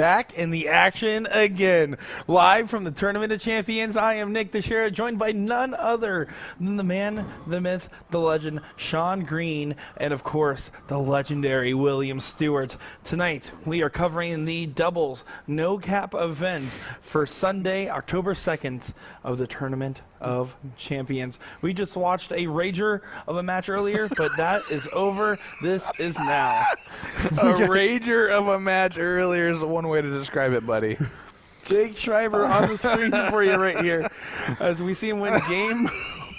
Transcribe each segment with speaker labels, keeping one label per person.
Speaker 1: back in the action again. Live from the Tournament of Champions, I am Nick Dichiria, joined by none other than the man, the myth, the legend, Sean Green, and of course, the legendary William Stuart. Tonight, we are covering the doubles no-cap event for Sunday, October 2nd of the Tournament of Champions. We just watched a rager of a match earlier, but that is over. This is now.
Speaker 2: A rager of a match earlier is one way to describe it, buddy.
Speaker 1: Jake Schreiber on the screen for you right here as we see him win game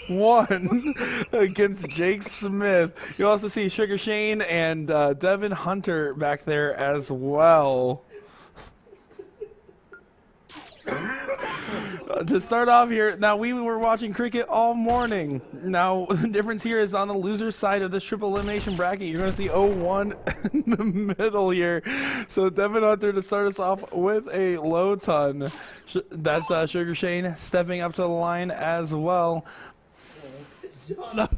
Speaker 1: 1 against Jake Smith. You also see Sugar Shane and Devin Hunter back there as well. To start off here, now we were watching cricket all morning. Now the difference here is on the loser side of this triple elimination bracket, you're going to see 0-1 in the middle here. So Devin Hunter to start us off with a low ton. That's Sugar Shane stepping up to the line as well.
Speaker 3: I'm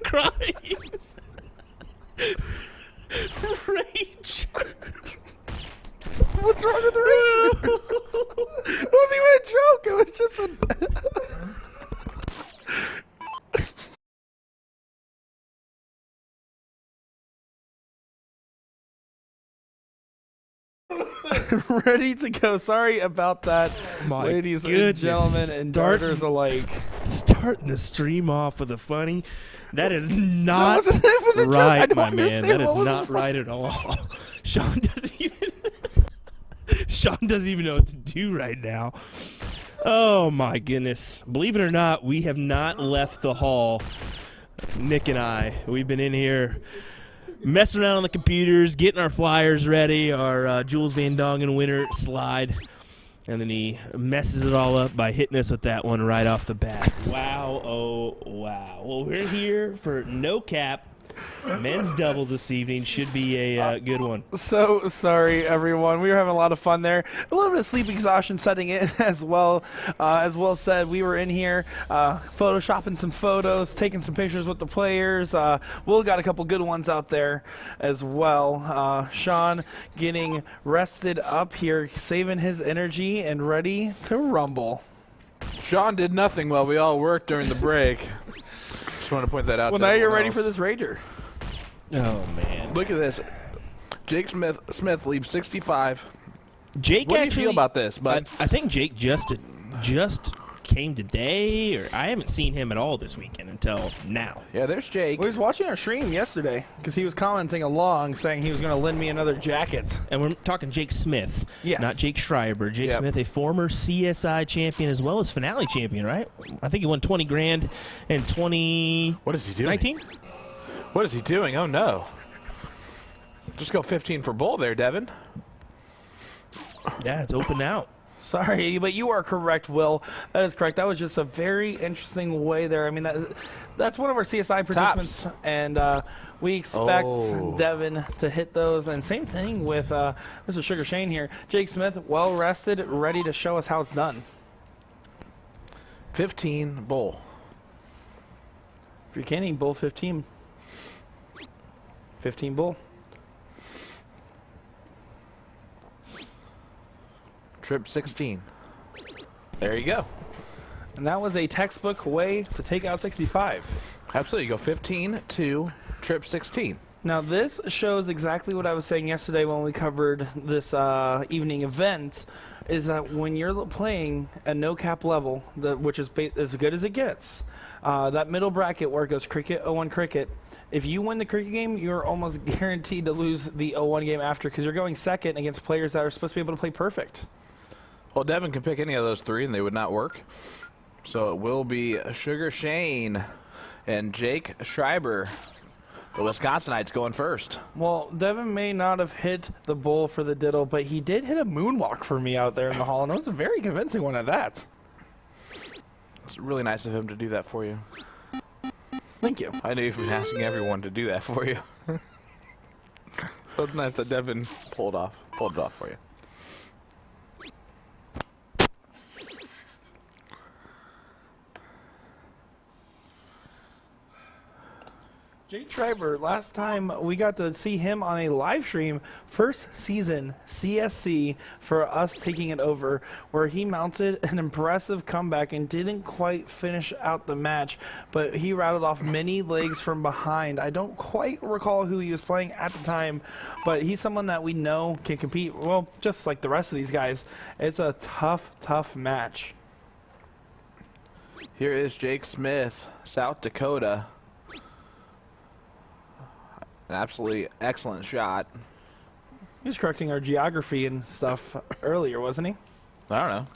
Speaker 3: crying. Rage.
Speaker 2: What's wrong with the rager? It wasn't even a joke. It was just a...
Speaker 1: Ready to go. Sorry about that,
Speaker 3: My
Speaker 1: ladies and
Speaker 3: goodness.
Speaker 1: gentlemen and darters alike.
Speaker 3: Starting the stream off with a funny. That is not
Speaker 2: wasn't even a joke. I
Speaker 3: right,
Speaker 2: don't
Speaker 3: my man.
Speaker 2: understand
Speaker 3: That is
Speaker 2: what was
Speaker 3: not
Speaker 2: the
Speaker 3: right at all. Sean doesn't even know what to do right now. Oh my goodness. Believe it or not, we have not left the hall. Nick and I, we've been in here messing around on the computers, getting our flyers ready, our Jules van Dongen winner slide. And then he messes it all up by hitting us with that one right off the bat. Wow, oh, wow. Well, we're here for no cap. Men's doubles this evening should be a good one.
Speaker 1: So sorry, everyone. We were having a lot of fun there. A little bit of sleep exhaustion setting in as well. As Will said, we were in here photoshopping some photos, taking some pictures with the players. Will got a couple good ones out there as well. Sean getting rested up here, saving his energy and ready to rumble.
Speaker 2: Sean did nothing while we all worked during the break. Just want to point that out.
Speaker 1: Well,
Speaker 2: to
Speaker 1: now you're
Speaker 2: everyone
Speaker 1: ready
Speaker 2: else.
Speaker 1: for this rager.
Speaker 3: Oh, man.
Speaker 2: Look at this. Jake Smith leaves 65.
Speaker 3: Jake
Speaker 2: What do you
Speaker 3: actually,
Speaker 2: feel about this? But
Speaker 3: I think Jake just came today, or I haven't seen him at all this weekend until now.
Speaker 2: yeah, there's Jake.
Speaker 1: We was watching our stream yesterday because he was commenting along saying he was going to lend me another jacket.
Speaker 3: And we're talking Jake Smith,
Speaker 1: Yes.
Speaker 3: not Jake Schreiber. Jake
Speaker 2: Yep.
Speaker 3: Smith, a former CSI champion as well as finale champion, right? I think he won 20 grand in 2019.
Speaker 2: What is he doing? What is he doing? Oh, no. Just go 15 for bull there, Devin.
Speaker 3: Yeah, it's open out.
Speaker 1: Sorry, but you are correct, Will. That is correct. That was just a very interesting way there. I mean, that's one of our CSI participants, and we expect Devin to hit those. And same thing with Mr. Sugar Shane here. Jake Smith, well rested, ready to show us how it's done.
Speaker 2: 15 bull.
Speaker 1: If you're kidding, bull 15. 15 bull.
Speaker 2: Trip 16. There you go.
Speaker 1: And that was a textbook way to take out 65.
Speaker 2: Absolutely. You go 15 to trip 16.
Speaker 1: Now this shows exactly what I was saying yesterday when we covered this evening event, is that when you're playing a no-cap level, which is as good as it gets, that middle bracket where it goes cricket, 0-1 cricket, if you win the cricket game, you're almost guaranteed to lose the 0-1 game after because you're going second against players that are supposed to be able to play perfect.
Speaker 2: Well, Devin can pick any of those three, and they would not work. So it will be Sugar Shane and Jake Schreiber. The Wisconsinites going first.
Speaker 1: Well, Devin may not have hit the bull for the diddle, but he did hit a moonwalk for me out there in the hall, and it was a very convincing one at that.
Speaker 2: It's really nice of him to do that for you.
Speaker 1: Thank you.
Speaker 2: I know you've been asking everyone to do that for you. So it's nice that Devin pulled it off for you.
Speaker 1: Jake Schreiber, last time we got to see him on a live stream, first season CSC for us taking it over, where he mounted an impressive comeback and didn't quite finish out the match, but he rattled off many legs from behind. I don't quite recall who he was playing at the time, but he's someone that we know can compete, well, just like the rest of these guys. It's a tough, tough match.
Speaker 2: Here is Jake Smith, South Dakota. An absolutely excellent shot.
Speaker 1: He was correcting our geography and stuff earlier, wasn't he?
Speaker 2: I don't know.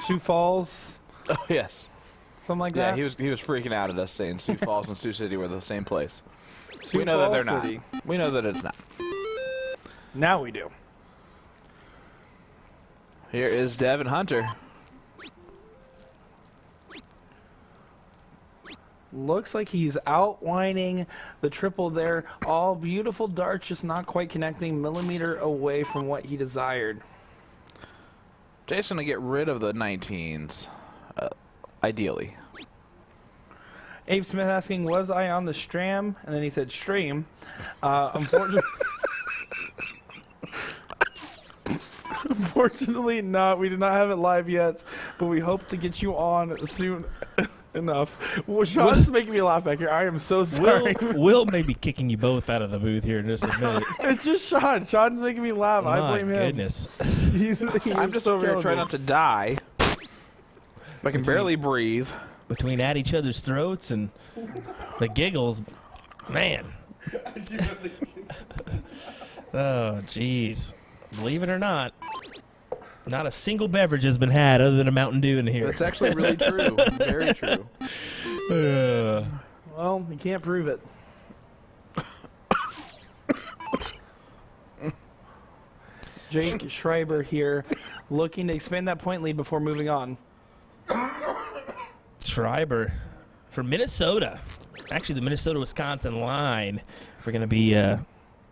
Speaker 1: Sioux Falls,
Speaker 2: Oh, yes.
Speaker 1: something like
Speaker 2: Yeah,
Speaker 1: that?
Speaker 2: he was freaking out at us saying Sioux Falls and Sioux City were the same place.
Speaker 1: Sioux
Speaker 2: We know that they're
Speaker 1: Falls City.
Speaker 2: not. We know that it's not.
Speaker 1: Now we do.
Speaker 2: Here is Devin Hunter.
Speaker 1: Looks like he's outlining the triple there. All beautiful darts, just not quite connecting, millimeter away from what he desired.
Speaker 2: Jake's going to get rid of the 19s, ideally.
Speaker 1: Abe Smith asking, was I on the stream? And then he said, stream. Unfortunately, unfortunately not. We did not have it live yet, but we hope to get you on soon enough. Well, Sean's making me laugh back here. I am so sorry.
Speaker 3: Will may be kicking you both out of the booth here in just a minute.
Speaker 1: It's just Sean. Sean's making me laugh. I
Speaker 3: My
Speaker 1: blame him.
Speaker 3: goodness.
Speaker 1: He's
Speaker 2: I'm just over here
Speaker 1: killing
Speaker 2: trying
Speaker 1: me.
Speaker 2: not to die. I can barely breathe.
Speaker 3: Between at each other's throats and the giggles, man. Oh, jeez. Believe it or not, not a single beverage has been had other than a Mountain Dew in here.
Speaker 2: That's actually really true. Very true.
Speaker 1: Well, you can't prove it. Jake Schreiber here, looking to expand that point lead before moving on.
Speaker 3: Schreiber from Minnesota. Actually, the Minnesota-Wisconsin line. We're going to be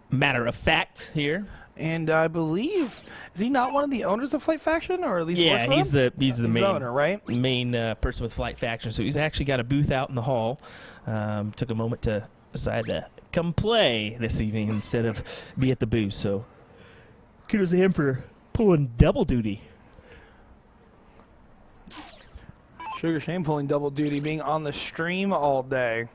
Speaker 3: matter of fact here.
Speaker 1: And I believe, is he not one of the owners of Flight Faction, or at least
Speaker 3: Yeah,
Speaker 1: works for them?
Speaker 3: he's the main
Speaker 1: owner, right?
Speaker 3: main person with Flight Faction. So he's actually got a booth out in the hall. Took a moment to decide to come play this evening instead of be at the booth. So kudos to him for pulling double duty.
Speaker 1: Sugar Shane pulling double duty, being on the stream all day.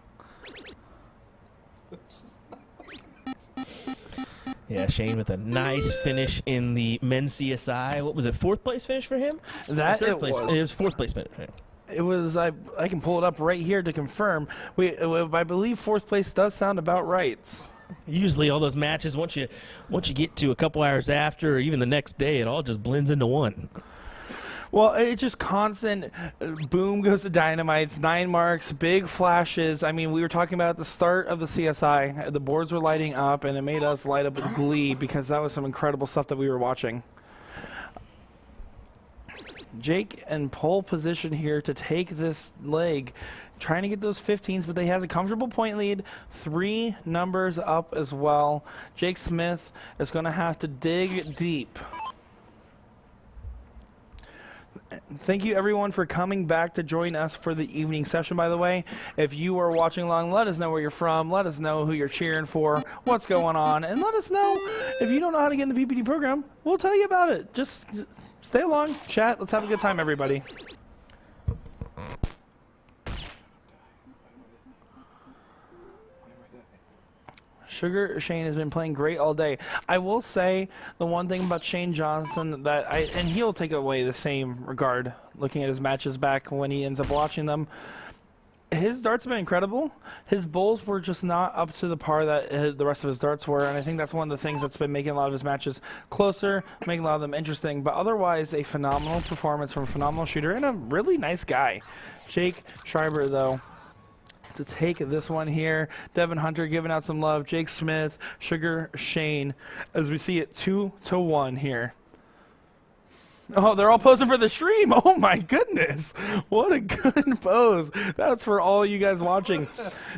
Speaker 3: Yeah, Shane with a nice finish in the men's CSI. What was it, fourth place finish for him?
Speaker 1: That
Speaker 3: Third
Speaker 1: it
Speaker 3: place.
Speaker 1: was.
Speaker 3: It was fourth place finish. Right?
Speaker 1: It was. I can pull it up right here to confirm. I believe fourth place does sound about right.
Speaker 3: Usually, all those matches once you get to a couple hours after, or even the next day, it all just blends into one.
Speaker 1: Well, it's just constant boom goes to dynamites, 9 marks, big flashes. I mean, we were talking about at the start of the CSI, the boards were lighting up, and it made us light up with glee because that was some incredible stuff that we were watching. Jake in pole position here to take this leg, trying to get those 15s, but he has a comfortable point lead, 3 numbers up as well. Jake Smith is going to have to dig deep. Thank you, everyone, for coming back to join us for the evening session, by the way. If you are watching along, let us know where you're from. Let us know who you're cheering for, what's going on, and let us know if you don't know how to get in the PPD program. We'll tell you about it. Just stay along, chat. Let's have a good time, everybody. Sugar Shane has been playing great all day. I will say the one thing about Shane Johnson that and he'll take away the same regard looking at his matches back when he ends up watching them. His darts have been incredible. His bowls were just not up to the par that the rest of his darts were, and I think that's one of the things that's been making a lot of his matches closer, making a lot of them interesting. But otherwise, a phenomenal performance from a phenomenal shooter and a really nice guy. Jake Schreiber, though, to take this one here. Devin Hunter giving out some love. Jake Smith, Sugar Shane, as we see it 2-1 here. Oh, they're all posing for the stream. Oh my goodness. What a good pose. That's for all you guys watching.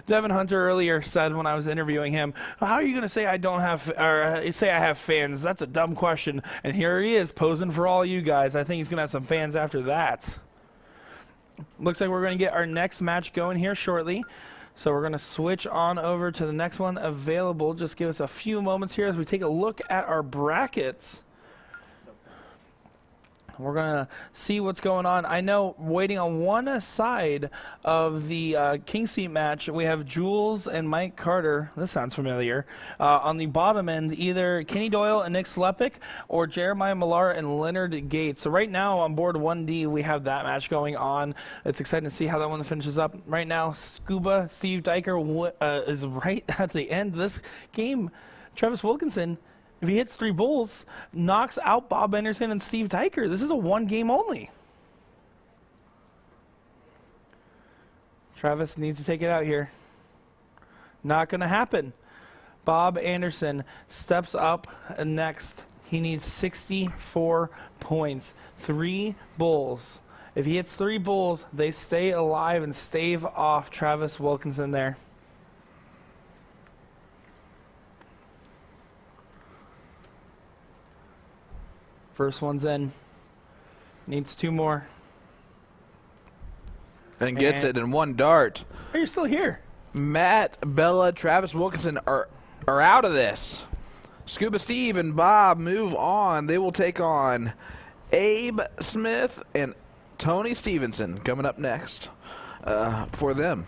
Speaker 1: Devin Hunter earlier said when I was interviewing him, how are you going to say I don't have, or say I have fans? That's a dumb question. And here he is posing for all you guys. I think he's going to have some fans after that. Looks like we're going to get our next match going here shortly. So we're going to switch on over to the next one available. Just give us a few moments here as we take a look at our brackets. We're going to see what's going on. I know waiting on one side of the King Seat match, we have Jules and Mike Carter. This sounds familiar. On the bottom end, either Kenny Doyle and Nick Slepik or Jeremiah Millar and Leonard Gates. So right now on board 1D, we have that match going on. It's exciting to see how that one finishes up. Right now, Scuba Steve Diker is right at the end of this game. Travis Wilkinson, if he hits 3 bulls, knocks out Bob Anderson and Steve Diker. This is a 1 game only. Travis needs to take it out here. Not going to happen. Bob Anderson steps up next. He needs 64 points. 3 bulls. If he hits 3 bulls, they stay alive and stave off Travis Wilkinson there. First one's in. Needs 2 more.
Speaker 2: And gets it in 1 dart.
Speaker 1: Oh, you're still here.
Speaker 2: Matt, Bella, Travis Wilkinson are out of this. Scuba Steve and Bob move on. They will take on Abe Smith and Tony Stevenson coming up next for them.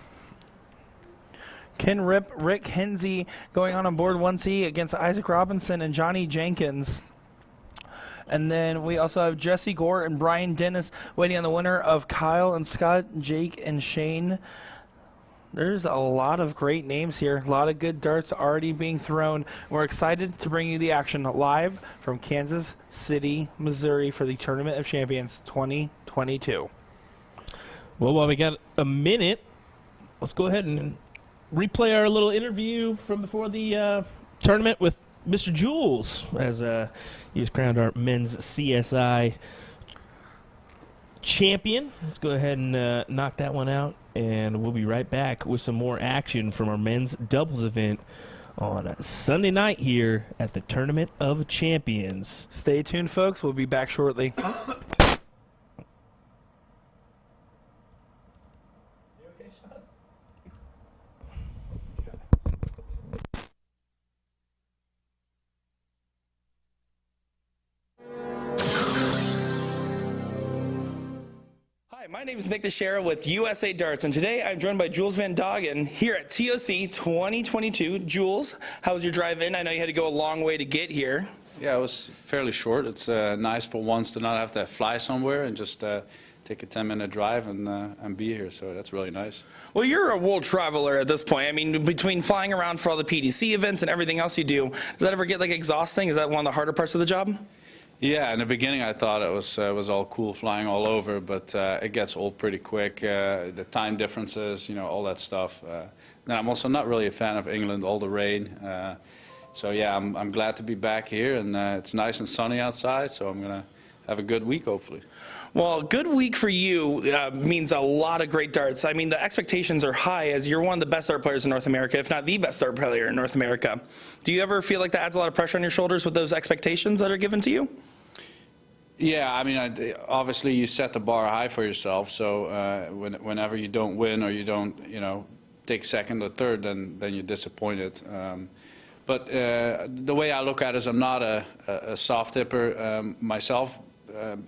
Speaker 1: Ken Rip, Rick Hensey going on board 1C against Isaac Robinson and Johnny Jenkins. And then we also have Jesse Gore and Brian Dennis waiting on the winner of Kyle and Scott, Jake and Shane. There's a lot of great names here. A lot of good darts already being thrown. We're excited to bring you the action live from Kansas City, Missouri for the Tournament of Champions 2022.
Speaker 3: Well, while we got a minute, let's go ahead and replay our little interview from before the tournament with Mr. Jules, as he was crowned our men's CSI champion. Let's go ahead and knock that one out, and we'll be right back with some more action from our men's doubles event on Sunday night here at the Tournament of Champions.
Speaker 1: Stay tuned, folks. We'll be back shortly. Hi, my name is Nick Dichiria with USA Darts, and today I'm joined by Jules van Dongen here at TOC 2022. Jules, how was your drive in? I know you had to go a long way to get here.
Speaker 4: Yeah, it was fairly short. It's nice for once to not have to fly somewhere and just take a 10-minute drive and be here, so that's really nice.
Speaker 1: Well, you're a world traveler at this point. I mean, between flying around for all the PDC events and everything else you do, does that ever get like exhausting? Is that one of the harder parts of the job?
Speaker 4: Yeah, in the beginning I thought it was all cool flying all over, but it gets old pretty quick. The time differences, you know, all that stuff. And I'm also not really a fan of England, all the rain. So yeah, I'm glad to be back here, and it's nice and sunny outside, so I'm going to have a good week, hopefully.
Speaker 1: Well, good week for you means a lot of great darts. I mean, the expectations are high as you're one of the best dart players in North America, if not the best dart player in North America. Do you ever feel like that adds a lot of pressure on your shoulders with those expectations that are given to you?
Speaker 4: Yeah, I mean, obviously you set the bar high for yourself, so whenever you don't win or you don't, you know, take second or third, then you're disappointed. But the way I look at it is I'm not a soft tipper myself.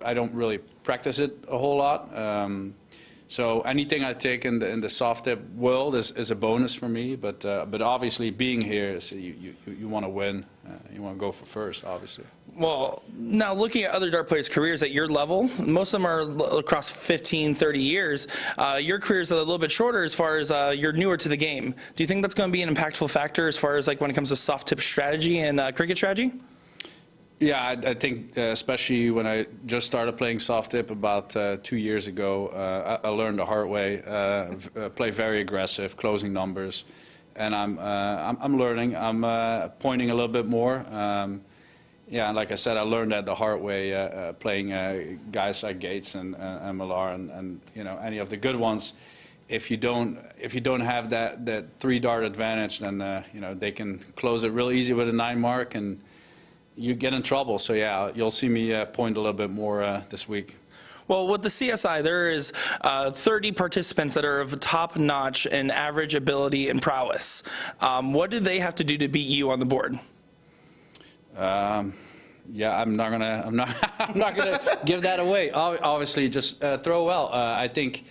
Speaker 4: I don't really practice it a whole lot. So anything I take in the soft tip world is a bonus for me. But obviously being here is you want to win. You want to go for first, obviously.
Speaker 1: Well, now looking at other dart players' careers at your level, most of them are across 15, 30 years. Your career is a little bit shorter as far as you're newer to the game. Do you think that's going to be an impactful factor as far as like when it comes to soft tip strategy and cricket strategy?
Speaker 4: Yeah, I think especially when I just started playing soft tip about 2 years ago, I learned the hard way. Play very aggressive, closing numbers, and I'm learning. I'm pointing a little bit more. Yeah, and like I said, I learned that the hard way, playing guys like Gates and Millar and you know, any of the good ones. If you don't have that 3-dart advantage, then you know, they can close it real easy with a 9 mark, and you get in trouble. So yeah, you'll see me point a little bit more this week.
Speaker 1: Well, with the CSI, there is 30 participants that are of top-notch in average ability and prowess. What do they have to do to beat you on the board?
Speaker 4: Yeah, I'm not gonna give that away. Obviously, just throw well. I think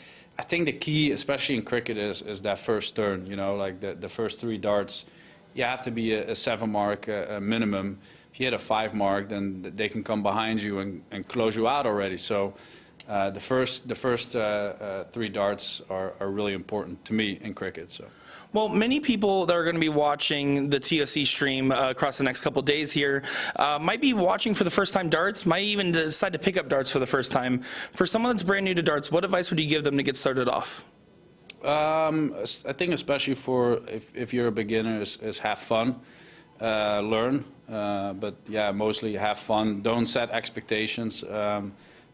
Speaker 4: the key, especially in cricket, is that first turn. You know, like the first 3 darts. You have to be a 7 mark a minimum. If you hit a 5 mark, then they can come behind you and close you out already. So the first 3 darts are really important to me in cricket. So.
Speaker 1: Well, many people that are going to be watching the TOC stream across the next couple of days here might be watching for the first time darts, might even decide to pick up darts for the first time. For someone that's brand new to darts, what advice would you give them to get started off?
Speaker 4: I think especially for if you're a beginner is have fun, learn, but yeah, mostly have fun. Don't set expectations.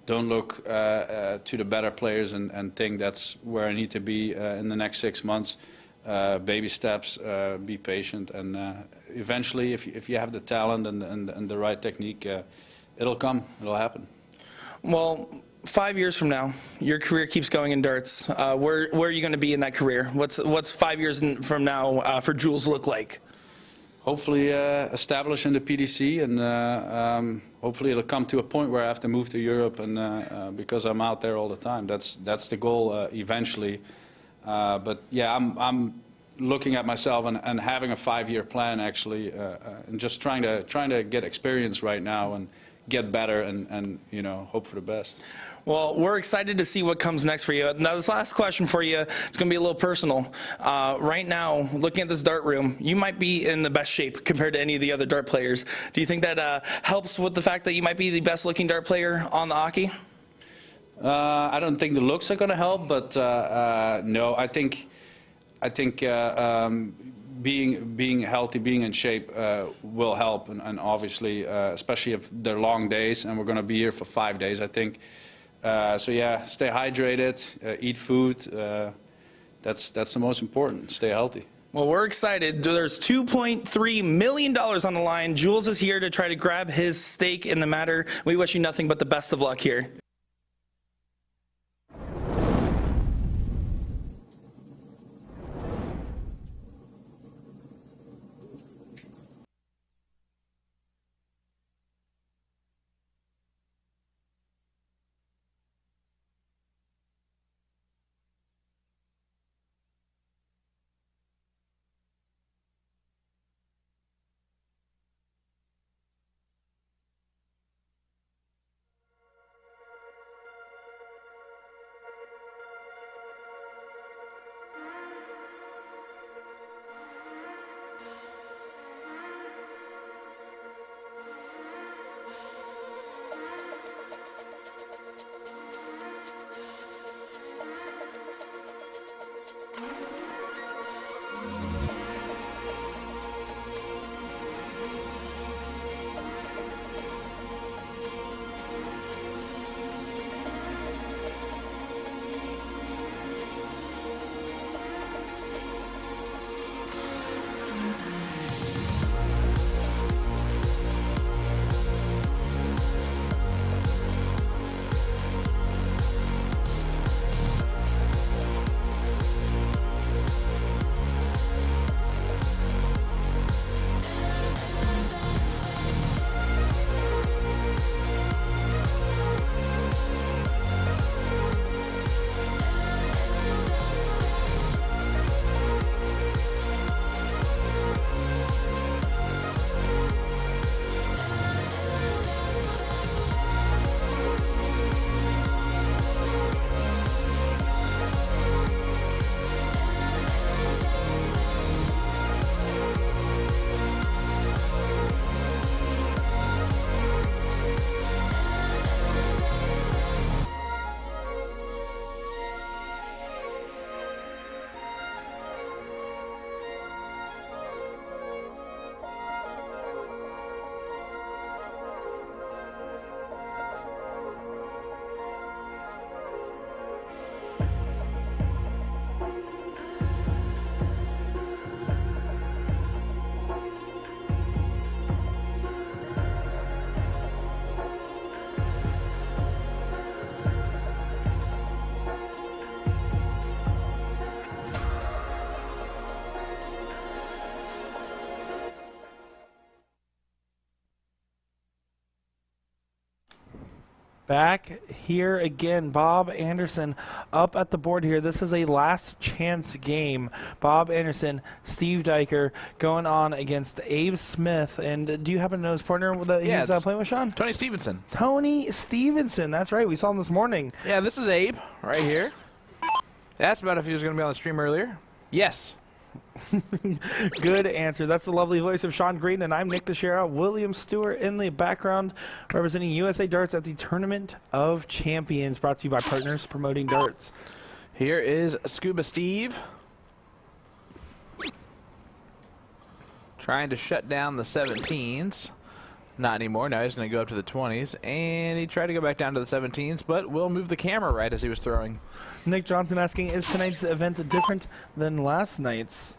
Speaker 4: Don't look to the better players and think that's where I need to be in the next 6 months. Baby steps, be patient, and eventually, if you have the talent and the right technique, it'll come, it'll happen.
Speaker 1: Well, 5 years from now, your career keeps going in darts. Where are you going to be in that career? What's 5 years from now for Jules look like?
Speaker 4: Hopefully establish in the PDC, and hopefully it'll come to a point where I have to move to Europe, and because I'm out there all the time. That's the goal eventually. But yeah, I'm looking at myself and having a 5-year plan actually, and just trying to get experience right now and get better and you know, hope for the best.
Speaker 1: Well, we're excited to see what comes next for you. Now, this last question for you, it's going to be a little personal. Right now, looking at this dart room, you might be in the best shape compared to any of the other dart players. Do you think that helps with the fact that you might be the best looking dart player on the Aki?
Speaker 4: I don't think the looks are going to help, but no, I think being healthy, being in shape will help, and obviously, especially if they're long days, and we're going to be here for 5 days, I think. So yeah, stay hydrated, eat food. That's the most important. Stay healthy.
Speaker 1: Well, we're excited. There's $2.3 million on the line. Jules is here to try to grab his stake in the matter. We wish you nothing but the best of luck here. Back here again, Bob Anderson up at the board here. This is a last chance game. Bob Anderson, Steve Diker going on against Abe Smith. And do you happen to know his partner that he's playing with, Sean?
Speaker 2: Tony Stevenson.
Speaker 1: Tony Stevenson, that's right. We saw him this morning.
Speaker 2: Yeah, this is Abe right here. Asked about if he was going to be on the stream earlier. Yes.
Speaker 1: Good answer. That's the lovely voice of Sean Green, and I'm Nick Dichiria. William Stuart in the background, representing USA Darts at the Tournament of Champions, brought to you by Partners Promoting Darts.
Speaker 2: Here is Scuba Steve. Trying to shut down the 17s. Not anymore. Now he's going to go up to the 20s. And he tried to go back down to the 17s, but will move the camera right as he was throwing.
Speaker 1: Nick Johnson asking, is tonight's event different than last night's?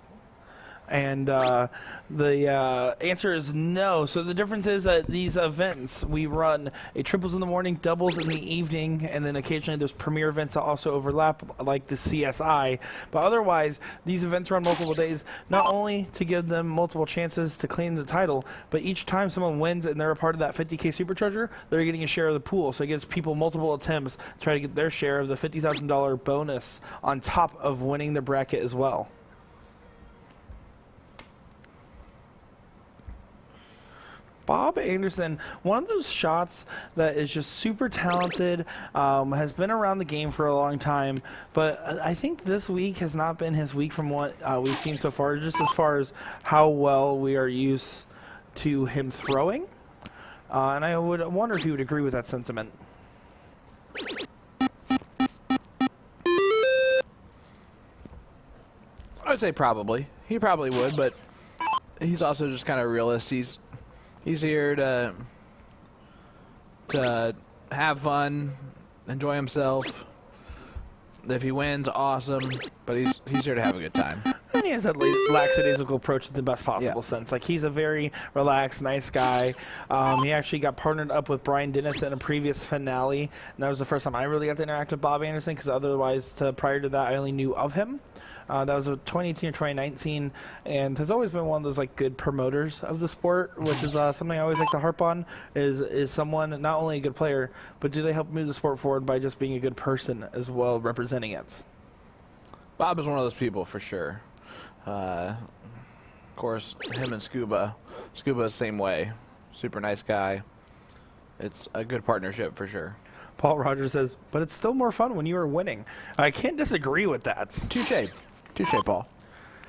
Speaker 1: And the answer is no. So the difference is that these events, we run a triples in the morning, doubles in the evening, and then occasionally there's premier events that also overlap, like the CSI. But otherwise, these events run multiple days, not only to give them multiple chances to claim the title, but each time someone wins and they're a part of that 50K supercharger, they're getting a share of the pool. So it gives people multiple attempts to try to get their share of the $50,000 bonus on top of winning the bracket as well. Bob Anderson, one of those shots that is just super talented, has been around the game for a long time, but I think this week has not been his week from what we've seen so far, just as far as how well we are used to him throwing. And I would wonder if you would agree with that sentiment.
Speaker 2: I would say probably. He probably would, but he's also just kind of a realist. He's here to have fun, enjoy himself. If he wins, awesome. But he's here to have a good time.
Speaker 1: And he has that lackadaisical approach in the best possible sense. Like, he's a very relaxed, nice guy. He actually got partnered up with Brian Dennis in a previous finale. And that was the first time I really got to interact with Bob Anderson, because otherwise, prior to that, I only knew of him. That was 2018 or 2019, and has always been one of those like good promoters of the sport, which is something I always like to harp on. Is someone not only a good player, but do they help move the sport forward by just being a good person as well, representing it?
Speaker 2: Bob is one of those people for sure. Of course, him and Scuba is the same way. Super nice guy. It's a good partnership for sure.
Speaker 1: Paul Rogers says, but it's still more fun when you are winning. I can't disagree with that.
Speaker 2: Touche. Touche, Paul.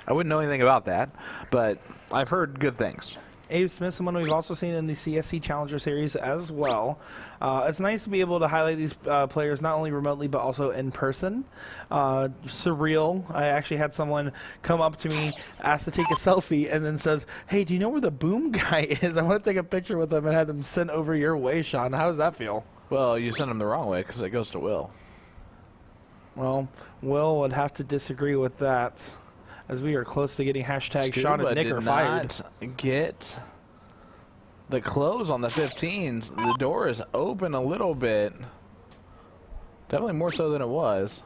Speaker 2: I wouldn't know anything about that, but I've heard good things.
Speaker 1: Abe Smith, someone we've also seen in the CSC Challenger Series as well. It's nice to be able to highlight these players not only remotely but also in person. Surreal. I actually had someone come up to me, ask to take a selfie, and then says, hey, do you know where the boom guy is? I want to take a picture with him, and had him sent over your way, Sean. How does that feel?
Speaker 2: Well, you sent him the wrong way because it goes to Will.
Speaker 1: Well, Will would have to disagree with that, as we are close to getting hashtag Sean and Nick are fired.
Speaker 2: Not get the close on the 15s. The door is open a little bit. Definitely more so than it was.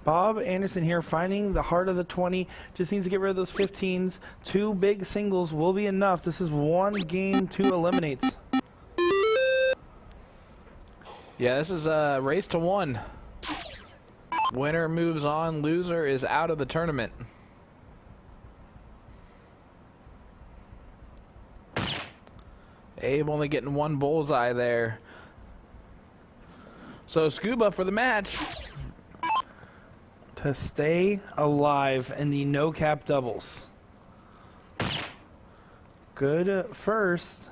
Speaker 1: Bob Anderson here, finding the heart of the 20. Just needs to get rid of those 15s. 2 big singles will be enough. This is 1 game, 2 eliminates.
Speaker 2: Yeah, this is a race to 1. Winner moves on. Loser is out of the tournament. Abe only getting 1 bullseye there. So Scuba for the match.
Speaker 1: To stay alive in the no-cap doubles. Good first.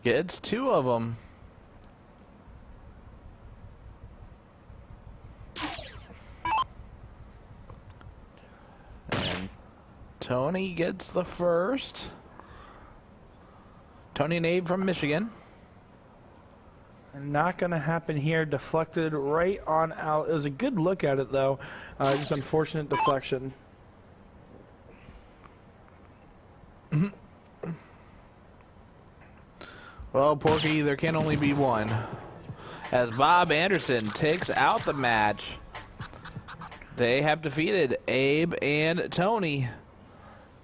Speaker 2: Gets 2 of them. And Tony gets the first. Tony and Abe from Michigan.
Speaker 1: Not going to happen here. Deflected right on out. It was a good look at it, though. Just unfortunate deflection.
Speaker 2: Well, Porky, there can only be one. As Bob Anderson takes out the match, they have defeated Abe and Tony.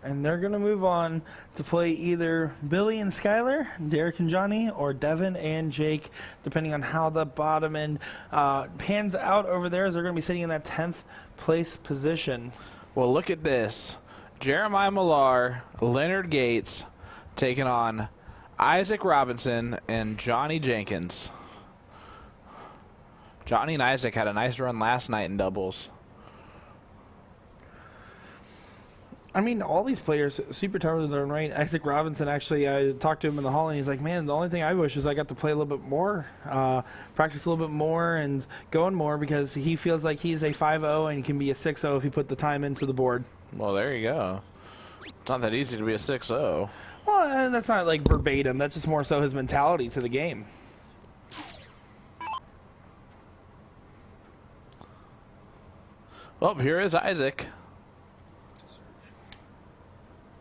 Speaker 1: And they're going to move on to play either Billy and Skylar, Derek and Johnny, or Devin and Jake, depending on how the bottom end pans out over there, as they're going to be sitting in that 10th place position.
Speaker 2: Well, look at this. Jeremiah Millar, Leonard Gates, taking on Isaac Robinson and Johnny Jenkins. Johnny and Isaac had a nice run last night in doubles.
Speaker 1: I mean, all these players, super talented in their own right. Isaac Robinson, actually, I talked to him in the hall, and he's like, man, the only thing I wish is I got to play a little bit more, practice a little bit more, and going more, because he feels like he's a 5-0 and can be a 6-0 if he put the time into the board.
Speaker 2: Well, there you go. It's not that easy to be a 6-0.
Speaker 1: Well, and that's not like verbatim. That's just more so his mentality to the game.
Speaker 2: Well, here is Isaac.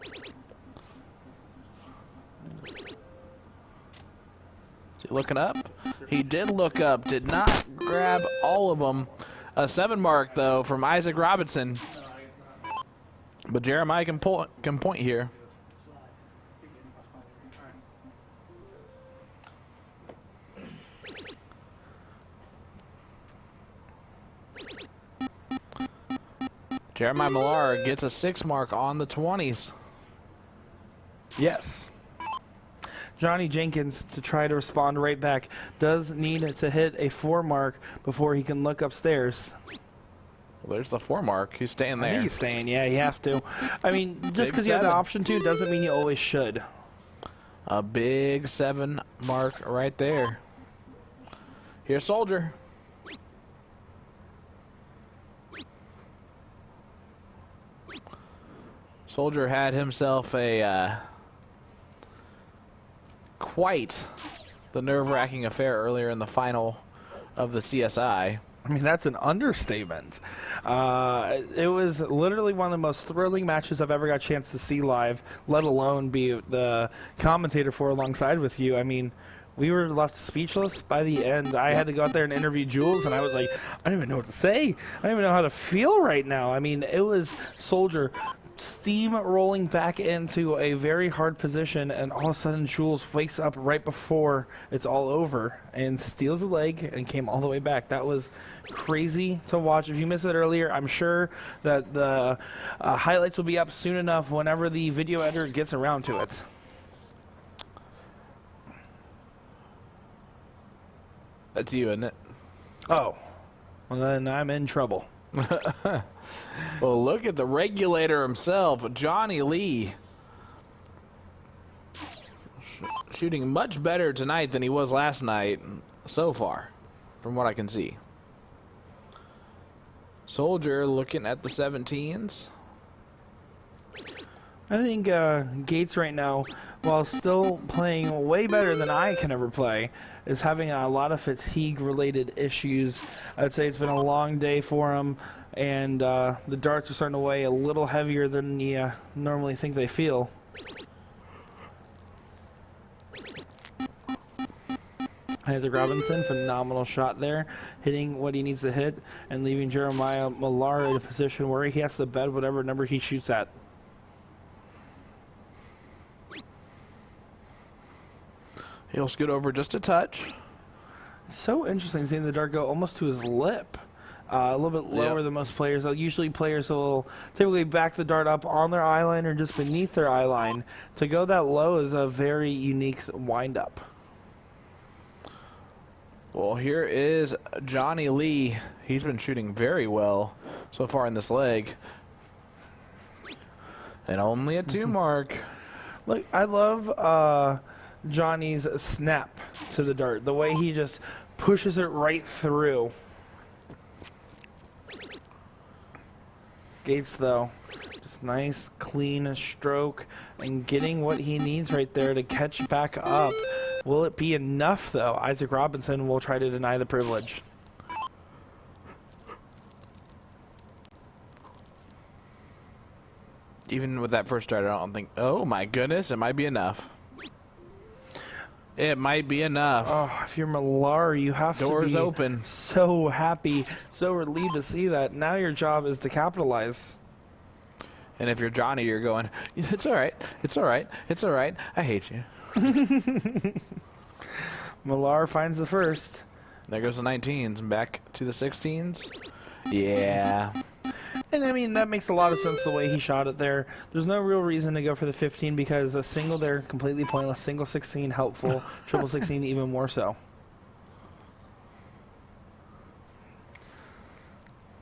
Speaker 2: Is he looking up? He did look up. Did not grab all of them. A 7 mark, though, from Isaac Robinson. But Jeremiah can point here. Jeremiah Millar gets a 6 mark on the 20s.
Speaker 1: Yes. Johnny Jenkins, to try to respond right back, does need to hit a 4 mark before he can look upstairs.
Speaker 2: Well, there's the 4 mark. He's staying there.
Speaker 1: I think he's staying. Yeah, you have to. I mean, just because you have the option to doesn't mean you always should.
Speaker 2: A big 7 mark right there. Here's Soldier. Soldier had himself a quite the nerve-wracking affair earlier in the final of the CSI.
Speaker 1: I mean, that's an understatement. It was literally one of the most thrilling matches I've ever got a chance to see live, let alone be the commentator for alongside with you. I mean, we were left speechless by the end. I had to go out there and interview Jules, and I was like, I don't even know what to say. I don't even know how to feel right now. I mean, it was Soldier steam rolling back into a very hard position, and all of a sudden Jules wakes up right before it's all over and steals a leg and came all the way back. That was crazy to watch. If you missed it earlier, I'm sure that the highlights will be up soon enough whenever the video editor gets around to it.
Speaker 2: That's you, isn't it?
Speaker 1: Oh, well then I'm in trouble.
Speaker 2: Well, look at the regulator himself, Johnny Lee. Shooting much better tonight than he was last night so far, from what I can see. Soldier looking at the 17s.
Speaker 1: I think Gates right now, while still playing way better than I can ever play, is having a lot of fatigue-related issues. I would say it's been a long day for him, and the darts are starting to weigh a little heavier than you normally think they feel. Isaac Robinson, phenomenal shot there, hitting what he needs to hit and leaving Jeremiah Millar in a position where he has to bet whatever number he shoots at.
Speaker 2: He'll scoot over just a touch.
Speaker 1: So interesting seeing the dart go almost to his lip. A little bit lower than most players. Usually players will typically back the dart up on their eye line or just beneath their eye line. To go that low is a very unique wind-up.
Speaker 2: Well, here is Johnny Lee. He's been shooting very well so far in this leg. And only a 2 mark.
Speaker 1: Look, I love Johnny's snap to the dart. The way he just pushes it right through. Gates, though, just nice, clean stroke and getting what he needs right there to catch back up. Will it be enough, though? Isaac Robinson will try to deny the privilege.
Speaker 2: Even with that first dart, I don't think... Oh, my goodness, it might be enough. It might be enough.
Speaker 1: Oh, if you're Millar, you have
Speaker 2: Doors
Speaker 1: to be
Speaker 2: open.
Speaker 1: so happy, so relieved to see that. Now your job is to capitalize.
Speaker 2: And if you're Johnny, you're going, it's all right, it's all right, it's all right. I hate you.
Speaker 1: Millar finds the first.
Speaker 2: There goes the 19s and back to the 16s. Yeah.
Speaker 1: And I mean, that makes a lot of sense the way he shot it there. There's no real reason to go for the 15 because a single there, completely pointless. Single 16, helpful. Triple 16, even more so.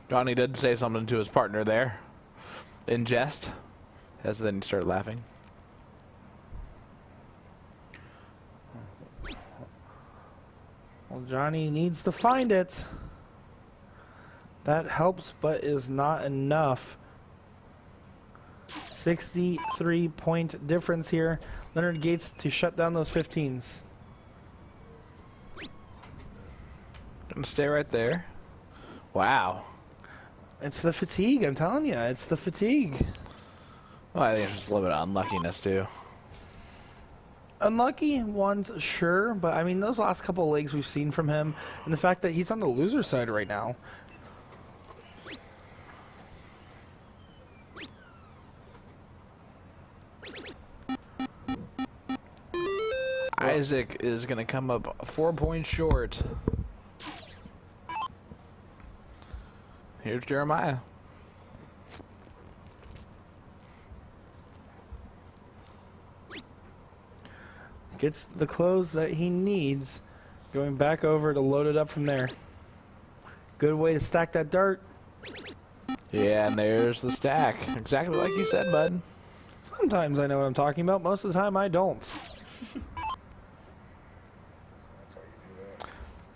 Speaker 2: Johnny did say something to his partner there in jest, as then he started laughing.
Speaker 1: Well, Johnny needs to find it. That helps, but is not enough. 63-point difference here. Leonard Gates to shut down those 15s.
Speaker 2: Gonna stay right there. Wow.
Speaker 1: It's the fatigue, I'm telling you. It's the fatigue.
Speaker 2: Well, I think it's just a little bit of unluckiness, too.
Speaker 1: Unlucky ones, sure, but I mean, those last couple of legs we've seen from him, and the fact that he's on the loser side right now.
Speaker 2: Isaac is going to come up 4 points short. Here's Jeremiah.
Speaker 1: Gets the close that he needs. Going back over to load it up from there. Good way to stack that dart.
Speaker 2: Yeah, and there's the stack. Exactly like you said, bud.
Speaker 1: Sometimes I know what I'm talking about. Most of the time I don't.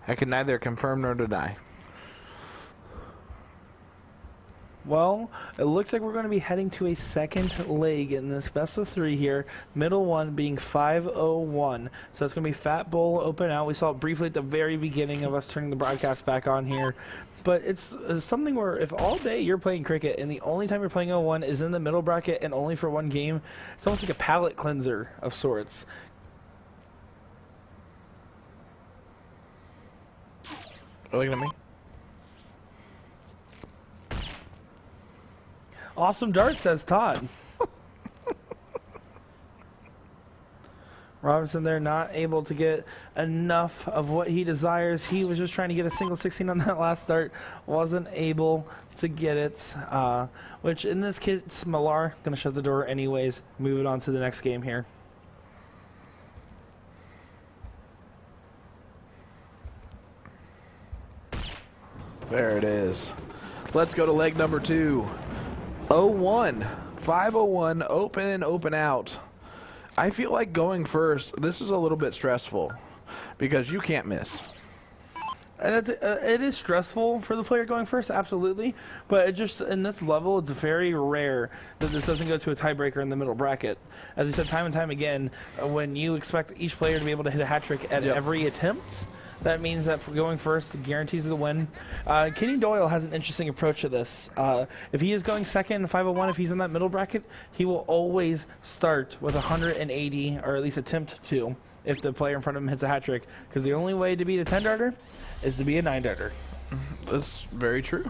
Speaker 2: I can neither confirm nor deny.
Speaker 1: Well, it looks like we're going to be heading to a second leg in this best of 3 here. Middle one being 501. So it's going to be Fat Bowl open out. We saw it briefly at the very beginning of us turning the broadcast back on here. But it's something where if all day you're playing cricket and the only time you're playing 01 is in the middle bracket and only for one game, it's almost like a palate cleanser of sorts.
Speaker 2: Are you looking at me?
Speaker 1: Awesome dart, says Todd. Robinson there not able to get enough of what he desires. He was just trying to get a single 16 on that last start. Wasn't able to get it. Which in this case, Millar going to shut the door anyways. Move it on to the next game here.
Speaker 2: There it is. Let's go to leg number 2. 01. 501. Open and open out. I feel like going first, this is a little bit stressful because you can't miss.
Speaker 1: And it is stressful for the player going first, absolutely. But it just in this level, it's very rare that this doesn't go to a tiebreaker in the middle bracket. As we said time and time again, when you expect each player to be able to hit a hat trick at every attempt, that means that for going first guarantees the win. Kenny Doyle has an interesting approach to this. If he is going second in 501, if he's in that middle bracket, he will always start with 180, or at least attempt to, if the player in front of him hits a hat trick. Because the only way to beat a 10-darter is to be a 9-darter.
Speaker 2: That's very true.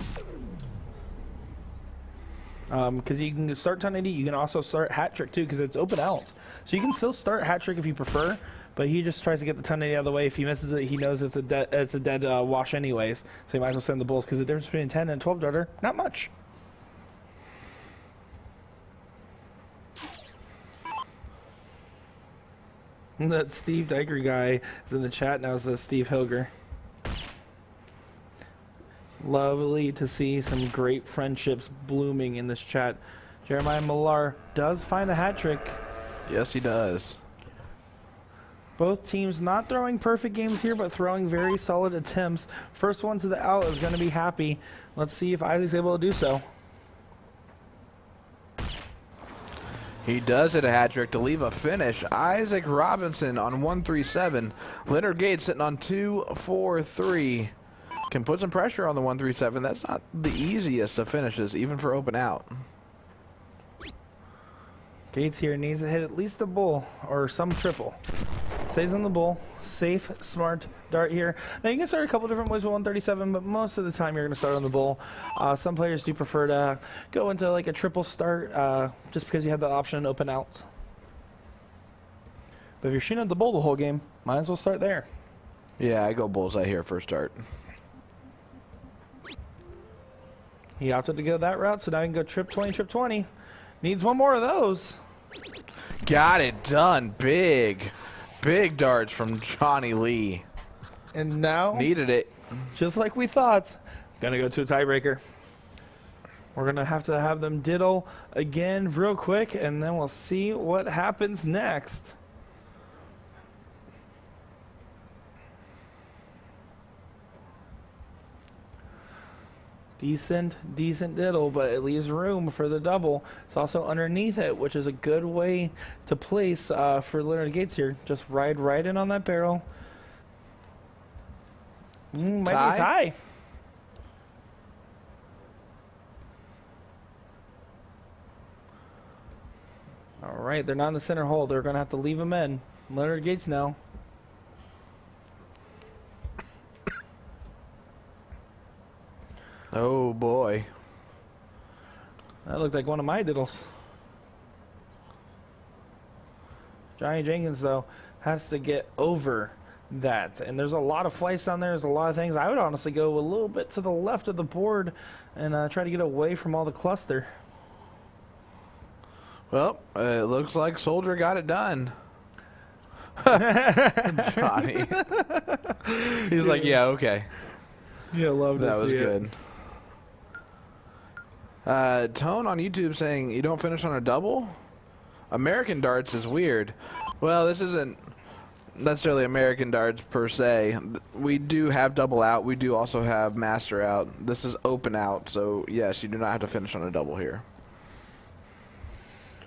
Speaker 1: Because you can start 1080, you can also start hat trick too, because it's open out. So you can still start hat trick if you prefer, but he just tries to get the 1080 out of the way. If he misses it, he knows it's a dead wash anyways. So he might as well send the bulls, because the difference between a 10 and a 12-darter, not much. That Steve Diker guy is in the chat now, says Steve Hilger. Lovely to see some great friendships blooming in this chat. Jeremiah Millar does find a hat trick.
Speaker 2: Yes, he does.
Speaker 1: Both teams not throwing perfect games here, but throwing very solid attempts. First one to the out is going to be happy. Let's see if Isaac's able to do so.
Speaker 2: He does hit a hat trick to leave a finish. Isaac Robinson on 137. Leonard Gates sitting on 243. Can put some pressure on the 137. That's not the easiest of finishes, even for open out.
Speaker 1: Gates here needs to hit at least a bull or some triple. Stays on the bull. Safe, smart dart here. Now you can start a couple different ways with 137, but most of the time you're going to start on the bull. Some players do prefer to go into like a triple start just because you have the option open out. But if you're shooting at the bull the whole game, might as well start there.
Speaker 2: Yeah, I go bullseye here first start.
Speaker 1: He opted to go that route, so now he can go trip 20, trip 20. Needs one more of those.
Speaker 2: Got it done. Big darts from Johnny Lee.
Speaker 1: And now,
Speaker 2: Needed it.
Speaker 1: just like we thought, gonna go to a tiebreaker. We're gonna have to have them diddle again real quick, and then we'll see what happens next. Decent diddle, but it leaves room for the double. It's also underneath it, which is a good way to place for Leonard Gates here. Just ride right in on that barrel. Might be a tie. All right, they're not in the center hole. They're going to have to leave him in. Leonard Gates now.
Speaker 2: Oh boy.
Speaker 1: That looked like one of my diddles. Johnny Jenkins, though, has to get over that. And there's a lot of flights down there. There's a lot of things. I would honestly go a little bit to the left of the board and try to get away from all the cluster.
Speaker 2: Well, it looks like Soldier got it done. Johnny. He's like, yeah, okay.
Speaker 1: Yeah, love to
Speaker 2: That was
Speaker 1: see it.
Speaker 2: good. Tone on YouTube saying you don't finish on a double? American darts is weird. Well, this isn't necessarily American darts per se. We do have double out. We do also have master out. This is open out, so yes, you do not have to finish on a double here.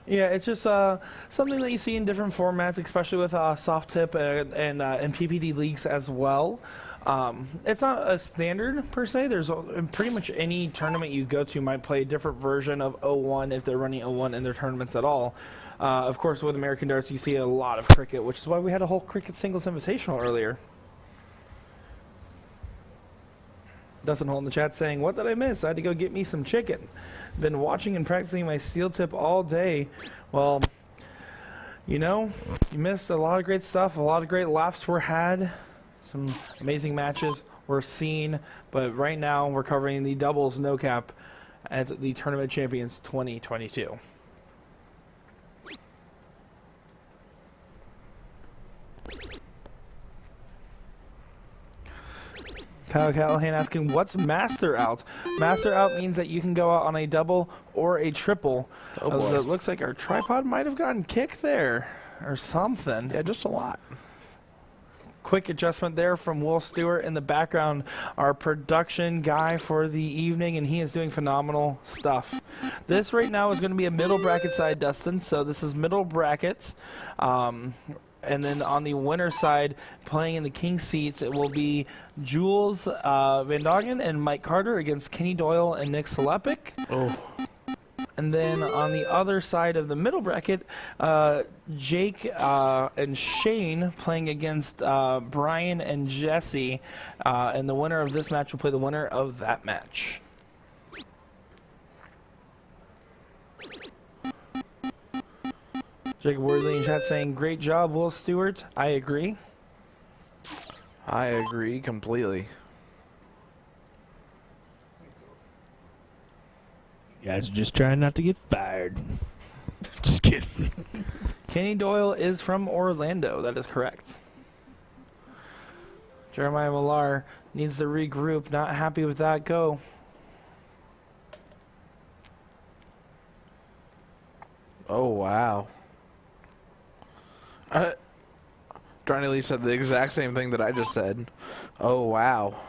Speaker 1: Yeah, it's just something that you see in different formats, especially with soft tip and PPD leagues as well. It's not a standard per se. There's pretty much any tournament you go to might play a different version of 01 if they're running 01 in their tournaments at all. Of course, with American darts, you see a lot of cricket, which is why we had a whole cricket singles invitational earlier. Dustin Holt in the chat saying, "What did I miss? I had to go get me some chicken. Been watching and practicing my steel tip all day." Well, you know, you missed a lot of great stuff. A lot of great laps were had. Some amazing matches were seen. But right now, we're covering the doubles no cap at the Tournament Champions 2022. Kyle Callahan asking, what's master out? Master out means that you can go out on a double or a triple.
Speaker 2: Oh boy.
Speaker 1: It looks like our tripod might have gotten kicked there or something.
Speaker 2: Yeah, just a lot.
Speaker 1: Quick adjustment there from Will Stewart in the background, our production guy for the evening, and he is doing phenomenal stuff. This right now is going to be a middle bracket side, Dustin, so this is middle brackets. And then on the winner side, playing in the king seats, it will be Jules van Dongen and Mike Carter against Kenny Doyle and Nick Selepik.
Speaker 2: Oh.
Speaker 1: And then on the other side of the middle bracket, Jake and Shane playing against Brian and Jesse. And the winner of this match will play the winner of that match. Jacob Worthy in chat saying, great job, Will Stewart. I agree.
Speaker 2: I agree completely.
Speaker 3: You guys are just trying not to get fired. Just kidding.
Speaker 1: Kenny Doyle is from Orlando. That is correct. Jeremiah Millar needs to regroup. Not happy with that. Go.
Speaker 2: Oh, wow. Johnny Lee said the exact same thing that I just said. Oh, wow.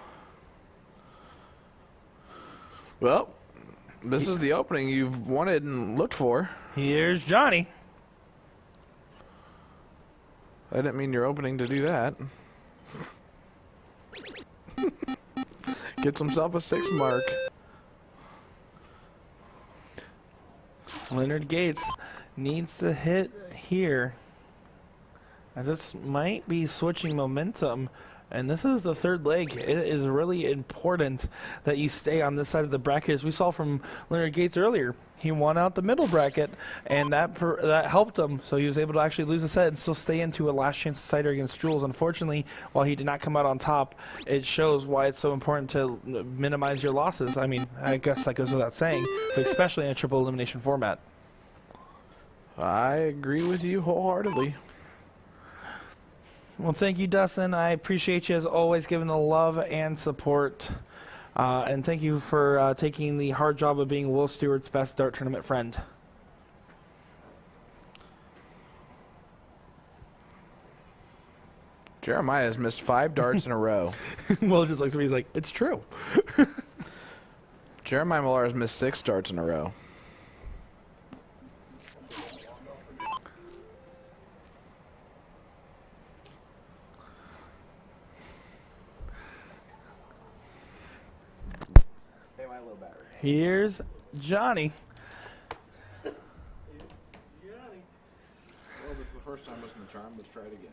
Speaker 2: Well, this is the opening you've wanted and looked for.
Speaker 1: Here's Johnny.
Speaker 2: I didn't mean your opening to do that. Gets himself a 6 mark.
Speaker 1: Leonard Gates needs to hit here. as this might be switching momentum. And this is the third leg. It is really important that you stay on this side of the bracket. As we saw from Leonard Gates earlier, he won out the middle bracket, and that helped him. So he was able to actually lose a set and still stay into a last chance decider against Jules. Unfortunately, while he did not come out on top, it shows why it's so important to minimize your losses. I mean, I guess that goes without saying, but especially in a triple elimination format.
Speaker 2: I agree with you wholeheartedly.
Speaker 1: Well, thank you, Dustin. I appreciate you as always giving the love and support. And thank you for taking the hard job of being Will Stewart's best dart tournament friend.
Speaker 2: Jeremiah has missed 5 darts in a row.
Speaker 1: Will just looks at me, he's like, it's true.
Speaker 2: Jeremiah Millar has missed 6 darts in a row.
Speaker 1: Here's Johnny.
Speaker 2: Well, this is the first time listening to Charm. Let's try it again.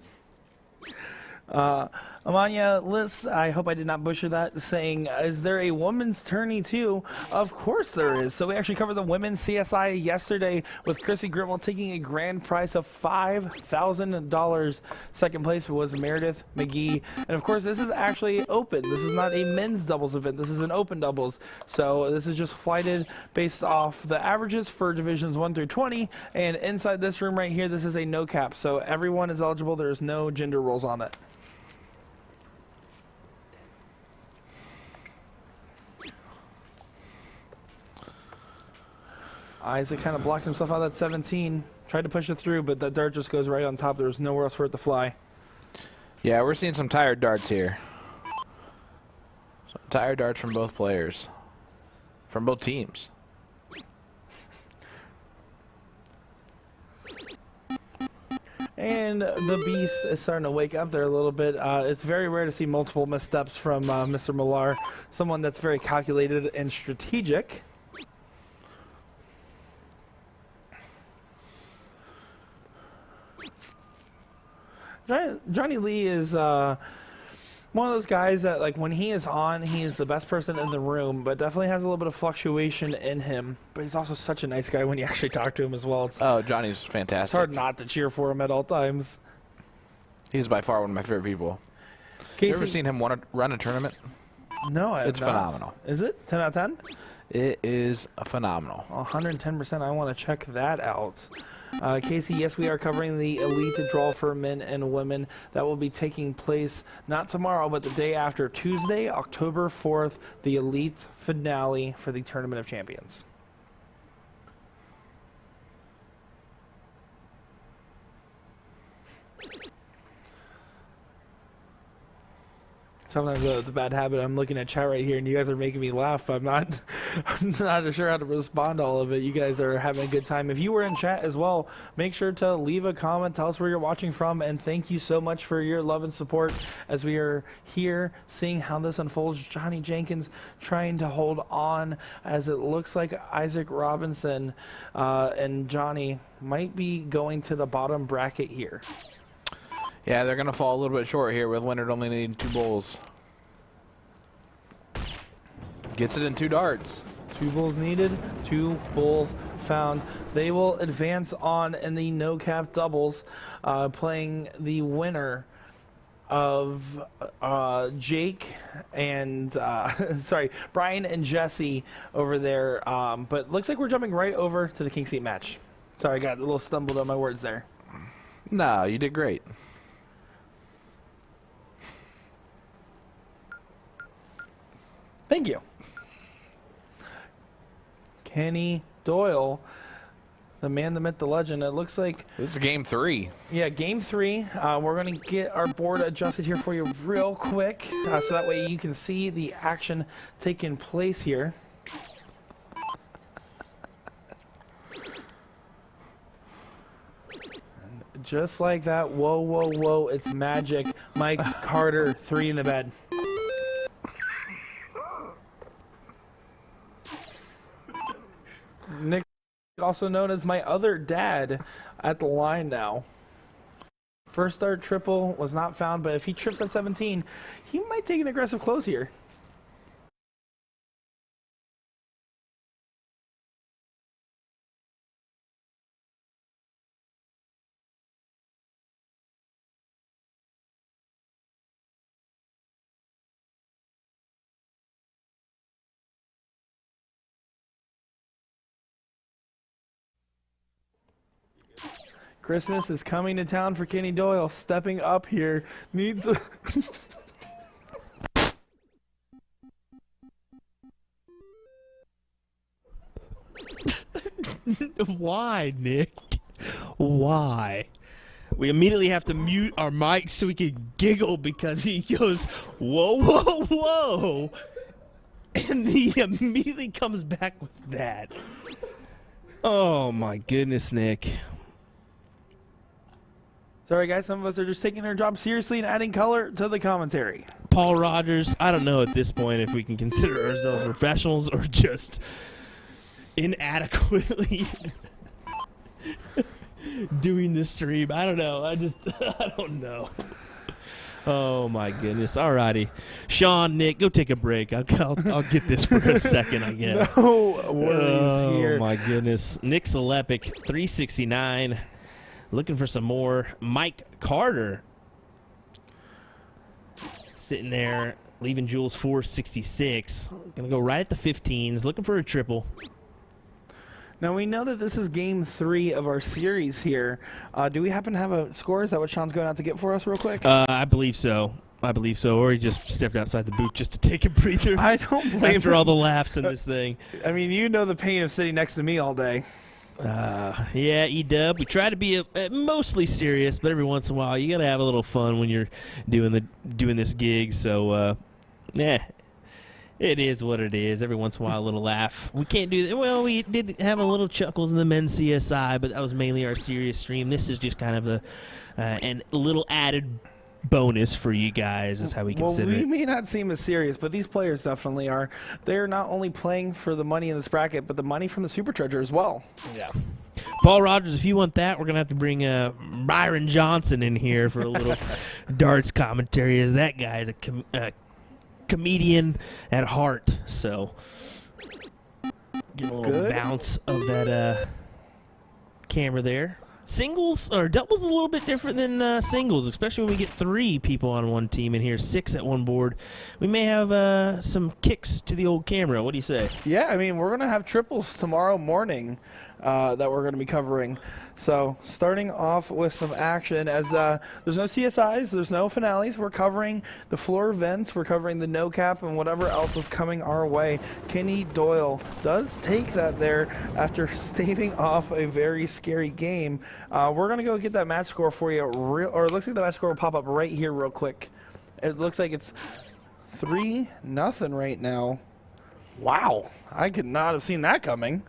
Speaker 1: Amanya, I hope I did not butcher that, saying, is there a women's tourney too? Of course there is. So we actually covered the women's CSI yesterday with Chrissy Grimwell taking a grand prize of $5,000. Second place was Meredith McGee. And of course, this is actually open. This is not a men's doubles event. This is an open doubles. So this is just flighted based off the averages for divisions 1 through 20. And inside this room right here, this is a no cap. So everyone is eligible. There is no gender roles on it. Isaac kind of blocked himself out at 17. Tried to push it through, but the dart just goes right on top. There was nowhere else for it to fly.
Speaker 2: Yeah, we're seeing some tired darts here. Some tired darts from both players. From both teams.
Speaker 1: And the beast is starting to wake up there a little bit. It's very rare to see multiple missteps from Mr. Millar. Someone that's very calculated and strategic. Johnny Lee is one of those guys that, like, when he is on, he is the best person in the room, but definitely has a little bit of fluctuation in him. But he's also such a nice guy when you actually talk to him as well.
Speaker 2: Oh, Johnny's fantastic.
Speaker 1: It's hard not to cheer for him at all times.
Speaker 2: He's by far one of my favorite people.
Speaker 1: Casey,
Speaker 2: You ever seen him run a tournament?
Speaker 1: No, I have
Speaker 2: It's
Speaker 1: not.
Speaker 2: phenomenal.
Speaker 1: Is it 10 out of 10?
Speaker 2: It is phenomenal.
Speaker 1: 110%. I want to check that out. Casey, yes, we are covering the elite draw for men and women. That will be taking place not tomorrow, but the day after, Tuesday, October 4th, the elite finale for the Tournament of Champions. Sometimes the bad habit, I'm looking at chat right here, and you guys are making me laugh. I'm not sure how to respond to all of it. You guys are having a good time. If you were in chat as well, make sure to leave a comment. Tell us where you're watching from, and thank you so much for your love and support as we are here seeing how this unfolds. Johnny Jenkins trying to hold on as it looks like Isaac Robinson and Johnny might be going to the bottom bracket here.
Speaker 2: Yeah, they're going to fall a little bit short here with Leonard only needing 2 bowls. Gets it in 2 darts.
Speaker 1: 2 bowls needed, 2 bowls found. They will advance on in the no-cap doubles, playing the winner of Jake and, Brian and Jesse over there. But looks like we're jumping right over to the King Seat match. Sorry, I got a little stumbled on my words there.
Speaker 2: No, you did great.
Speaker 1: Thank you. Kenny Doyle, the man, the myth, the legend. It looks like
Speaker 2: This is game 3.
Speaker 1: yeah, game 3. We're going to get our board adjusted here for you real quick, so that way you can see the action taking place here. And just like that, whoa, whoa, whoa, it's magic. Mike Carter, 3 in the bed. Nick, also known as my other dad, at the line now. First dart triple was not found, but if he trips at 17, he might take an aggressive close here. Christmas is coming to town for Kenny Doyle. Stepping up here. Needs a
Speaker 3: Why, Nick? Why? We immediately have to mute our mics so we can giggle because he goes, whoa, whoa, whoa. And he immediately comes back with that. Oh, my goodness, Nick.
Speaker 1: Sorry, guys. Some of us are just taking our job seriously and adding color to the commentary.
Speaker 3: Paul Rogers, I don't know at this point if we can consider ourselves professionals or just inadequately doing this stream. I don't know. I don't know. Oh, my goodness. Alrighty. Sean, Nick, go take a break. I'll get this for a second, I guess.
Speaker 1: No worries here.
Speaker 3: Oh, my goodness. Nick Selepic, 369. Looking for some more. Mike Carter sitting there, leaving Jules 466. Going to go right at the 15s, looking for a triple.
Speaker 1: Now, we know that this is game 3 of our series here. Do we happen to have a score? Is that what Sean's going out to get for us real quick?
Speaker 3: I believe so. Or he just stepped outside the booth just to take a breather.
Speaker 1: I don't blame
Speaker 3: after
Speaker 1: him.
Speaker 3: all the laughs in this thing.
Speaker 1: I mean, you know the pain of sitting next to me all day.
Speaker 3: Yeah, E-Dub. We try to be mostly serious, but every once in a while you gotta have a little fun when you're doing this gig. So, it is what it is. Every once in a while, a little laugh. We can't do that. Well, we did have a little chuckles in the men's CSI, but that was mainly our serious stream. This is just kind of a little added bonus for you guys is how we consider
Speaker 1: Well, we
Speaker 3: it.
Speaker 1: may not seem as serious, but these players definitely are. They're not only playing for the money in this bracket, but the money from the Supercharger as well.
Speaker 3: Yeah. Paul Rogers, if you want that, we're going to have to bring Byron Johnson in here for a little darts commentary, as that guy is a comedian at heart. So get a little bounce of that camera there. Singles or doubles is a little bit different than singles, especially when we get 3 people on one team in here, 6 at one board. We may have some kicks to the old camera. What do you say?
Speaker 1: Yeah, I mean, we're going to have triples tomorrow morning that we're going to be covering. So starting off with some action, as there's no CSIs, there's no finales. We're covering the floor events, we're covering the no cap, and whatever else is coming our way. Kenny Doyle does take that there after staving off a very scary game. We're going to go get that match score for you, or it looks like the match score will pop up right here real quick. It looks like it's 3-0 right now. Wow, I could not have seen that coming.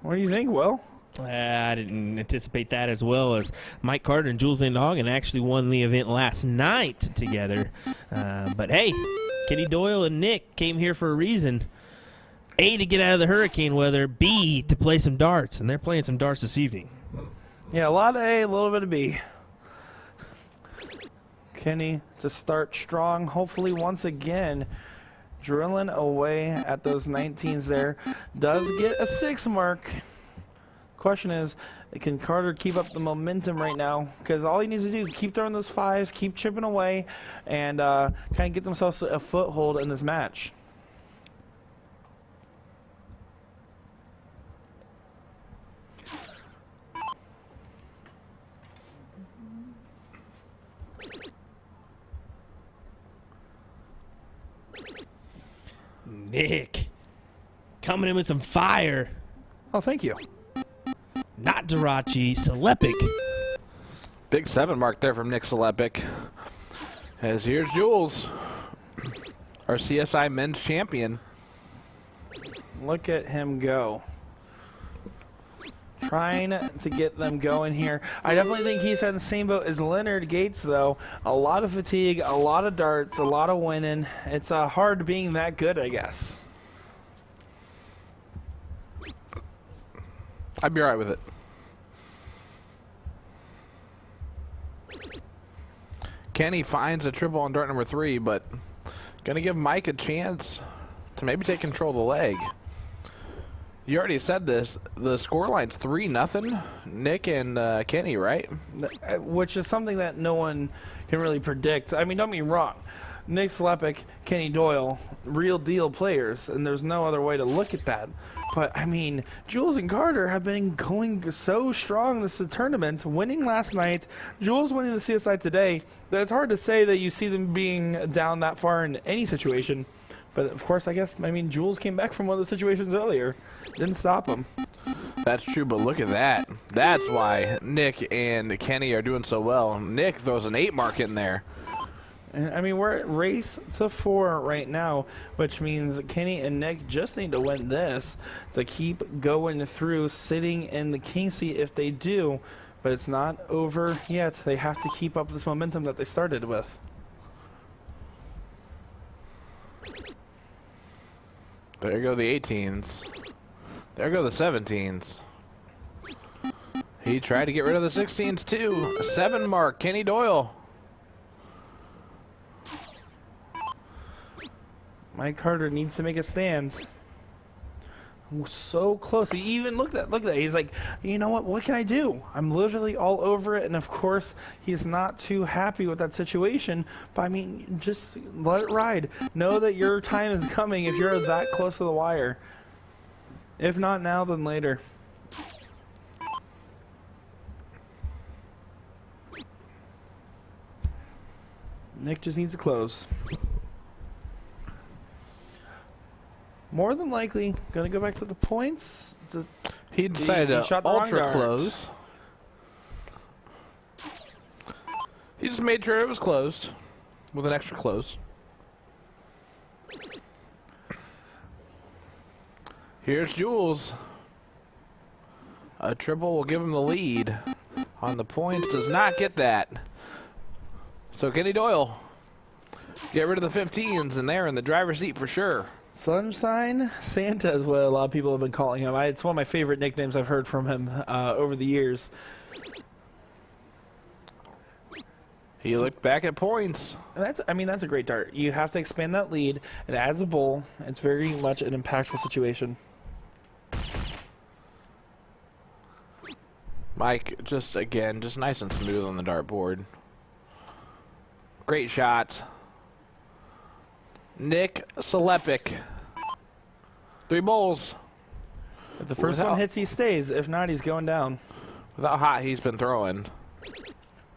Speaker 1: What do you think, Will?
Speaker 3: I didn't anticipate that, as well as Mike Carter and Jules van Dongen actually won the event last night together. But hey, Kenny Doyle and Nick came here for a reason. A, to get out of the hurricane weather. B, to play some darts. And they're playing some darts this evening.
Speaker 1: Yeah, a lot of A, a little bit of B. Kenny to start strong, hopefully once again. Drilling away at those 19s there. Does get a 6 mark. Question is, can Carter keep up the momentum right now? Because all he needs to do is keep throwing those 5s, keep chipping away, and kind of get themselves a foothold in this match.
Speaker 3: Nick, coming in with some fire.
Speaker 1: Oh, thank you.
Speaker 3: Not Dirachi, Selepic.
Speaker 2: Big 7 mark there from Nick Selepic. As here's Jules, our CSI men's champion.
Speaker 1: Look at him go. Trying to get them going here. I definitely think he's in the same boat as Leonard Gates, though. A lot of fatigue, a lot of darts, a lot of winning. It's hard being that good, I guess.
Speaker 2: I'd be all right with it. Kenny finds a triple on dart number 3, but gonna give Mike a chance to maybe take control of the leg. You already said this. The scoreline's 3-0. Nick and Kenny, right?
Speaker 1: Which is something that no one can really predict. I mean, don't get me wrong. Nick Slepic, Kenny Doyle, real deal players, and there's no other way to look at that. But, I mean, Jules and Carter have been going so strong this tournament, winning last night, Jules winning the CSI today, that it's hard to say that you see them being down that far in any situation. But, of course, I guess, I mean, Jules came back from one of the situations earlier. Didn't stop him.
Speaker 2: That's true, but look at that. That's why Nick and Kenny are doing so well. Nick throws an 8 mark in there.
Speaker 1: And, I mean, we're at race to 4 right now, which means Kenny and Nick just need to win this to keep going through, sitting in the king seat if they do. But it's not over yet. They have to keep up this momentum that they started with.
Speaker 2: There go the 18s. There go the 17s. He tried to get rid of the 16s too. A 7 mark, Kenny Doyle.
Speaker 1: Mike Carter needs to make a stand. So close. He even look at that. He's like, you know what can I do? I'm literally all over it. And of course, he's not too happy with that situation. But I mean, just let it ride. Know that your time is coming if you're that close to the wire. If not now, then later. Nick just needs to close. More than likely, gonna go back to the points.
Speaker 2: He decided to ultra close. He just made sure it was closed with an extra close. Here's Jules. A triple will give him the lead. On the points, does not get that. So Kenny Doyle, get rid of the 15s, and they're in the driver's seat for sure.
Speaker 1: Sunshine Santa is what a lot of people have been calling him. It's one of my favorite nicknames I've heard from him over the years.
Speaker 2: He looked back at points.
Speaker 1: And that's a great dart. You have to expand that lead, and as a bowl, it's very much an impactful situation.
Speaker 2: Mike, just nice and smooth on the dartboard. Great shot. Nick Slepic. 3 bowls.
Speaker 1: If the first one hits, he stays. If not, he's going down.
Speaker 2: With how hot he's been throwing.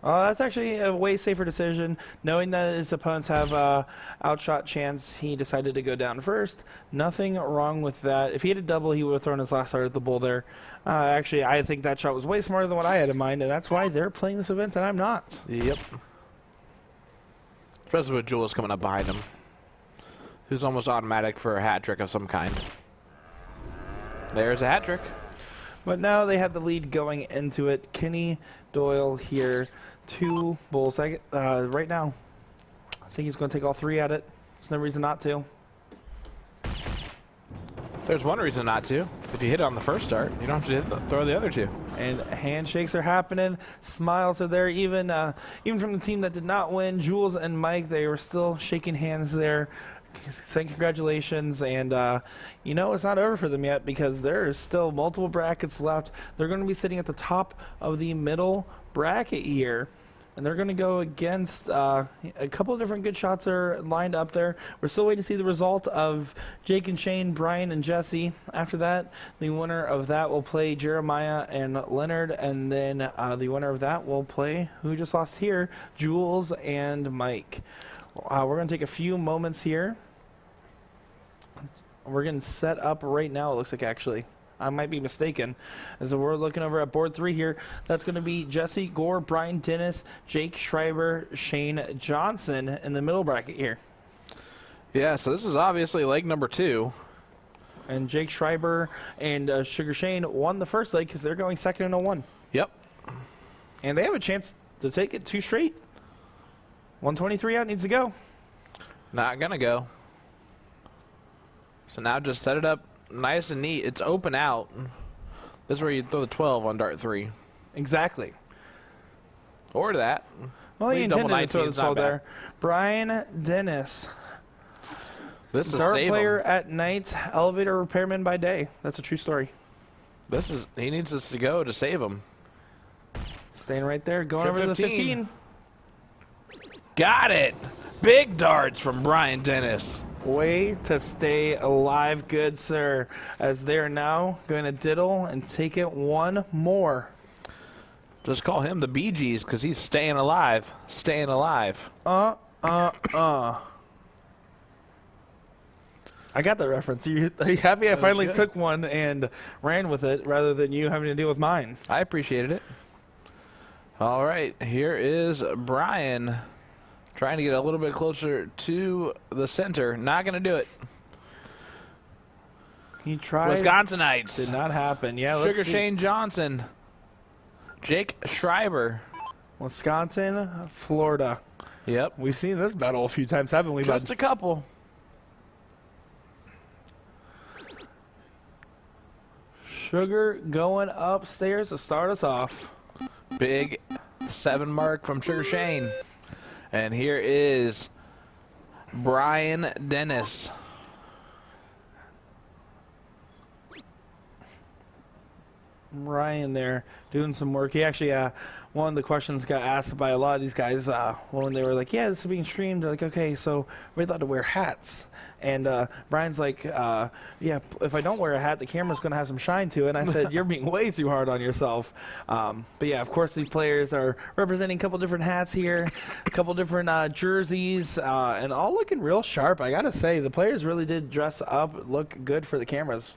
Speaker 1: That's actually a way safer decision. Knowing that his opponents have outshot chance, he decided to go down first. Nothing wrong with that. If he had a double, he would have thrown his last dart at the bowl there. Actually, I think that shot was way smarter than what I had in mind, and that's why they're playing this event and I'm not.
Speaker 2: Yep. Especially with Jules coming up behind him. Who's almost automatic for a hat trick of some kind. There's a hat trick.
Speaker 1: But now they have the lead going into it. Kenny Doyle here, 2 bowls right now. I think he's going to take all 3 at it. There's no reason not to.
Speaker 2: There's one reason not to. If you hit it on the first start, you don't have to throw the other 2.
Speaker 1: And handshakes are happening. Smiles are there. Even from the team that did not win, Jules and Mike, they were still shaking hands there. Saying congratulations, and it's not over for them yet because there is still multiple brackets left. They're going to be sitting at the top of the middle bracket here, and they're going to go against a couple of different good shots are lined up there. We're still waiting to see the result of Jake and Shane, Brian and Jesse. After that, the winner of that will play Jeremiah and Leonard, and then the winner of that will play who just lost here, Jules and Mike. We're going to take a few moments here. We're getting set up right now, it looks like, actually. I might be mistaken. As we're looking over at board 3 here, that's going to be Jesse Gore, Brian Dennis, Jake Schreiber, Shane Johnson in the middle bracket here.
Speaker 2: Yeah, so this is obviously leg number 2.
Speaker 1: And Jake Schreiber and Sugar Shane won the first leg because they're going 2nd and 1.
Speaker 2: Yep.
Speaker 1: And they have a chance to take it 2 straight. 123 out, needs to go.
Speaker 2: Not gonna go. So now just set it up nice and neat. It's open out. This is where you throw the 12 on dart 3.
Speaker 1: Exactly.
Speaker 2: Or that.
Speaker 1: Well,
Speaker 2: We
Speaker 1: he
Speaker 2: double
Speaker 1: intended to throw
Speaker 2: 19,
Speaker 1: this
Speaker 2: it's not
Speaker 1: ball
Speaker 2: bad.
Speaker 1: there. Brian Dennis.
Speaker 2: This is
Speaker 1: Dart
Speaker 2: save
Speaker 1: player
Speaker 2: him.
Speaker 1: at night, elevator repairman by day. That's a true story.
Speaker 2: He needs this to go to save him.
Speaker 1: Staying right there, going
Speaker 2: Trip
Speaker 1: over to the
Speaker 2: 15.
Speaker 1: 15.
Speaker 2: Got it. Big darts from Brian Dennis.
Speaker 1: Way to stay alive, good sir. As they're now going to diddle and take it one more.
Speaker 2: Just call him the Bee Gees because he's staying alive. Staying alive.
Speaker 1: I got the reference. Are you happy I finally
Speaker 2: good.
Speaker 1: took one and ran with it rather than you having to deal with mine?
Speaker 2: I appreciated it. All right, here is Brian trying to get a little bit closer to the center. Not going to do it.
Speaker 1: He tried.
Speaker 2: Wisconsinites.
Speaker 1: Did not happen. Yeah, let's
Speaker 2: Sugar
Speaker 1: see.
Speaker 2: Shane Johnson. Jake Schreiber.
Speaker 1: Wisconsin, Florida.
Speaker 2: Yep.
Speaker 1: We've seen this battle a few times, haven't we,
Speaker 2: Just
Speaker 1: bud?
Speaker 2: a couple.
Speaker 1: Sugar going upstairs to start us off.
Speaker 2: Big 7 mark from Sugar Shane. And here is Brian Dennis.
Speaker 1: Ryan there doing some work. He actually, one of the questions got asked by a lot of these guys when they were like, yeah, this is being streamed. They're like, okay, so we're allowed to wear hats. And Brian's like, yeah, if I don't wear a hat, the camera's going to have some shine to it. And I said, you're being way too hard on yourself. But yeah, of course, these players are representing a couple different hats here, a couple different jerseys, and all looking real sharp. I got to say, the players really did dress up, look good for the cameras.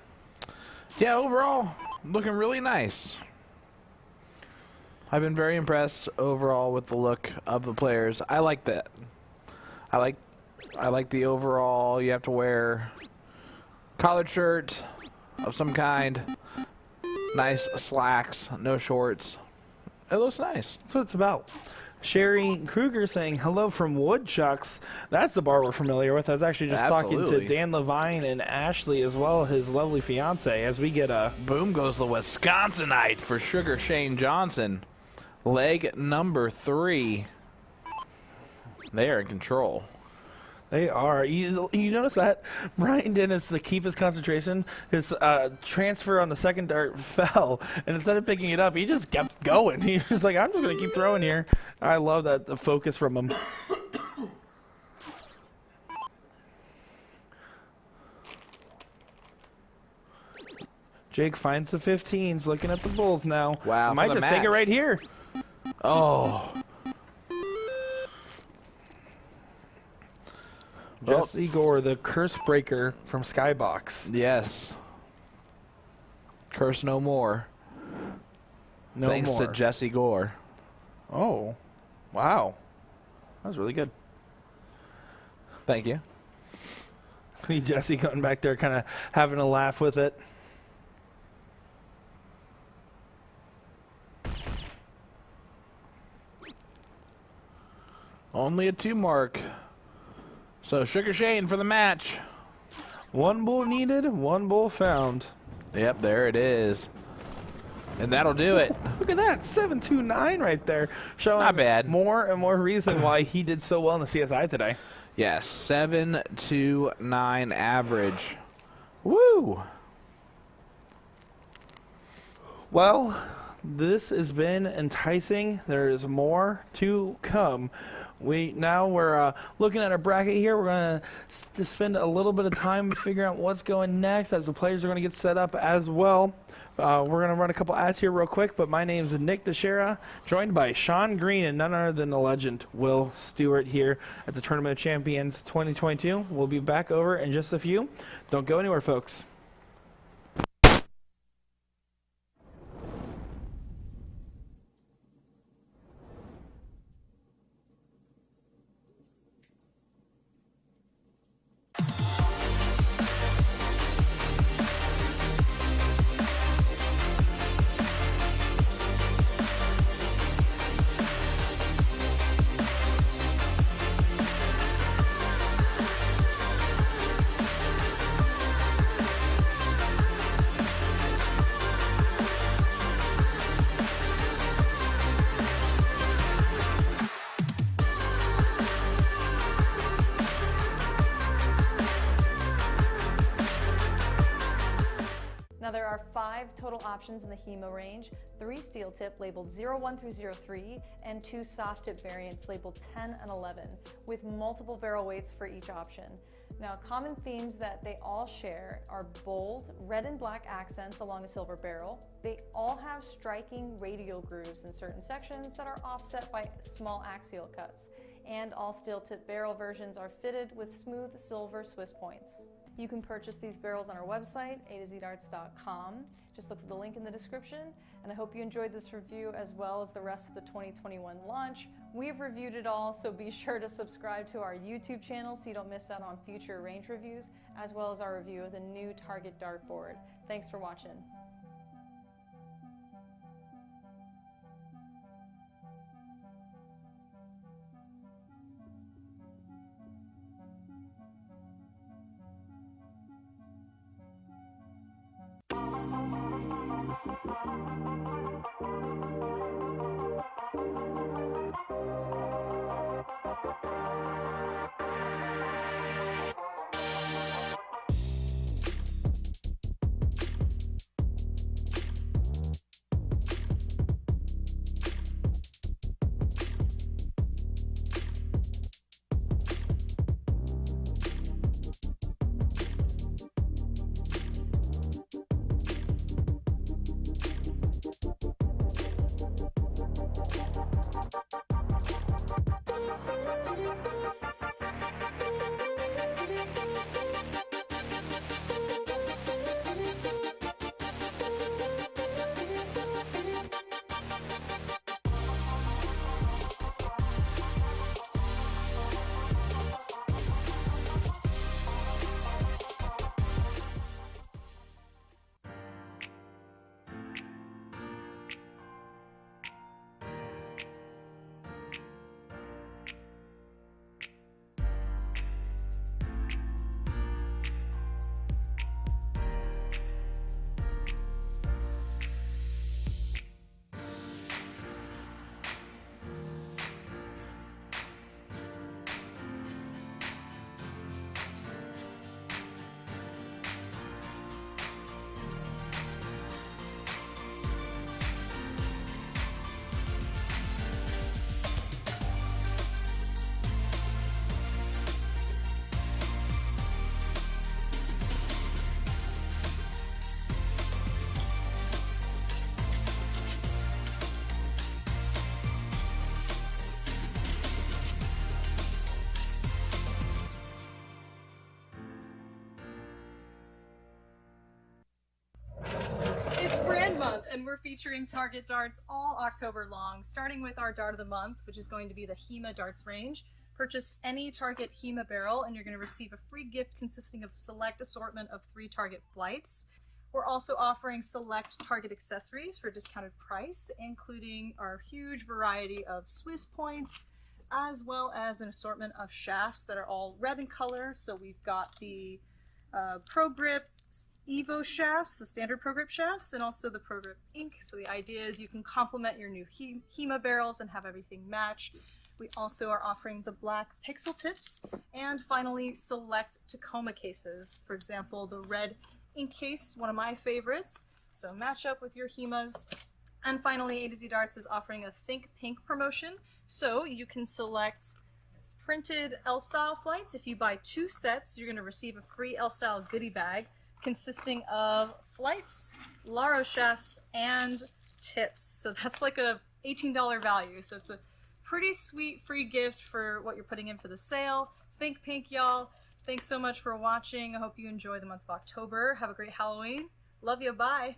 Speaker 2: Yeah, overall, looking really nice. I've been very impressed overall with the look of the players. I like that. I like the overall. You have to wear collared shirt of some kind, nice slacks, no shorts. It looks nice.
Speaker 1: That's what it's about. Sherry Kruger saying hello from Woodchucks. That's the bar we're familiar with. I was actually just talking to
Speaker 2: Absolutely.
Speaker 1: Dan Levine and Ashley as well, his lovely fiance, as we get a
Speaker 2: Boom goes the Wisconsinite for Sugar Shane Johnson. Leg number 3. They are in control.
Speaker 1: They are. You notice that Brian Dennis, to keep his concentration, his transfer on the second dart fell, and instead of picking it up, he just kept going. He was like, I'm just going to keep throwing here. I love that, the focus from him. Jake finds the 15s, looking at the Bulls now.
Speaker 2: Wow,
Speaker 1: Might
Speaker 2: for the
Speaker 1: just take it
Speaker 2: match.
Speaker 1: right here.
Speaker 2: Oh. Well,
Speaker 1: Jesse Gore, the curse breaker from Skybox.
Speaker 2: yes. Curse no more.
Speaker 1: No
Speaker 2: Thanks
Speaker 1: more.
Speaker 2: to Jesse Gore.
Speaker 1: Oh, wow. That was really good.
Speaker 2: Thank you.
Speaker 1: See Jesse going back there kind of having a laugh with it.
Speaker 2: Only a 2 mark. So Sugar Shane for the match.
Speaker 1: One bull needed, one bull found.
Speaker 2: Yep, there it is. And that'll do it.
Speaker 1: Look at that, 729 right there. Showing
Speaker 2: Not bad.
Speaker 1: more and more reason why he did so well in the CSI today.
Speaker 2: Yeah, 729 average. Woo!
Speaker 1: Well, this has been enticing. There is more to come. We're looking at our bracket here. We're going to spend a little bit of time figuring out what's going next as the players are going to get set up as well. We're going to run a couple ads here real quick, but my name is Nick Dichiria, joined by Sean Green and none other than the legend Will Stuart here at the Tournament of Champions 2022. We'll be back over in just a few. Don't go anywhere, folks.
Speaker 5: are 5 total options in the HEMA range, 3 steel tip labeled 01 through 03, and 2 soft tip variants labeled 10 and 11, with multiple barrel weights for each option. Now, common themes that they all share are bold red and black accents along a silver barrel. They all have striking radial grooves in certain sections that are offset by small axial cuts. And all steel tip barrel versions are fitted with smooth silver Swiss points. You can purchase these barrels on our website, usadartsproduction.com. Just look for the link in the description, and I hope you enjoyed this review as well as the rest of the 2021 launch. We've reviewed it all, so be sure to subscribe to our YouTube channel so you don't miss out on future range reviews, as well as our review of the new Target dartboard. Thanks for watching. Month, and we're featuring Target darts all October long, starting with our Dart of the Month, which is going to be the HEMA darts range. Purchase any Target HEMA barrel and you're going to receive a free gift consisting of select assortment of 3 Target flights. We're also offering select Target accessories for a discounted price, including our huge variety of Swiss points, as well as an assortment of shafts that are all red in color. So we've got the Pro Grip Evo shafts, the standard Pro Grip shafts, and also the Pro Grip Ink. So the idea is you can complement your new HEMA barrels and have everything match. We also are offering the black pixel tips, and finally select Tacoma cases. For example, the red ink case, one of my favorites. So match up with your HEMAs. And finally, A to Z Darts is offering a Think Pink promotion. So you can select printed L-Style flights. If you buy 2 sets, you're going to receive a free L-Style goodie bag consisting of flights, Laro shafts, and tips. So that's like a $18 value. So it's a pretty sweet free gift for what you're putting in for the sale. Think pink, y'all. Thanks so much for watching. I hope you enjoy the month of October. Have a great Halloween. Love you. Bye.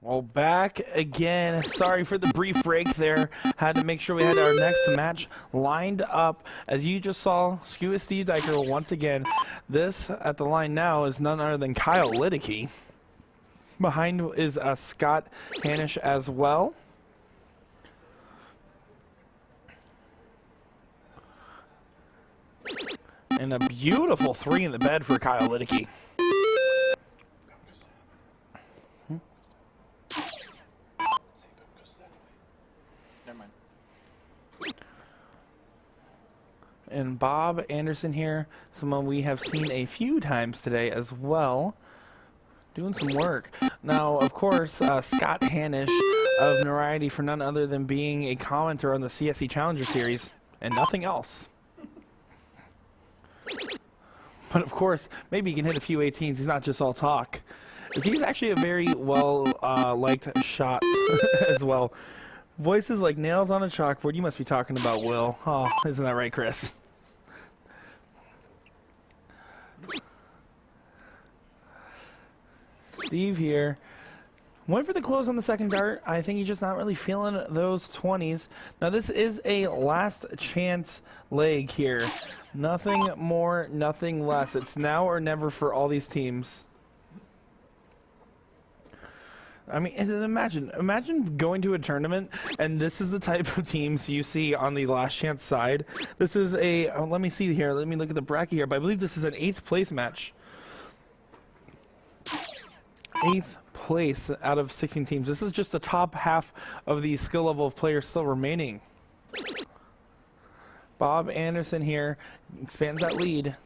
Speaker 1: Well, back again. Sorry for the brief break there. Had to make sure we had our next match lined up. As you just saw, Stuart Steve Diker once again. This at the line now is none other than Kyle Liddicky. Behind is Scott Hanish as well. And a beautiful 3 in the bed for Kyle Liddicky.
Speaker 6: Never mind.
Speaker 1: And Bob Anderson here, someone we have seen a few times today as well, doing some work. Now, of course, Scott Hanish of notoriety for none other than being a commenter on the CSC Challenger Series and nothing else. But of course, maybe he can hit a few 18s. He's not just all talk. He's actually a very well liked shot as well. Voices like nails on a chalkboard. You must be talking about Will. Oh, isn't that right, Chris? Steve here. Went for the close on the second dart. I think he's just not really feeling those 20s. Now, this is a last chance leg here. Nothing more, nothing less. It's now or never for all these teams. I mean, imagine going to a tournament, and this is the type of teams you see on the last chance side. This is a, let me see here. Let me look at the bracket here. But I believe this is an 8th place match. 8th place out of 16 teams. This is just the top half of the skill level of players still remaining. Bob Anderson here expands that lead.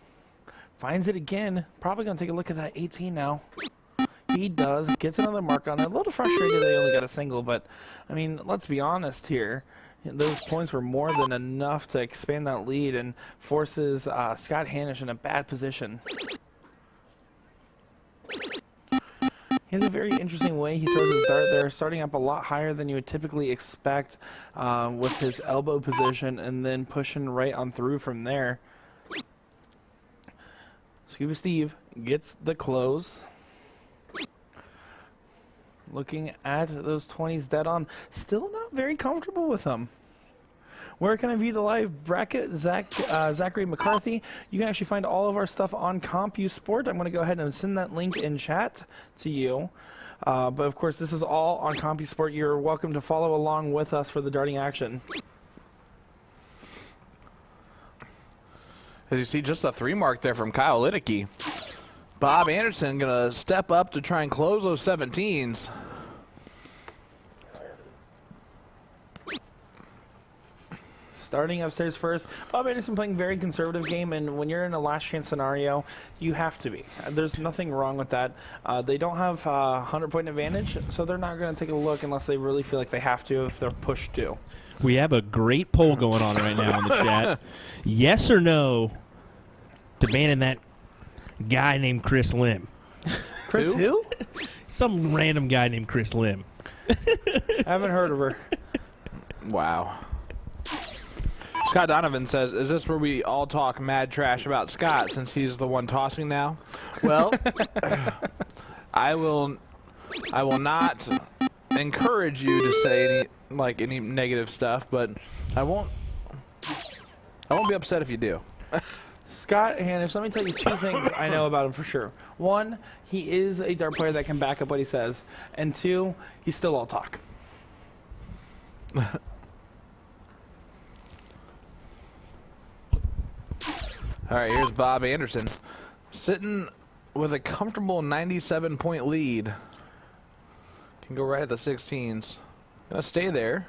Speaker 1: Finds it again. Probably going to take a look at that 18 now. He does. Gets another mark on it. A little frustrated they only got a single, but, I mean, let's be honest here. Those points were more than enough to expand that lead and forces Scott Hanish in a bad position. He has a very interesting way he throws his dart there, starting up a lot higher than you would typically expect with his elbow position and then pushing right on through from there. Scuba Steve gets the close. Looking at those 20s dead on. Still not very comfortable with them. Where can I view the live bracket? Zachary McCarthy. You can actually find all of our stuff on CompuSport. I'm going to go ahead and send that link in chat to you. But of course, this is all on CompuSport. You're welcome to follow along with us for the darting action.
Speaker 2: As you see, just a 3 mark there from Kyle Liddicky. Bob Anderson going to step up to try and close those 17s.
Speaker 1: Starting upstairs first. Bob Anderson playing very conservative game, and when you're in a last chance scenario, you have to be. There's nothing wrong with that. They don't have a 100-point advantage, so they're not going to take a look unless they really feel like they have to if they're pushed to.
Speaker 3: We have a great poll going on right now in the chat. Yes or no to banning that guy named Chris Lim.
Speaker 1: Chris who?
Speaker 3: Some random guy named Chris Lim.
Speaker 1: Haven't heard of her.
Speaker 2: Wow. Scott Donovan says, is this where we all talk mad trash about Scott since he's the one tossing now? Well, I will not encourage you to say any negative stuff, but I won't be upset if you do.
Speaker 1: Scott Hanish, let me tell you 2 things I know about him for sure. 1, he is a dart player that can back up what he says. And 2, he's still all talk.
Speaker 2: All right, here's Bob Anderson. Sitting with a comfortable 97-point lead. Can go right at the 16s. Gonna stay there.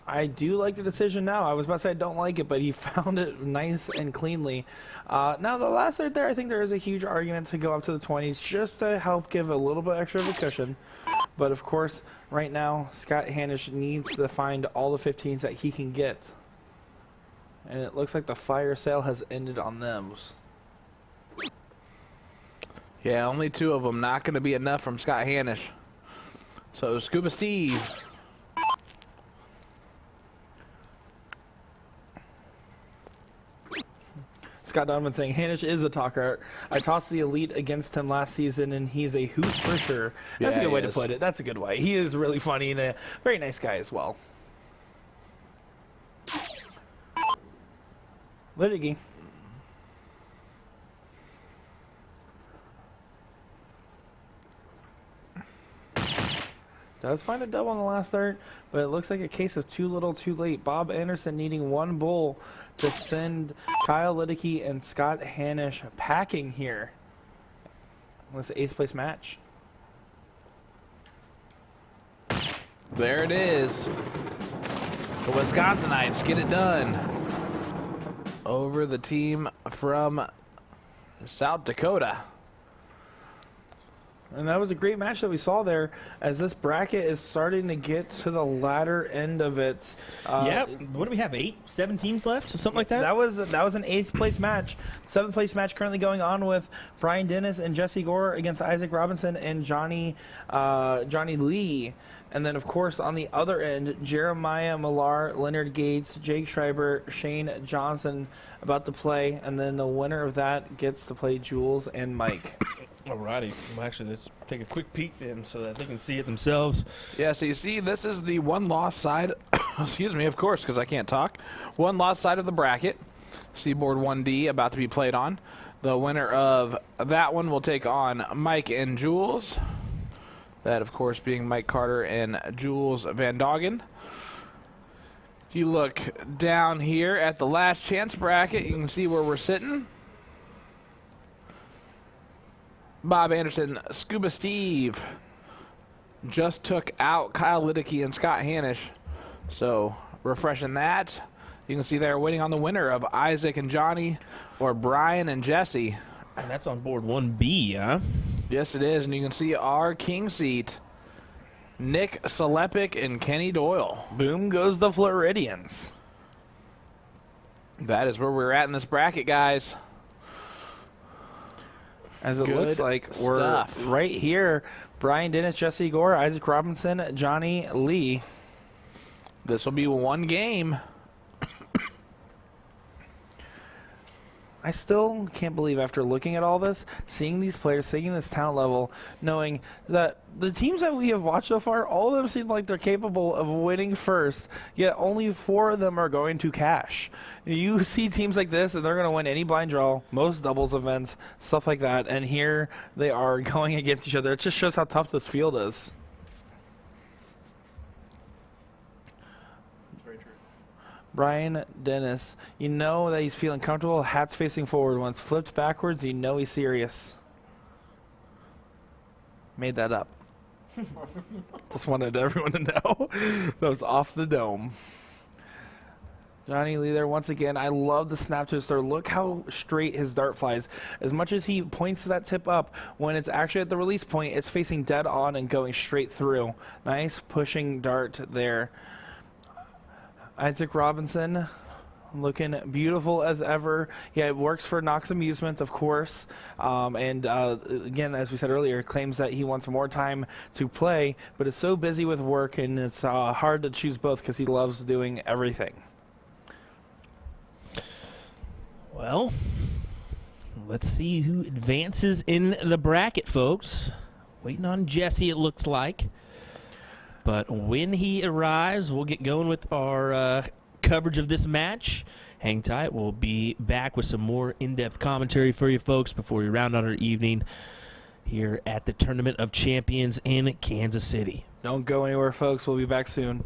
Speaker 1: I do like the decision now. I was about to say I don't like it, but he found it nice and cleanly. Now, the last dart there, I think there is a huge argument to go up to the 20s just to help give a little bit extra of a cushion. But, of course, right now, Scott Hanish needs to find all the 15s that he can get. And it looks like the fire sale has ended on those.
Speaker 2: Yeah, only 2 of them. Not going to be enough from Scott Hanish. So, Scuba Steve.
Speaker 1: Scott Donovan saying, Hanish is a talker. I tossed the elite against him last season, and he's a hoot for sure. That's a good way to put it. That's a good way. He is really funny and a very nice guy as well. Liddicky. Does find a double on the last dart, but it looks like a case of too little too late. Bob Anderson needing 1 bull to send Kyle Liddicky and Scott Hanish packing here. This 8th place match.
Speaker 2: There it is. The Wisconsinites get it done. over the team from South Dakota.
Speaker 1: And that was a great match that we saw there, as this bracket is starting to get to the latter end of it.
Speaker 3: Yeah, what do we have, 7 teams left? Something like that?
Speaker 1: That was an 8th place match. 7th place match currently going on with Brian Dennis and Jesse Gore against Isaac Robinson and Johnny Lee. And then, of course, on the other end, Jeremiah Millar, Leonard Gates, Jake Schreiber, Shane Johnson about to play. And then the winner of that gets to play Jules and Mike.
Speaker 3: Alrighty. Well, actually, let's take a quick peek then so that they can see it themselves.
Speaker 2: Yeah, so you see, this is the one-loss side. Excuse me, of course, because I can't talk. One-loss side of the bracket. Seaboard 1D about to be played on. The winner of that one will take on Mike and Jules. That, of course, being Mike Carter and Jules van Dongen. If you look down here at the last chance bracket, you can see where we're sitting. Bob Anderson, Scuba Steve just took out Kyle Liddicky and Scott Hanish. So, refreshing that. You can see they're waiting on the winner of Isaac and Johnny or Brian and Jesse.
Speaker 3: And that's on board 1B, huh?
Speaker 2: Yes, it is. And you can see our king seat, Nick Selepic and Kenny Doyle.
Speaker 1: Boom goes the Floridians.
Speaker 2: That is where we're at in this bracket, guys.
Speaker 1: As it
Speaker 2: Good
Speaker 1: looks like we're
Speaker 2: stuff.
Speaker 1: right here. Brian Dennis, Jesse Gore, Isaac Robinson, Johnny Lee.
Speaker 2: This will be one game.
Speaker 1: I still can't believe, after looking at all this, seeing these players, seeing this talent level, knowing that the teams that we have watched so far, all of them seem like they're capable of winning first, yet only 4 of them are going to cash. You see teams like this, and they're going to win any blind draw, most doubles events, stuff like that, and here they are going against each other. It just shows how tough this field is. Brian Dennis, you know that he's feeling comfortable. Hat's facing forward. Once flipped backwards, you know he's serious. Made that up. Just wanted everyone to know. That was off the dome. Johnny Lee there once again. I love the snap twister. Look how straight his dart flies. As much as he points that tip up, when it's actually at the release point, it's facing dead on and going straight through. Nice pushing dart there. Isaac Robinson, looking beautiful as ever. Yeah, it works for Knox Amusement, of course. Again, as we said earlier, claims that he wants more time to play, but is so busy with work, and it's hard to choose both because he loves doing everything.
Speaker 3: Well, let's see who advances in the bracket, folks. Waiting on Jesse, it looks like. But when he arrives, we'll get going with our coverage of this match. Hang tight. We'll be back with some more in-depth commentary for you folks before we round out our evening here at the Tournament of Champions in Kansas City.
Speaker 1: Don't go anywhere, folks. We'll be back soon.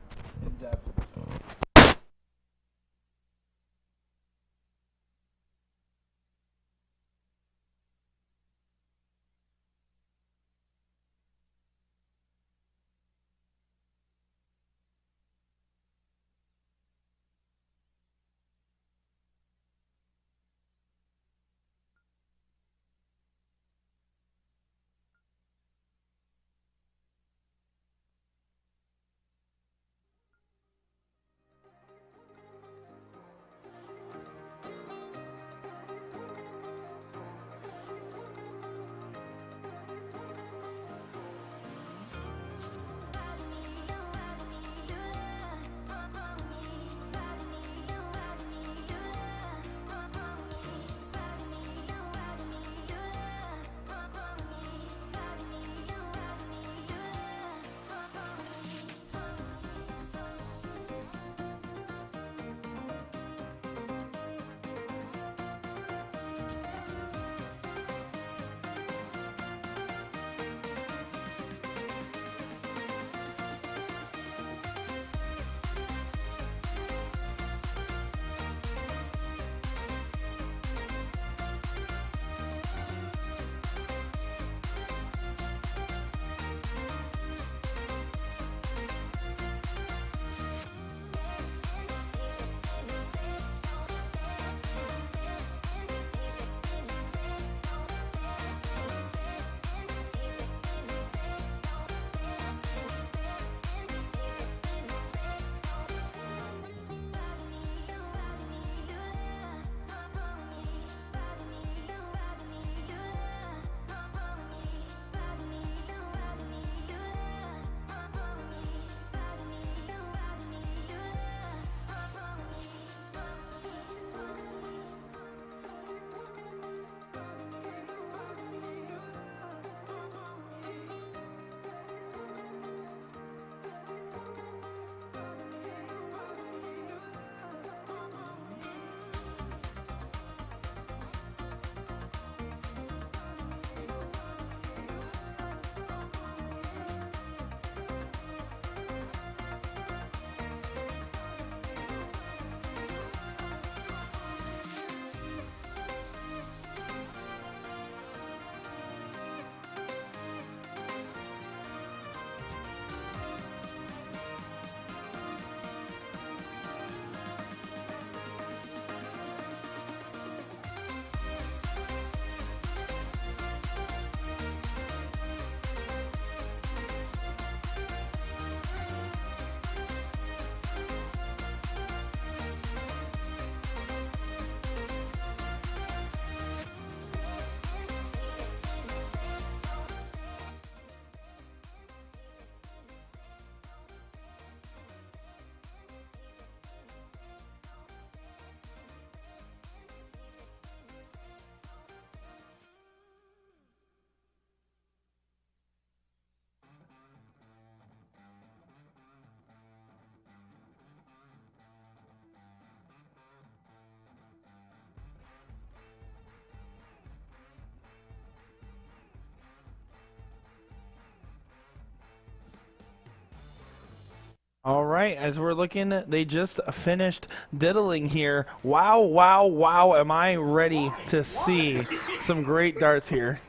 Speaker 1: All right, as we're looking, they just finished diddling here. Wow, wow, wow, am I ready to see some great darts here.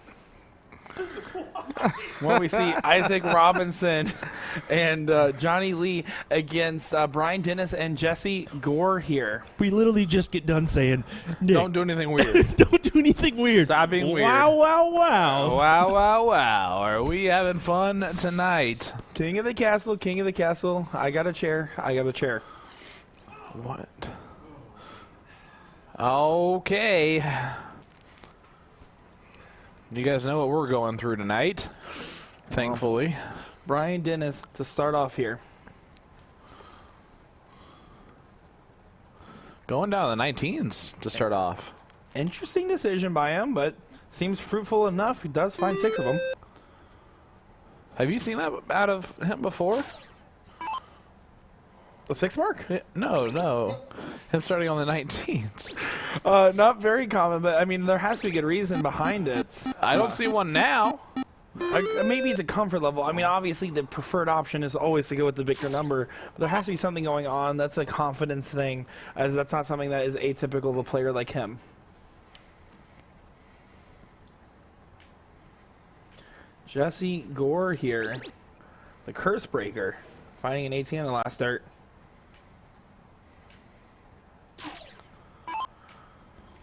Speaker 1: When we see Isaac Robinson and Johnny Lee against Brian Dennis and Jesse Gore here.
Speaker 3: We literally just get done saying, Nick,
Speaker 2: Don't do anything weird.
Speaker 3: don't do anything weird.
Speaker 2: Stop being weird.
Speaker 3: Wow, wow, wow.
Speaker 2: Wow, wow, wow. Are we having fun tonight?
Speaker 1: King of the castle, king of the castle. I got a chair, I got a chair.
Speaker 2: What? Okay. You guys know what we're going through tonight, thankfully.
Speaker 1: Brian Dennis to start off here.
Speaker 2: Going down to the 19s to start off.
Speaker 1: Interesting decision by him, but seems fruitful enough. He does find 6 of them.
Speaker 2: Have you seen that out of him before?
Speaker 1: The 6 mark?
Speaker 2: No. Him starting on the 19s.
Speaker 1: Not very common, but I mean, there has to be a good reason behind it.
Speaker 2: I don't see one now.
Speaker 1: Maybe it's a comfort level. I mean, obviously the preferred option is always to go with the bigger number, but there has to be something going on. That's a confidence thing, as that's not something that is atypical of a player like him. Jesse Gore here, the curse breaker, finding an 18 on the last start.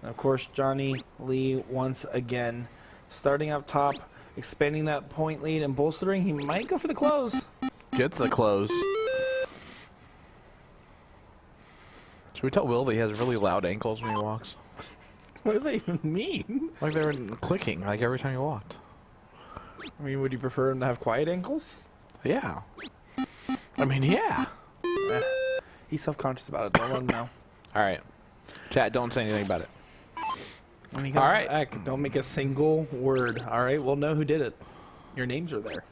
Speaker 1: And of course, Johnny Lee once again starting up top, expanding that point lead and bolstering. He might go for the close.
Speaker 2: Gets the close. Should we tell Will that he has really loud ankles when he walks?
Speaker 1: What does that even mean?
Speaker 2: Like they were clicking, like every time he walked.
Speaker 1: I mean, would you prefer him to have quiet ankles?
Speaker 2: Yeah. I mean, yeah.
Speaker 1: He's self-conscious about it. Don't let him know.
Speaker 2: All right. Chat, don't say anything about it.
Speaker 1: When he comes
Speaker 2: All right.
Speaker 1: back, don't make a single word. All right, we'll know who did it. Your names are there.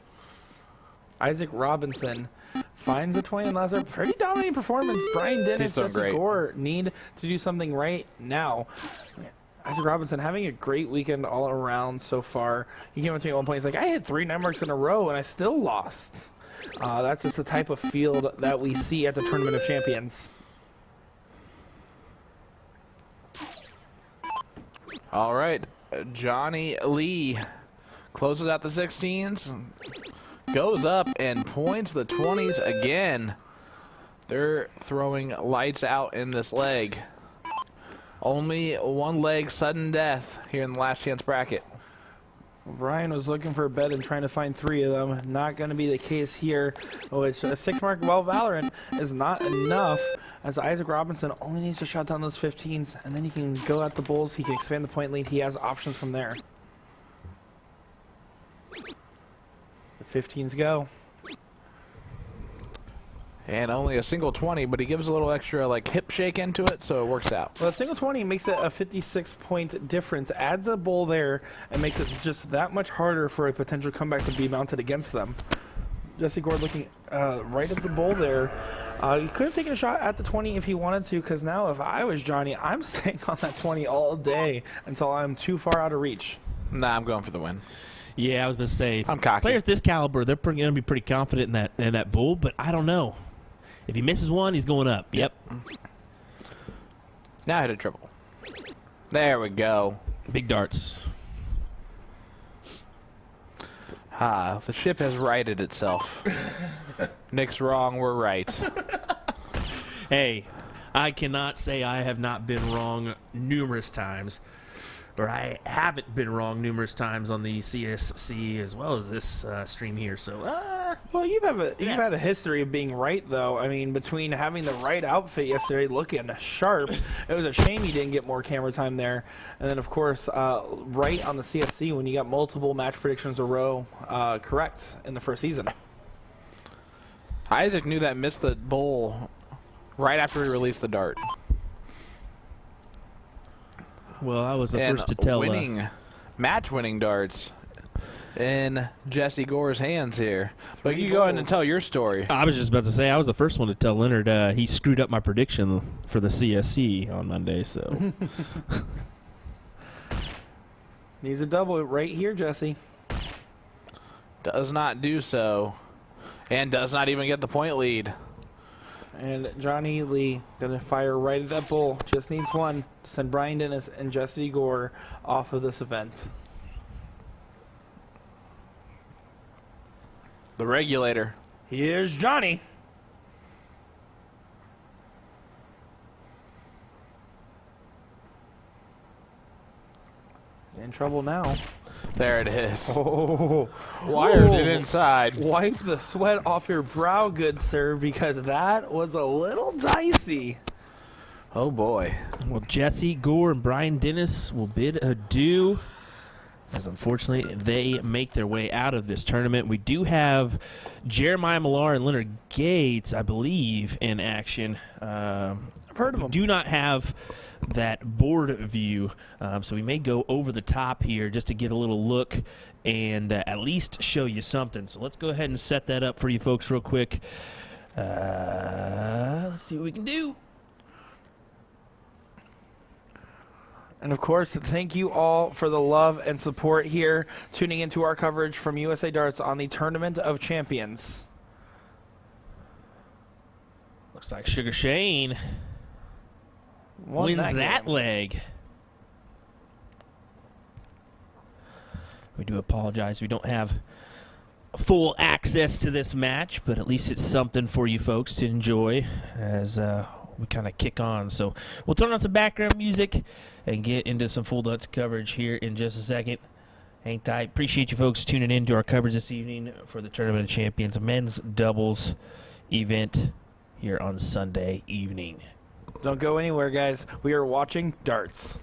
Speaker 1: Isaac Robinson finds a 20 and last start. Pretty dominating performance. Brian Dennis,
Speaker 2: doing
Speaker 1: Jesse
Speaker 2: great.
Speaker 1: Gore need to do something right now. Isaac Robinson having a great weekend all around so far. He came up to me at one point. He's like, I hit 3 9 marks in a row and I still lost. That's just the type of field that we see at the Tournament of Champions.
Speaker 2: All right. Johnny Lee closes out the 16s, goes up and points the 20s again. They're throwing lights out in this leg. Only one leg sudden death here in the last chance bracket.
Speaker 1: Brian was looking for a bet and trying to find 3 of them. Not going to be the case here, which a 6 mark well Valorant is not enough, as Isaac Robinson only needs to shut down those 15s, and then he can go at the Bulls. He can expand the point lead. He has options from there. The 15s go.
Speaker 2: And only a single 20, but he gives a little extra like hip shake into it, so it works out.
Speaker 1: Well, a single 20 makes it a 56-point difference, adds a bull there, and makes it just that much harder for a potential comeback to be mounted against them. Jesse Gore looking right at the bull there. He could have taken a shot at the 20 if he wanted to, because now if I was Johnny, I'm staying on that 20 all day until I'm too far out of reach.
Speaker 2: Nah, I'm going for the win.
Speaker 3: Yeah, I was going to say,
Speaker 2: I'm cocky.
Speaker 3: Players this caliber, they're going to be pretty confident in that bull, but I don't know. If he misses one, he's going up. Yep.
Speaker 2: Now I hit a triple. There we go.
Speaker 3: Big darts.
Speaker 2: The ship has righted itself. Nick's wrong, we're right.
Speaker 3: Hey, I cannot say I have not been wrong numerous times, or I haven't been wrong numerous times on the CSC as well as this stream here. So,
Speaker 1: well, you've had a history of being right, though. I mean, between having the right outfit yesterday, looking sharp, it was a shame you didn't get more camera time there. And then, of course, right on the CSC when you got multiple match predictions in a row correct in the first season.
Speaker 2: Isaac knew that missed the bowl right after he released the dart.
Speaker 3: Well, I was the
Speaker 2: And
Speaker 3: first to tell.
Speaker 2: match-winning darts in Jesse Gore's hands here. But you go ahead and tell your story.
Speaker 3: I was just about to say I was the first one to tell Leonard he screwed up my prediction for the CSC on Monday. So
Speaker 1: Needs a double right here, Jesse.
Speaker 2: Does not do so. And does not even get the point lead.
Speaker 1: And Johnny Lee gonna fire right at that bull. Just needs one to send Brian Dennis and Jesse Gore off of this event.
Speaker 2: The regulator.
Speaker 1: Here's Johnny. In trouble now.
Speaker 2: There it is.
Speaker 1: Oh,
Speaker 2: Wired it inside.
Speaker 1: Wipe the sweat off your brow, good sir, because that was a little dicey.
Speaker 2: Oh boy.
Speaker 3: Well, Jesse Gore and Brian Dennis will bid adieu, as unfortunately they make their way out of this tournament. We do have Jeremiah Millar and Leonard Gates, I believe, in action.
Speaker 1: I've heard of
Speaker 3: We
Speaker 1: them.
Speaker 3: do not have that board view, so we may go over the top here just to get a little look and at least show you something. So let's go ahead and set that up for you folks real quick. Let's see what we can do.
Speaker 1: And of course, thank you all for the love and support here, tuning into our coverage from USA Darts on the Tournament of Champions.
Speaker 3: Looks like Sugar Shane
Speaker 1: Won
Speaker 3: wins that
Speaker 1: game.
Speaker 3: leg. We do apologize. We don't have full access to this match, but at least it's something for you folks to enjoy as we kind of kick on. So we'll turn on some background music and get into some full Dutch coverage here in just a second. Hang tight. Appreciate you folks tuning in to our coverage this evening for the Tournament of Champions men's doubles event here on Sunday evening.
Speaker 1: Don't go anywhere, guys. We are watching darts.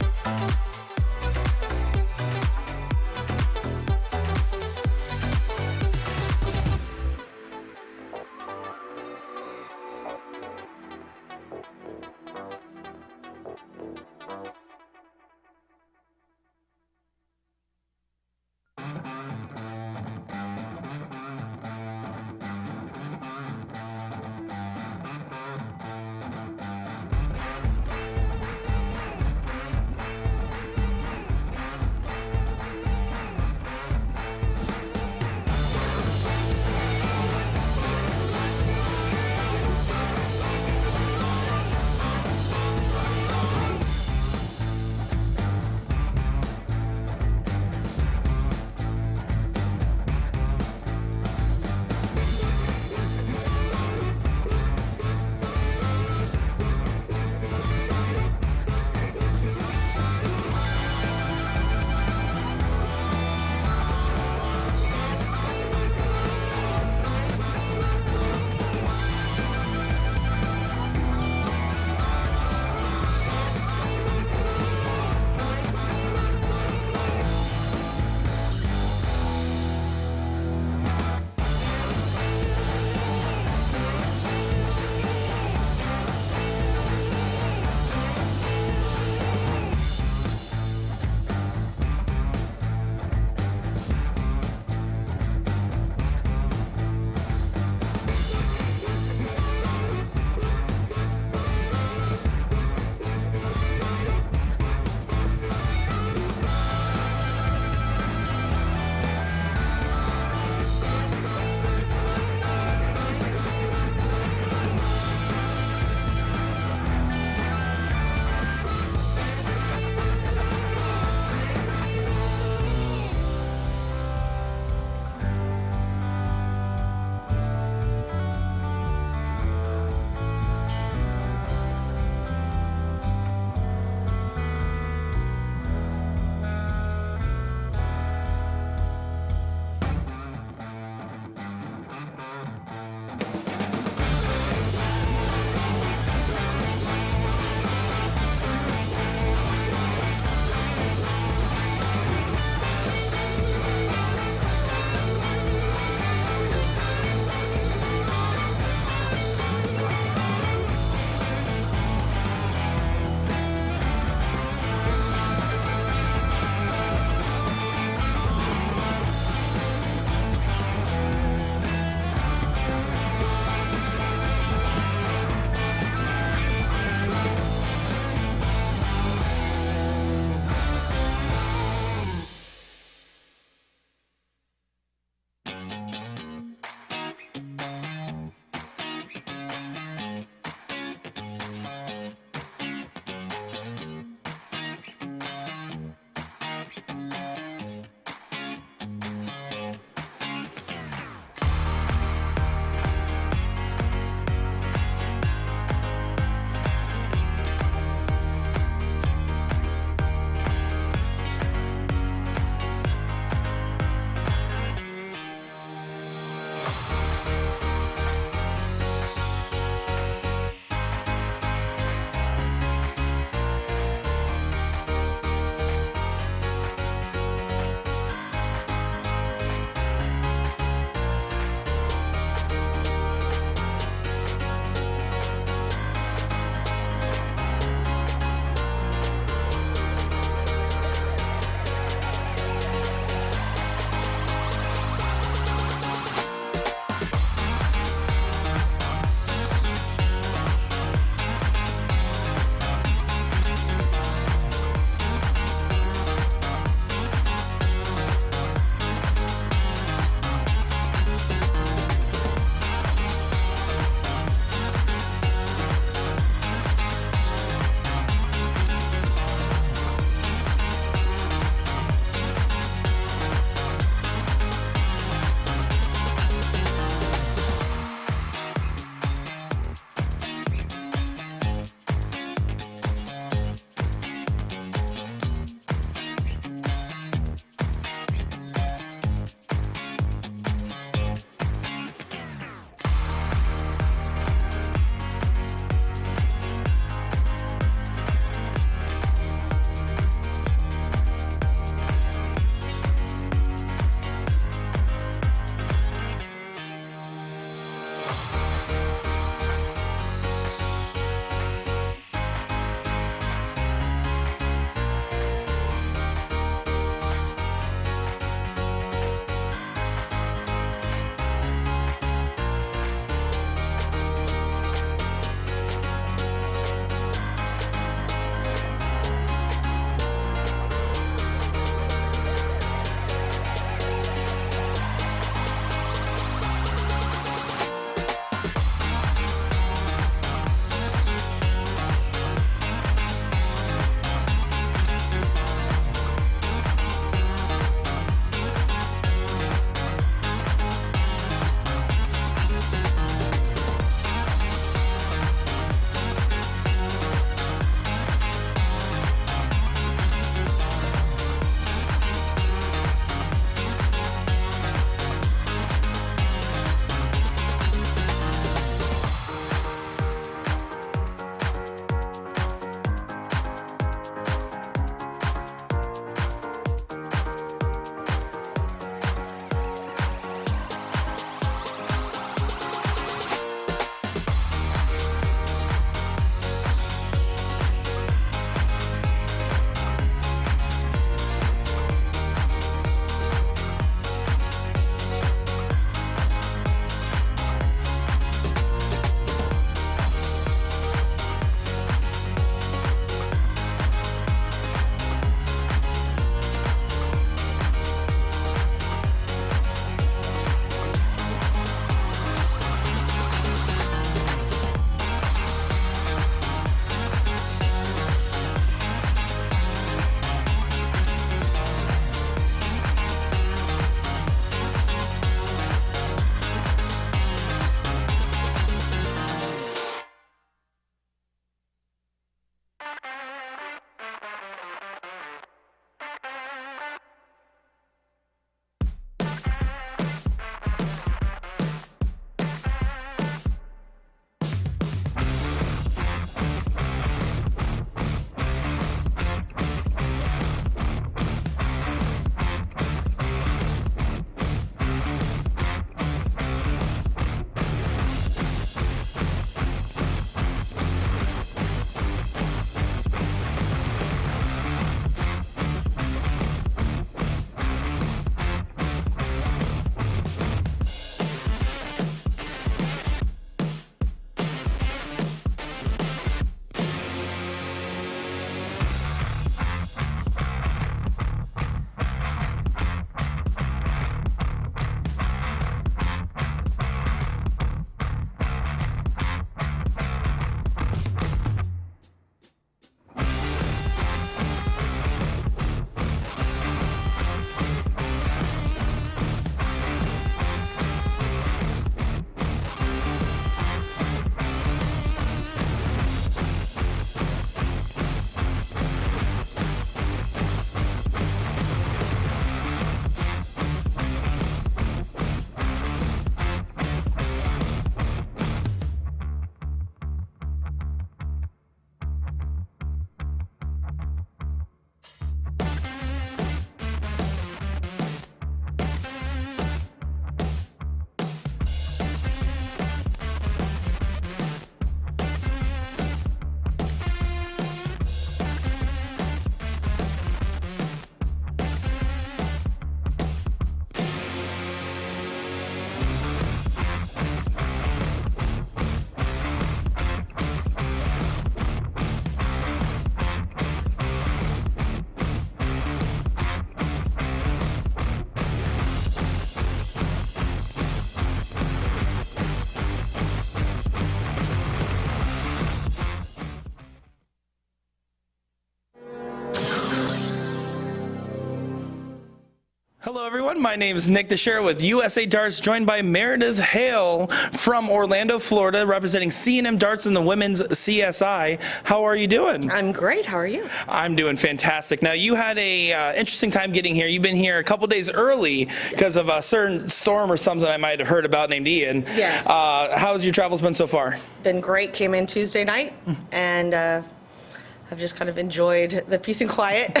Speaker 1: Hello, everyone. My name is Nick Dichiria with USA Darts, joined by Meredith Hale from Orlando, Florida, representing C&M Darts in the women's CSI. How are you doing?
Speaker 6: I'm great. How are you?
Speaker 1: I'm doing fantastic. Now, you had a interesting time getting here. You've been here a couple days early because of a certain storm or something I might have heard about named Ian.
Speaker 6: Yes.
Speaker 1: How's your travels been so far?
Speaker 6: Been great. Came in Tuesday night, and I've just kind of enjoyed the peace and quiet.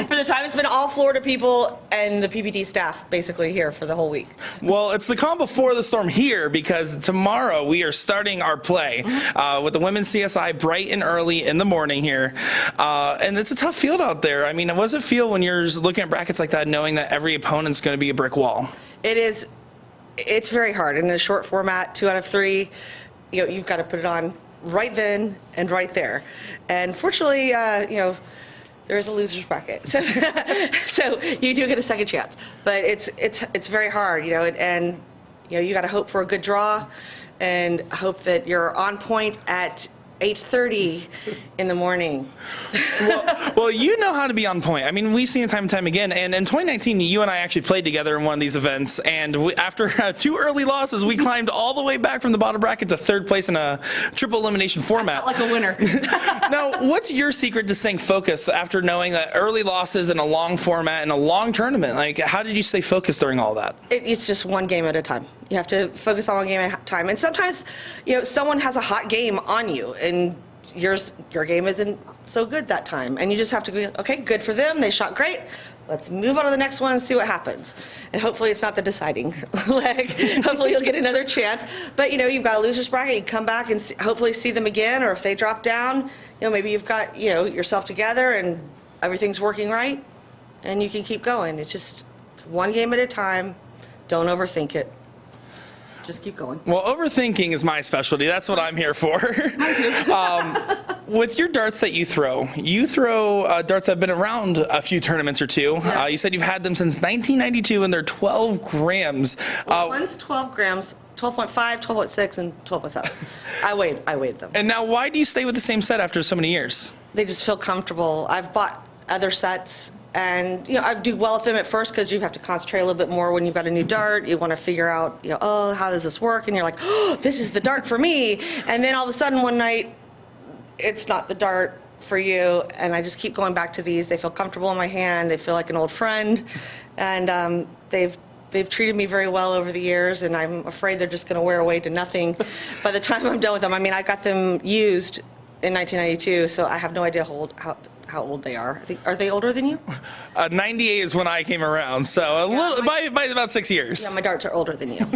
Speaker 6: For the time, it's been all Florida people and the PPD staff basically here for the whole week.
Speaker 1: Well, it's the calm before the storm here, because tomorrow we are starting our play with the women's CSI bright and early in the morning here. And it's a tough field out there. I mean, what does it feel when you're looking at brackets like that, knowing that every opponent's going to be a brick wall?
Speaker 6: It is. It's very hard in a short format, 2 out of 3. You've got to put it on right then and right there. And fortunately, there is a loser's bracket, so you do get a second chance. But it's very hard, and you got to hope for a good draw, and hope that you're on point at 8:30 in the morning.
Speaker 1: Well, you know how to be on point. I mean, we've seen it time and time again. And in 2019, you and I actually played together in one of these events. And after 2 early losses, we climbed all the way back from the bottom bracket to 3rd place in a triple elimination format.
Speaker 6: I felt like a winner.
Speaker 1: Now, what's your secret to staying focused after knowing that early losses in a long format and a long tournament? Like, how did you stay focused during all that?
Speaker 6: It's just one game at a time. You have to focus on one game at a time. And sometimes, someone has a hot game on you, and your game isn't so good that time. And you just have to go, okay, good for them. They shot great. Let's move on to the next one and see what happens. And hopefully it's not the deciding leg. Hopefully you'll get another chance. But, you've got a loser's bracket. You come back and hopefully see them again. Or if they drop down, maybe you've got, yourself together and everything's working right. And you can keep going. It's one game at a time. Don't overthink it. Just keep going.
Speaker 1: Well, overthinking is my specialty. That's what I'm here for. With your darts that you throw darts that have been around a few tournaments or two.
Speaker 6: Yeah.
Speaker 1: You said you've had them since 1992, and they're 12 grams.
Speaker 6: One's 12 grams, 12.5, 12.6, and 12.7. I weighed them.
Speaker 1: And now, why do you stay with the same set after so many years?
Speaker 6: They just feel comfortable. I've bought other sets. And, I do well with them at first because you have to concentrate a little bit more when you've got a new dart. You want to figure out, how does this work? And you're like, oh, this is the dart for me. And then all of a sudden one night, it's not the dart for you. And I just keep going back to these. They feel comfortable in my hand. They feel like an old friend. And they've treated me very well over the years. And I'm afraid they're just going to wear away to nothing by the time I'm done with them. I mean, I got them used in 1992, so I have no idea how old they are. Are they older than you?
Speaker 1: 98 is when I came around, so by about 6 years.
Speaker 6: Yeah, my darts are older than you.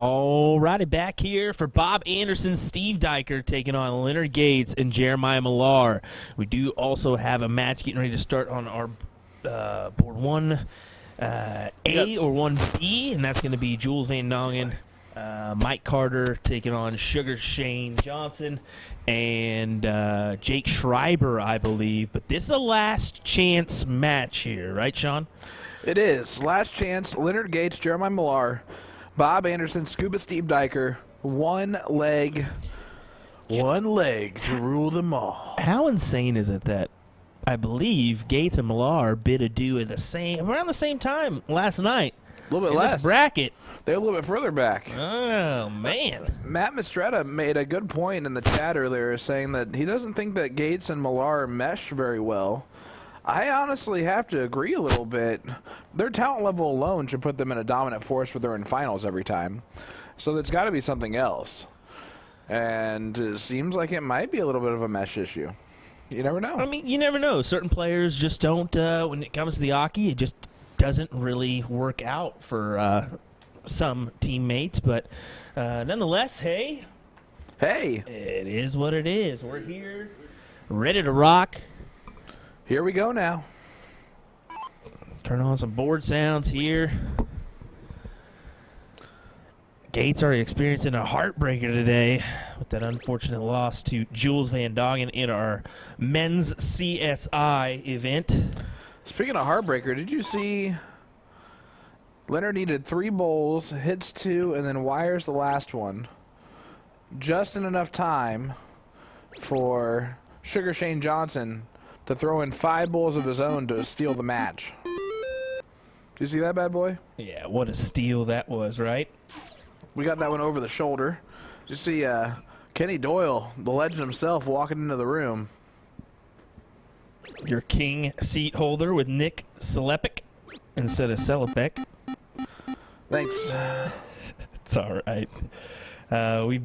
Speaker 3: Alrighty, back here for Bob Anderson, Steve Diker taking on Leonard Gates and Jeremiah Millar. We do also have a match getting ready to start on our board 1A or 1B, and that's going to be Jules van Dongen, Mike Carter taking on Sugar Shane Johnson, and Jake Schreiber, I believe. But this is a last chance match here, right, Sean?
Speaker 2: It is. Last chance, Leonard Gates, Jeremiah Millar, Bob Anderson, Scuba Steve Diker, one leg to rule them all.
Speaker 3: How insane is it that I believe Gates and Millar bid adieu at around the same time last night?
Speaker 2: A little bit
Speaker 3: in
Speaker 2: less.
Speaker 3: This bracket.
Speaker 2: They're a little bit further back.
Speaker 3: Oh, man.
Speaker 2: Matt Mistretta made a good point in the chat earlier, saying that he doesn't think that Gates and Millar mesh very well. I honestly have to agree a little bit. Their talent level alone should put them in a dominant force where they're in finals every time. So there's got to be something else. And it seems like it might be a little bit of a mesh issue. You never know.
Speaker 3: I mean, you never know. Certain players just don't, when it comes to the hockey, it just doesn't really work out for some teammates. But nonetheless, hey. It is what it is. We're here, ready to rock.
Speaker 2: Here we go now.
Speaker 3: Turn on some board sounds here. Gates already experiencing a heartbreaker today with that unfortunate loss to Jules van Dongen in our men's CSI event.
Speaker 2: Speaking of heartbreaker, did you see Leonard needed 3 bowls, hits 2, and then wires the last one. Just in enough time for Sugar Shane Johnson to throw in 5 bowls of his own to steal the match. Do you see that bad boy?
Speaker 3: Yeah, what a steal that was, right?
Speaker 2: We got that one over the shoulder. You see Kenny Doyle, the legend himself, walking into the room.
Speaker 3: Your king seat holder with Nick Selepek instead of Selepek.
Speaker 2: Thanks.
Speaker 3: It's all right. We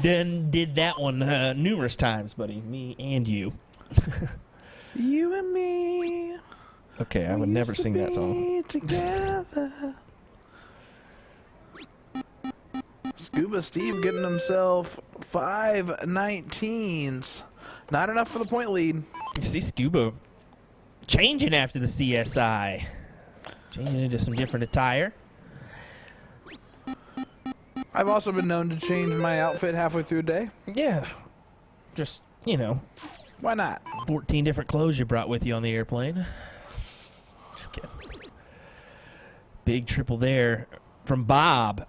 Speaker 3: then did that one numerous times, buddy. Me and you.
Speaker 2: You and me.
Speaker 3: Okay, I would never sing that song.
Speaker 2: Together. Scuba Steve getting himself 5 19s. Not enough for the point lead.
Speaker 3: You see Scuba changing after the CSI. Changing into some different attire.
Speaker 2: I've also been known to change my outfit halfway through a day.
Speaker 3: Yeah. Just, you know,
Speaker 2: Why not?
Speaker 3: 14 different clothes you brought with you on the airplane. Just kidding. Big triple there from Bob.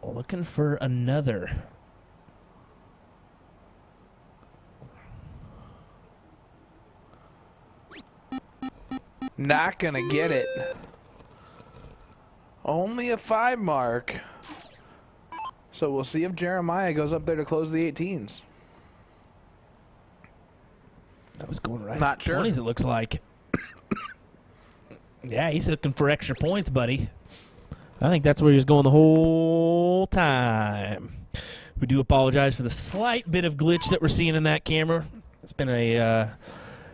Speaker 3: Looking for another.
Speaker 2: Not gonna get it. Only a 5 mark. So we'll see if Jeremiah goes up there to close the 18s.
Speaker 3: That was going right.
Speaker 2: Not
Speaker 3: at
Speaker 2: sure.
Speaker 3: 20s, it looks like. Yeah, he's looking for extra points, buddy. I think that's where he was going the whole time. We do apologize for the slight bit of glitch that we're seeing in that camera. It's been a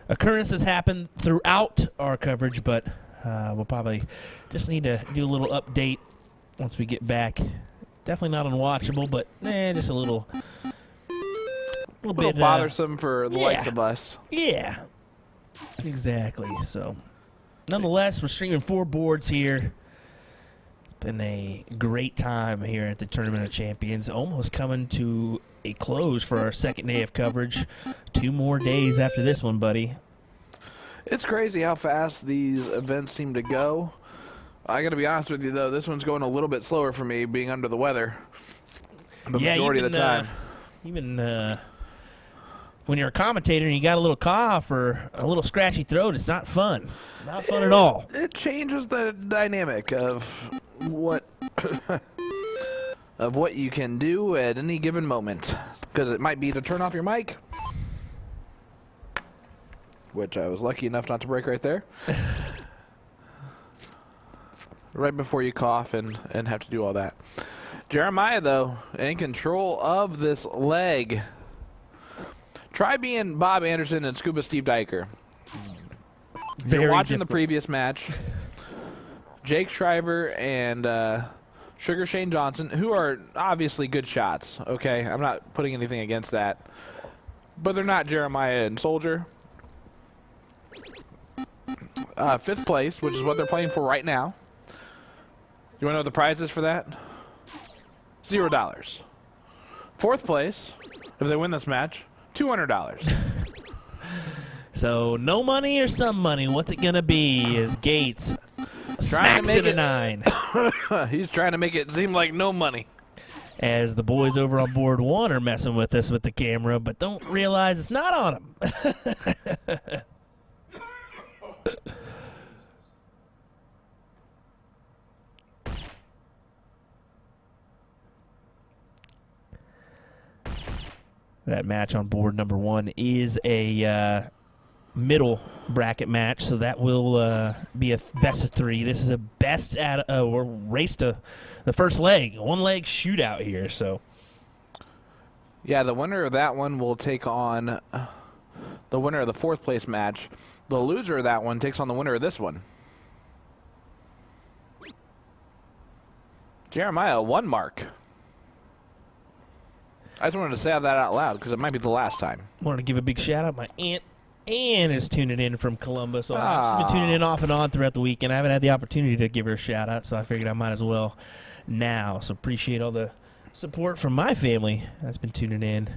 Speaker 3: occurrence that's happened throughout our coverage, but we'll probably just need to do a little update once we get back. Definitely not unwatchable, but just a little bit
Speaker 2: bothersome for the
Speaker 3: yeah.
Speaker 2: likes of us.
Speaker 3: Yeah, exactly. So, nonetheless, we're streaming 4 boards here. It's been a great time here at the Tournament of Champions. Almost coming to a close for our second day of coverage. 2 more days after this one, buddy.
Speaker 2: It's crazy how fast these events seem to go. I got to be honest with you, though, this one's going a little bit slower for me, being under the weather the majority of the time.
Speaker 3: Even when you're a commentator and you got a little cough or a little scratchy throat, it's not fun. Not fun at all.
Speaker 2: It changes the dynamic of what of what you can do at any given moment, because it might be to turn off your mic, which I was lucky enough not to break right there. Right before you cough and have to do all that. Jeremiah, though, in control of this leg. Try being Bob Anderson and Scuba Steve Diker. You're watching the previous match. Jake Shriver and Sugar Shane Johnson, who are obviously good shots, okay? I'm not putting anything against that. But they're not Jeremiah and Soldier. 5th place, which is what they're playing for right now. You want to know what the prize is for that? $0. 4th place, if they win this match, $200.
Speaker 3: So no money or some money. What's it gonna be? Is Gates smacks it a 9?
Speaker 2: He's trying to make it seem like no money.
Speaker 3: As the boys over on board 1 are messing with us with the camera, but don't realize it's not on them. That match on board number 1 is a middle bracket match, so that will be a best of 3. This is a best at or race to the first leg, 1-leg shootout here. So,
Speaker 2: yeah, the winner of that one will take on the winner of the 4th place match. The loser of that one takes on the winner of this one. Jeremiah, 1 mark. I just wanted to say that out loud because it might be the last time.
Speaker 3: Wanted to give a big shout out. My aunt Ann is tuning in from Columbus. So she's been tuning in off and on throughout the weekend. I haven't had the opportunity to give her a shout out, so I figured I might as well now. So appreciate all the support from my family that's been tuning in.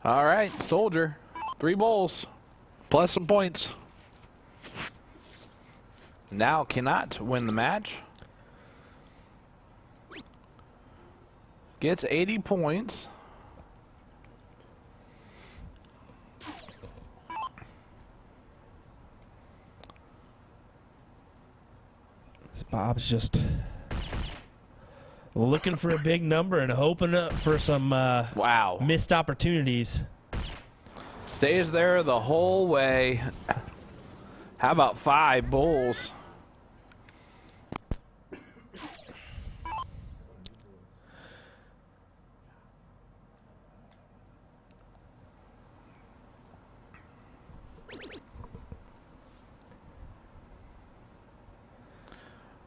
Speaker 2: All right, Soldier. 3 bowls. Plus some points. Now cannot win the match. Gets 80 points.
Speaker 3: Bob's just looking for a big number and hoping for some
Speaker 2: Wow.
Speaker 3: missed opportunities.
Speaker 2: Stays there the whole way. How about 5 bowls?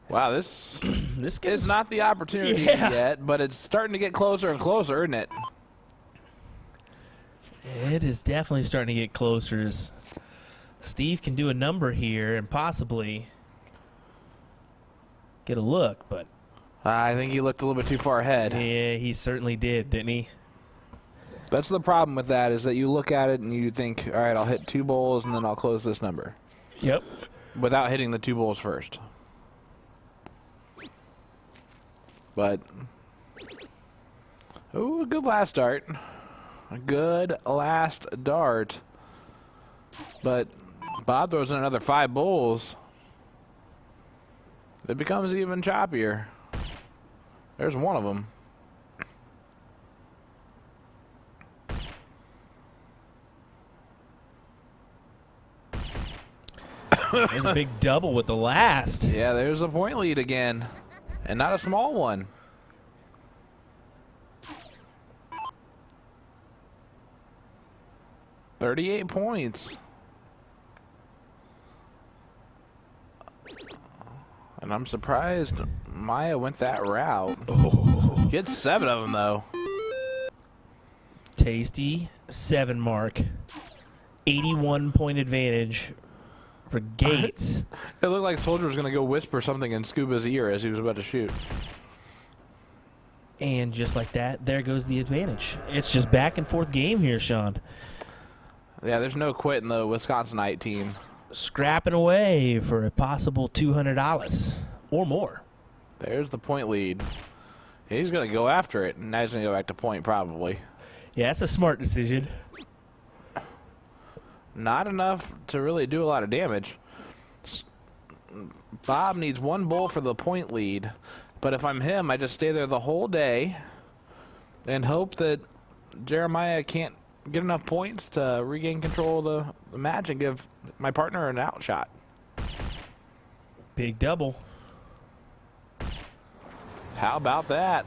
Speaker 2: Wow, this is not the opportunity yet, but it's starting to get closer and closer, isn't it?
Speaker 3: It is definitely starting to get closer. As Steve can do a number here and possibly get a look, but
Speaker 2: I think he looked a little bit too far ahead.
Speaker 3: yeah, he certainly did, didn't he?
Speaker 2: That's the problem with that, is that you look at it and you think, all right, I'll hit 2 bowls and then I'll close this number.
Speaker 3: Yep.
Speaker 2: Without hitting the 2 bowls first. But, ooh, a good last dart. A good last dart. But Bob throws in another 5 bowls. It becomes even choppier. There's one of them.
Speaker 3: There's a big double with the last.
Speaker 2: Yeah, there's a point lead again. And not a small one. $38 points. And I'm surprised Maya went that route.
Speaker 3: Oh.
Speaker 2: Gets 7 of them, though.
Speaker 3: Tasty 7 mark. 81-point advantage for Gates.
Speaker 2: It looked like Soldier was going to go whisper something in Scuba's ear as he was about to shoot.
Speaker 3: And just like that, there goes the advantage. It's just back and forth game here, Sean.
Speaker 2: Yeah, there's no quitting the Wisconsinite team.
Speaker 3: Scrapping away for a possible $200 or more.
Speaker 2: There's the point lead. He's going to go after it. Now he's going to go back to point, probably.
Speaker 3: Yeah, that's a smart decision.
Speaker 2: Not enough to really do a lot of damage. Bob needs 1 bowl for the point lead. But if I'm him, I just stay there the whole day and hope that Jeremiah can't get enough points to regain control of the match and give my partner an outshot.
Speaker 3: Big double.
Speaker 2: How about that?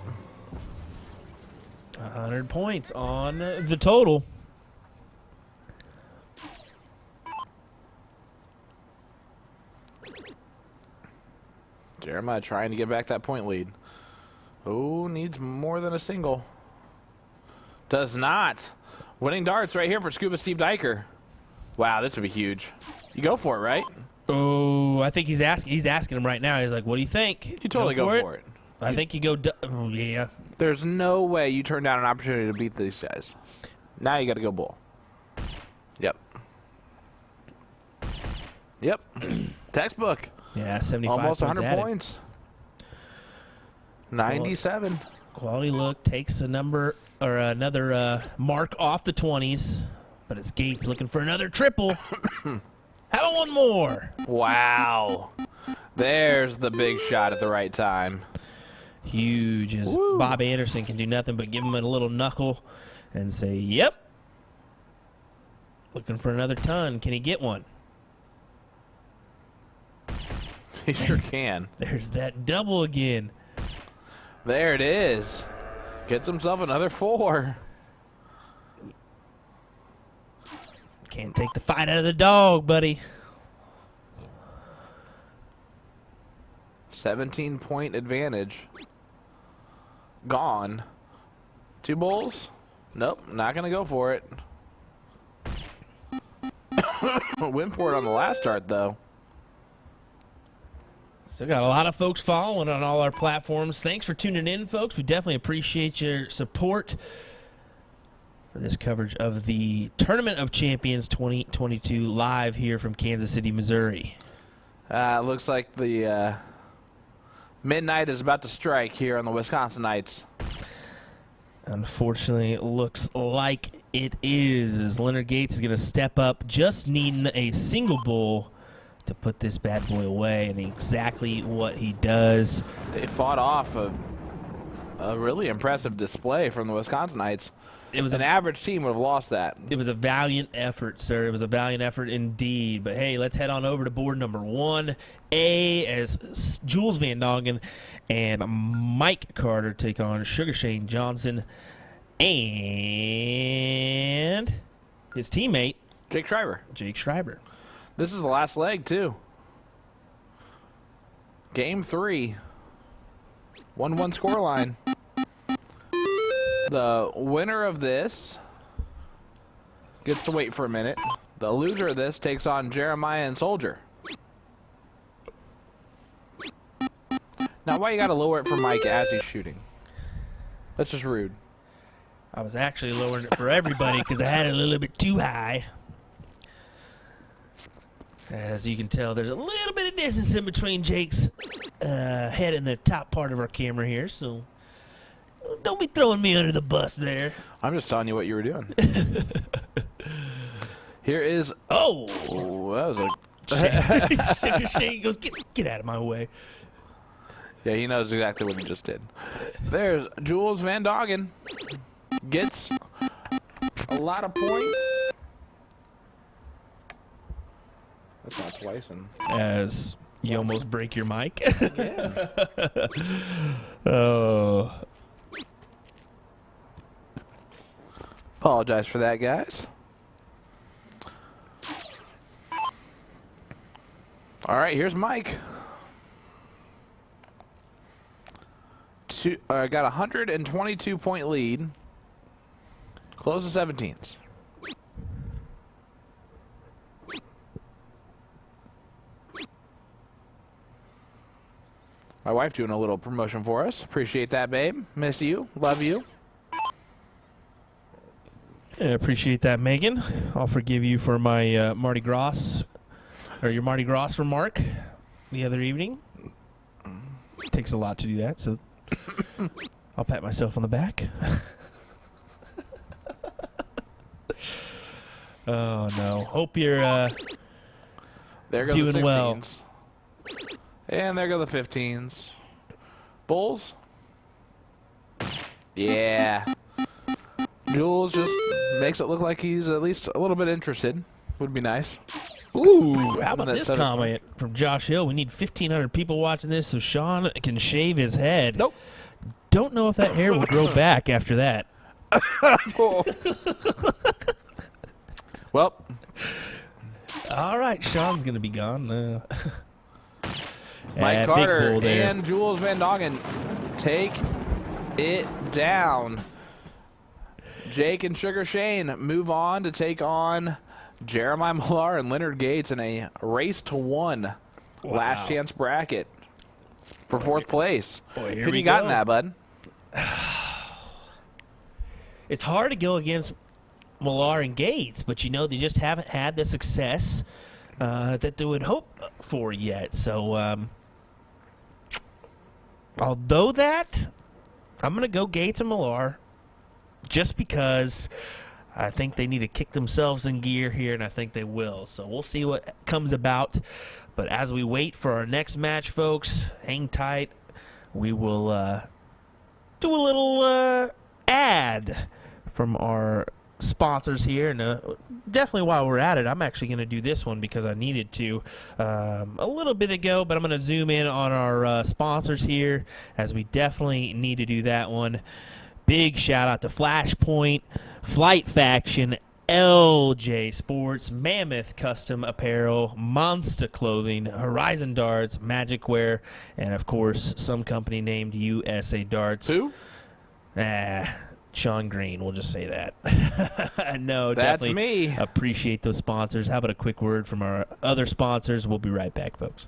Speaker 3: 100 points on the total.
Speaker 2: Jeremiah trying to get back that point lead. Oh, needs more than a single. Does not. Winning darts right here for Scuba Steve Diker. Wow, this would be huge. You go for it, right?
Speaker 3: Oh, I think he's asking him right now. He's like, "What do you think?"
Speaker 2: You totally go for it.
Speaker 3: I think you go. Oh, yeah.
Speaker 2: There's no way you turn down an opportunity to beat these guys. Now you got to go bull. Yep. Yep. Textbook.
Speaker 3: Yeah, 75.
Speaker 2: Almost 100
Speaker 3: added.
Speaker 2: points. 97.
Speaker 3: Quality look takes a number or another mark off the 20s, but it's Gates looking for another triple. How about one more?
Speaker 2: Wow. There's the big shot at the right time.
Speaker 3: Huge as
Speaker 2: Woo.
Speaker 3: Bob Anderson can do nothing but give him a little knuckle and say, "Yep." Looking for another ton. Can he get one?
Speaker 2: He sure can.
Speaker 3: There's that double again.
Speaker 2: There it is. Gets himself another 4.
Speaker 3: Can't take the fight out of the dog, buddy.
Speaker 2: 17-point advantage. Gone. 2 bowls? Nope, not going to go for it. Went for it on the last start, though.
Speaker 3: Still got a lot of folks following on all our platforms. Thanks for tuning in, folks. We definitely appreciate your support. for this coverage of the Tournament of Champions 2022 live here from Kansas City, Missouri.
Speaker 2: Looks like the midnight is about to strike here on the Wisconsinites.
Speaker 3: Unfortunately, it looks like it is, as Leonard Gates is going to step up, just needing a single bull to put this bad boy away, and exactly what he does.
Speaker 2: They fought off a really impressive display from the Wisconsinites.
Speaker 3: It was
Speaker 2: an average team would have lost that.
Speaker 3: It was a valiant effort, sir. It was a valiant effort indeed. But hey, let's head on over to board number 1A as Jules van Dongen and Mike Carter take on Sugar Shane Johnson and his teammate
Speaker 2: Jake Schreiber.
Speaker 3: This
Speaker 2: is the last leg too. Game 3. 1-1 scoreline. The winner of this gets to wait for a minute. The loser of this takes on Jeremiah and Soldier. Now, why you gotta lower it for Mike as he's shooting? That's just rude.
Speaker 3: I was actually lowering it for everybody because I had it a little bit too high. As you can tell, there's a little bit of distance in between Jake's head and the top part of our camera here, so don't be throwing me under the bus there.
Speaker 2: I'm just telling you what you were doing. Here is... Oh, that was a...
Speaker 3: Shane goes, get out of my way.
Speaker 2: Yeah, he knows exactly what he just did. There's Jules van Dongen. Gets a lot of points. That's not slicing.
Speaker 3: As you almost break your mic.
Speaker 2: Yeah.
Speaker 3: Oh.
Speaker 2: Apologize for that, guys. All right, here's Mike. Got a 122-point lead. Close to 17s. My wife doing a little promotion for us. Appreciate that, babe. Miss you. Love you.
Speaker 3: I appreciate that, Megan. I'll forgive you for my Mardi Gras, or your Mardi Gras remark the other evening. It takes a lot to do that, so I'll pat myself on the back. Oh, no. Hope you're
Speaker 2: there go
Speaker 3: doing
Speaker 2: the 16s.
Speaker 3: well.
Speaker 2: And there go the 15s. Bulls. Yeah. Jules just makes it look like he's at least a little bit interested. Would be nice.
Speaker 3: Ooh, how about this comment from Josh Hill? We need 1,500 people watching this so Sean can shave his head.
Speaker 2: Nope.
Speaker 3: Don't know if that hair will grow back after that.
Speaker 2: Well.
Speaker 3: All right, Sean's going to be gone.
Speaker 2: Mike Carter and Jules van Dongen take it down. Jake and Sugar Shane move on to take on Jeremiah Millar and Leonard Gates in a race to 1 last chance bracket for 4th place.
Speaker 3: Boy,
Speaker 2: Who do you got in that, bud?
Speaker 3: It's hard to go against Millar and Gates, but you know they just haven't had the success that they would hope for yet. So, although that, I'm going to go Gates and Millar just because I think they need to kick themselves in gear here, and I think they will. So we'll see what comes about. But as we wait for our next match, folks, hang tight. We will do a little ad from our sponsors here, and definitely while we're at it, I'm actually going to do this one because I needed to a little bit ago, but I'm going to zoom in on our sponsors here as we definitely need to do that one. Big shout out to Flashpoint, Flight Faction, LJ Sports, Mammoth Custom Apparel, Monster Clothing, Horizon Darts, Magic Wear, and of course some company named USA Darts.
Speaker 2: Who?
Speaker 3: Sean Green, we'll just say that. No,
Speaker 2: that's
Speaker 3: definitely
Speaker 2: me.
Speaker 3: Appreciate those sponsors. How about a quick word from our other sponsors? We'll be right back, folks.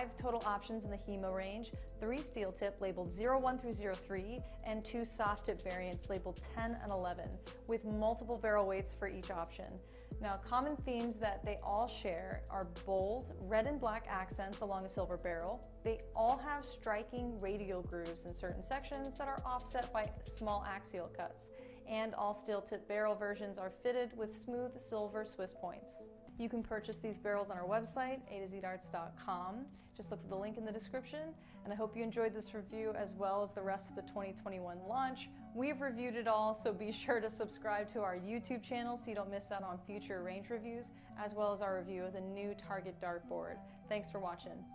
Speaker 5: 5 total options in the HEMA range, 3 steel tip labeled 01 through 03, and 2 soft tip variants labeled 10 and 11, with multiple barrel weights for each option. Now, common themes that they all share are bold red and black accents along a silver barrel. They all have striking radial grooves in certain sections that are offset by small axial cuts. And all steel tip barrel versions are fitted with smooth silver Swiss points. You can purchase these barrels on our website, usadartsproduction.com. Just look for the link in the description, and I hope you enjoyed this review as well as the rest of the 2021 launch. We've reviewed it all, so be sure to subscribe to our YouTube channel so you don't miss out on future range reviews, as well as our review of the new Target dartboard. Thanks for watching.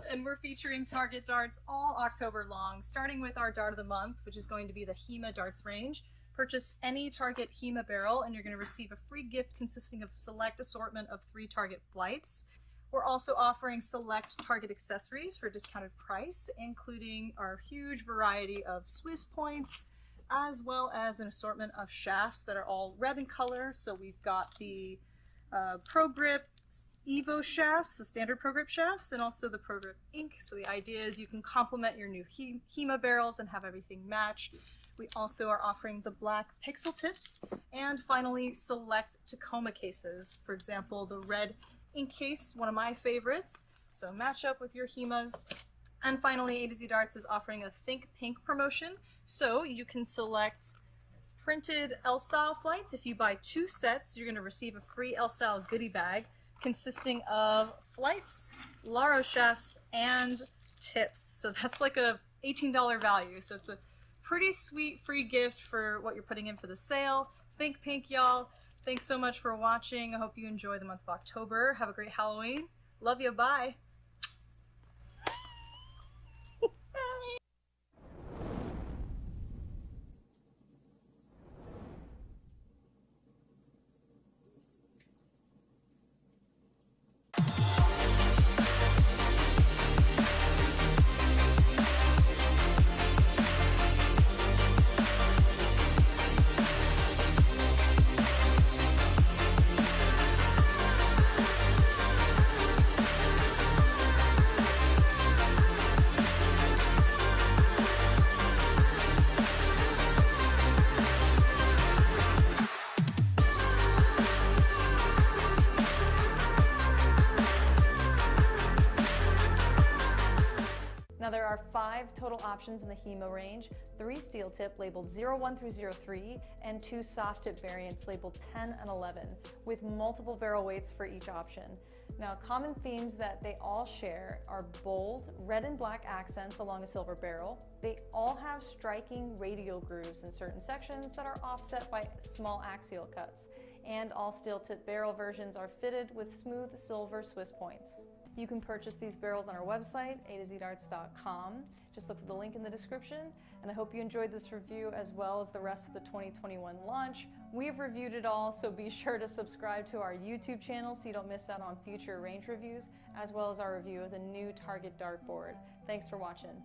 Speaker 5: And we're featuring Target darts all October long, starting with our Dart of the Month, which is going to be the HEMA darts range. Purchase any Target HEMA barrel and you're going to receive a free gift consisting of select assortment of 3 Target flights. We're also offering select Target accessories for a discounted price, including our huge variety of Swiss points, as well as an assortment of shafts that are all red in color. So we've got the Pro Grip Evo shafts, the standard Pro Grip shafts, and also the Pro Grip Ink. So the idea is you can complement your new HEMA barrels and have everything match. We also are offering the black pixel tips, and finally select Tacoma cases. For example, the red ink case, one of my favorites. So match up with your HEMAs. And finally, A to Z Darts is offering a Think Pink promotion. So you can select printed L-style flights. If you buy 2 sets, you're going to receive a free L-style goodie bag consisting of flights, Laro shafts, and tips. So that's like a $18 value. So it's a pretty sweet free gift for what you're putting in for the sale. Think pink, y'all. Thanks so much for watching. I hope you enjoy the month of October. Have a great Halloween. Love you. Bye.
Speaker 7: Now there are 5 total options in the HEMA range, 3 steel tip labeled 01 through 03, and 2 soft tip variants labeled 10 and 11, with multiple barrel weights for each option. Now, common themes that they all share are bold red and black accents along a silver barrel. They all have striking radial grooves in certain sections that are offset by small axial cuts. And all steel tip barrel versions are fitted with smooth silver Swiss points. You can purchase these barrels on our website, usadartsproduction.com. Just look for the link in the description, and I hope you enjoyed this review as well as the rest of the 2021 launch. We've reviewed it all, so be sure to subscribe to our YouTube channel so you don't miss out on future range reviews, as well as our review of the new Target dartboard. Thanks for watching.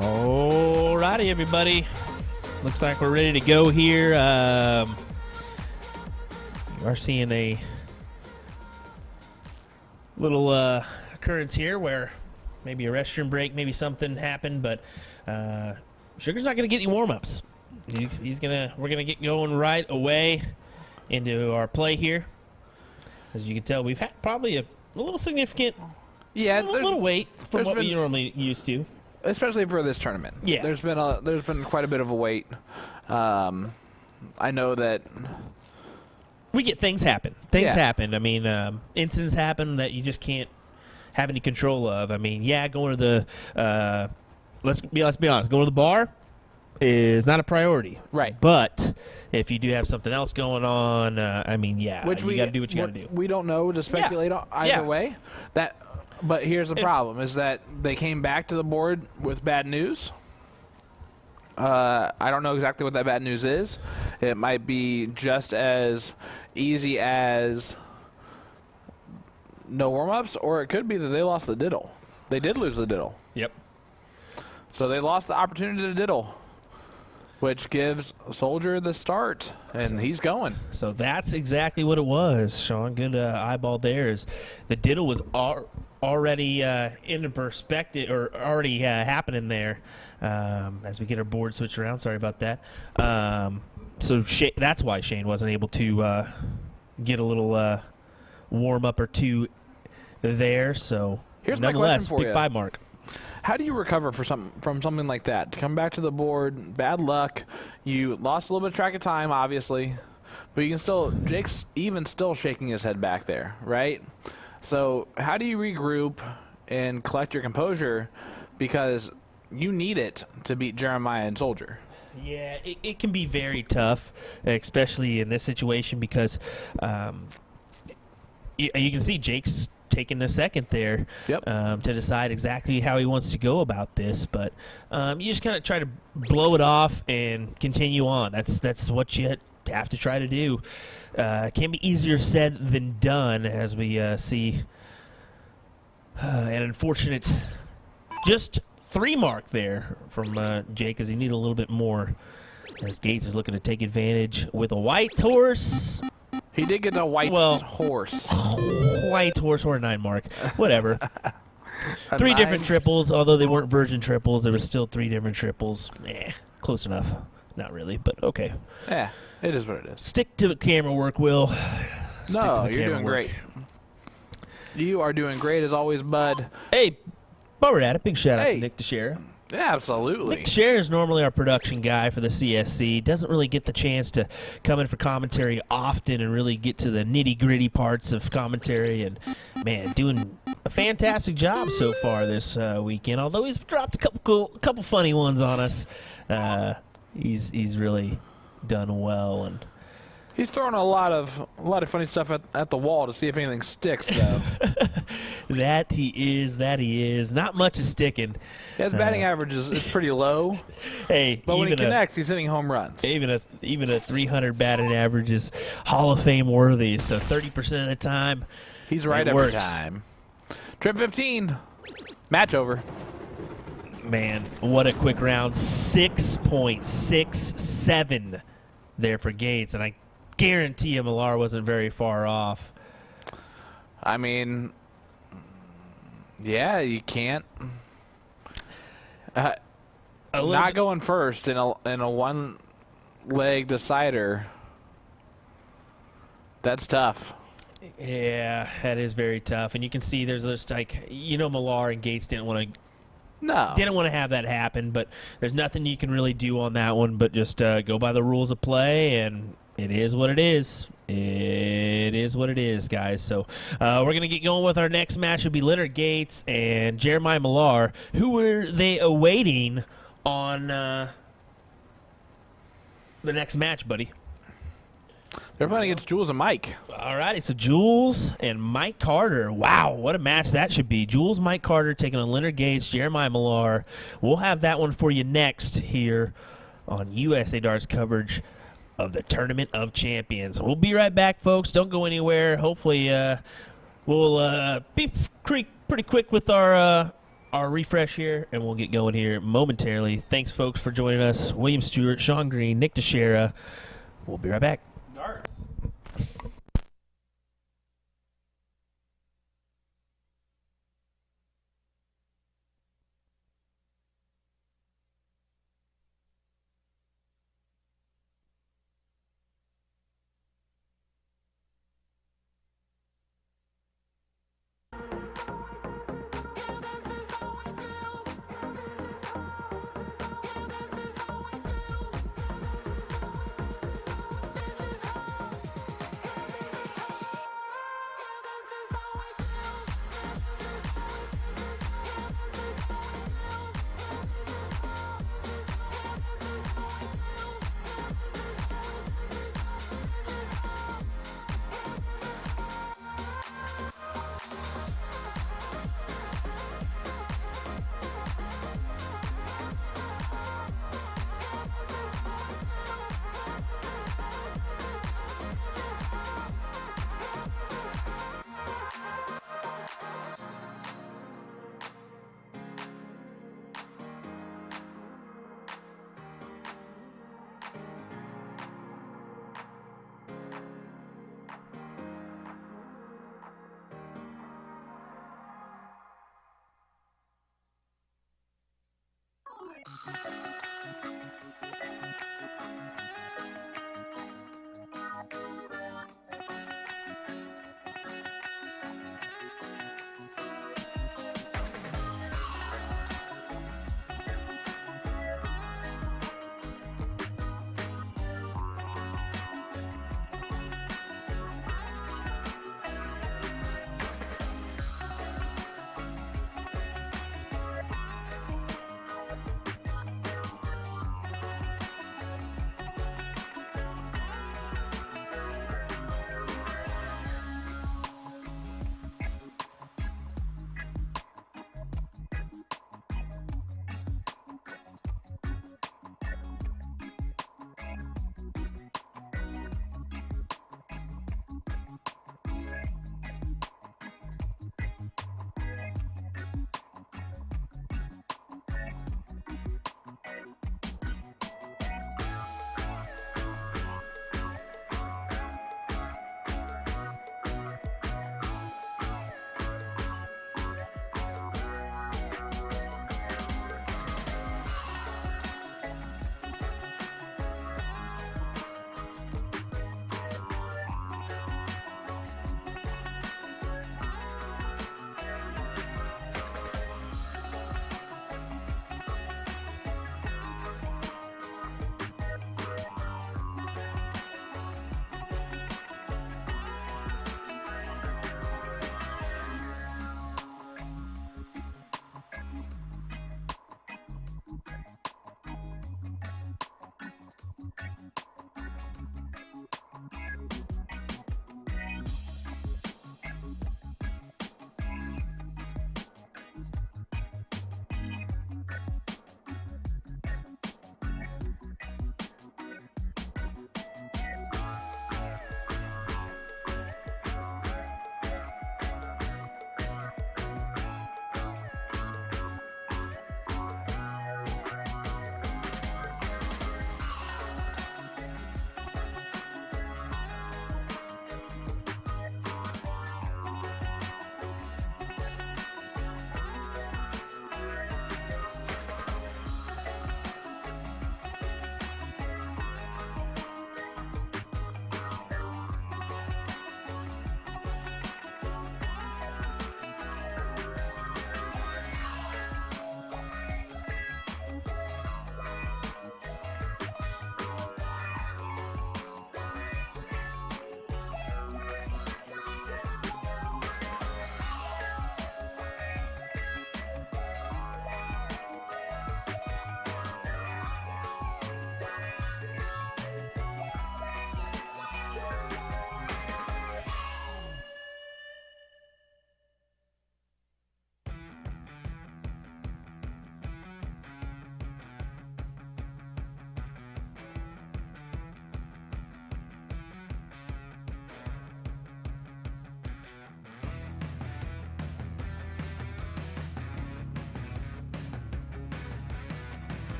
Speaker 3: Alrighty, everybody. Looks like we're ready to go here. You are seeing a little occurrence here where maybe a restroom break, maybe something happened, but Sugar's not going to get any warm-ups. We're gonna get going right away into our play here. As you can tell, we've had probably a little significant, a little wait from what we normally used to.
Speaker 2: Especially for this tournament.
Speaker 3: Yeah.
Speaker 2: There's been quite a bit of a wait. I know that
Speaker 3: we get things happen. Things
Speaker 2: Yeah.
Speaker 3: happen. I mean, incidents happen that you just can't have any control of. I mean, going to the let's be honest, going to the bar is not a priority.
Speaker 2: Right.
Speaker 3: But if you do have something else going on, I mean, you got to do what you got to do.
Speaker 2: We don't know to speculate on either way. But here's the problem: is that they came back to the board with bad news. I don't know exactly what that bad news is. It might be just as easy as no warm-ups, or it could be that they lost the diddle. They did lose the diddle.
Speaker 3: Yep.
Speaker 2: So they lost the opportunity to diddle, which gives Soldier the start, and he's going.
Speaker 3: So that's exactly what it was, Sean. Good eyeball there. Is the diddle was already into perspective, or already happening there. As we get our board switched around, sorry about that. So that's why Shane wasn't able to get a little warm up or two there. So
Speaker 2: Here's my
Speaker 3: nonetheless,
Speaker 2: question for
Speaker 3: big
Speaker 2: you.
Speaker 3: 5 mark.
Speaker 2: How do you recover from something like that? To come back to the board, bad luck. You lost a little bit of track of time, obviously, but you can still. Jake's even still shaking his head back there, right? So how do you regroup and collect your composure? Because you need it to beat Jeremiah and Soldier.
Speaker 3: Yeah, it can be very tough, especially in this situation, because you can see Jake's taking a second there to decide exactly how he wants to go about this. But you just kind of try to blow it off and continue on. That's what you have to try to do. It can be easier said than done, as we see an unfortunate just 3 mark there from Jake, as he needed a little bit more, as Gates is looking to take advantage with a white horse.
Speaker 2: He did get a white horse.
Speaker 3: White horse or a 9 mark. Whatever. 3
Speaker 2: 9?
Speaker 3: different triples, although they weren't version triples. There were still 3 different triples. Close enough. Not really, but okay.
Speaker 2: Yeah, it is what it is.
Speaker 3: Stick to the camera work, Will. Stick to
Speaker 2: No,
Speaker 3: the
Speaker 2: you're
Speaker 3: camera
Speaker 2: doing
Speaker 3: work.
Speaker 2: great. You are doing great as always, bud.
Speaker 3: Hey, while we're at it, big shout out
Speaker 2: Hey.
Speaker 3: to Nick Dichiria.
Speaker 2: Yeah, absolutely.
Speaker 3: Nick Dichiria is normally our production guy for the CSC. Doesn't really get the chance to come in for commentary often and really get to the nitty-gritty parts of commentary. And, man, doing a fantastic job so far this weekend. Although he's dropped a couple funny ones on us, he's really done well. And
Speaker 2: He's throwing a lot of funny stuff at the wall to see if anything sticks, though.
Speaker 3: that he is. Not much is sticking.
Speaker 2: Yeah, his batting average is pretty low,
Speaker 3: Hey,
Speaker 2: but when he
Speaker 3: even
Speaker 2: connects, he's hitting home runs.
Speaker 3: even a 300 batting average is Hall of Fame worthy. So 30% of the time,
Speaker 2: He's right
Speaker 3: it
Speaker 2: every
Speaker 3: works.
Speaker 2: time. Trip 15, match over.
Speaker 3: Man, what a quick round. 6.67 there for Gates, and I guarantee you Millar wasn't very far off.
Speaker 2: I mean, yeah, you can't. Not going first in a one-leg decider. That's tough.
Speaker 3: Yeah, that is very tough. And you can see there's just Millar and Gates didn't want to have that happen, but there's nothing you can really do on that one but just go by the rules of play, and it is what it is. It is what it is, guys. So we're going to get going with our next match. It'll be Leonard Gates and Jeremiah Millar. Who were they awaiting on the next match, buddy?
Speaker 2: They're playing against Jules and Mike.
Speaker 3: All righty, so Jules and Mike Carter. Wow, what a match that should be. Jules, Mike Carter taking on Leonard Gates, Jeremiah Millar. We'll have that one for you next here on USA Darts coverage of the Tournament of Champions. We'll be right back, folks. Don't go anywhere. Hopefully we'll be pretty quick with our our refresh here, and we'll get going here momentarily. Thanks, folks, for joining us. William Stuart, Sean Green, Nick Dichiria. We'll be right back.
Speaker 1: Darts.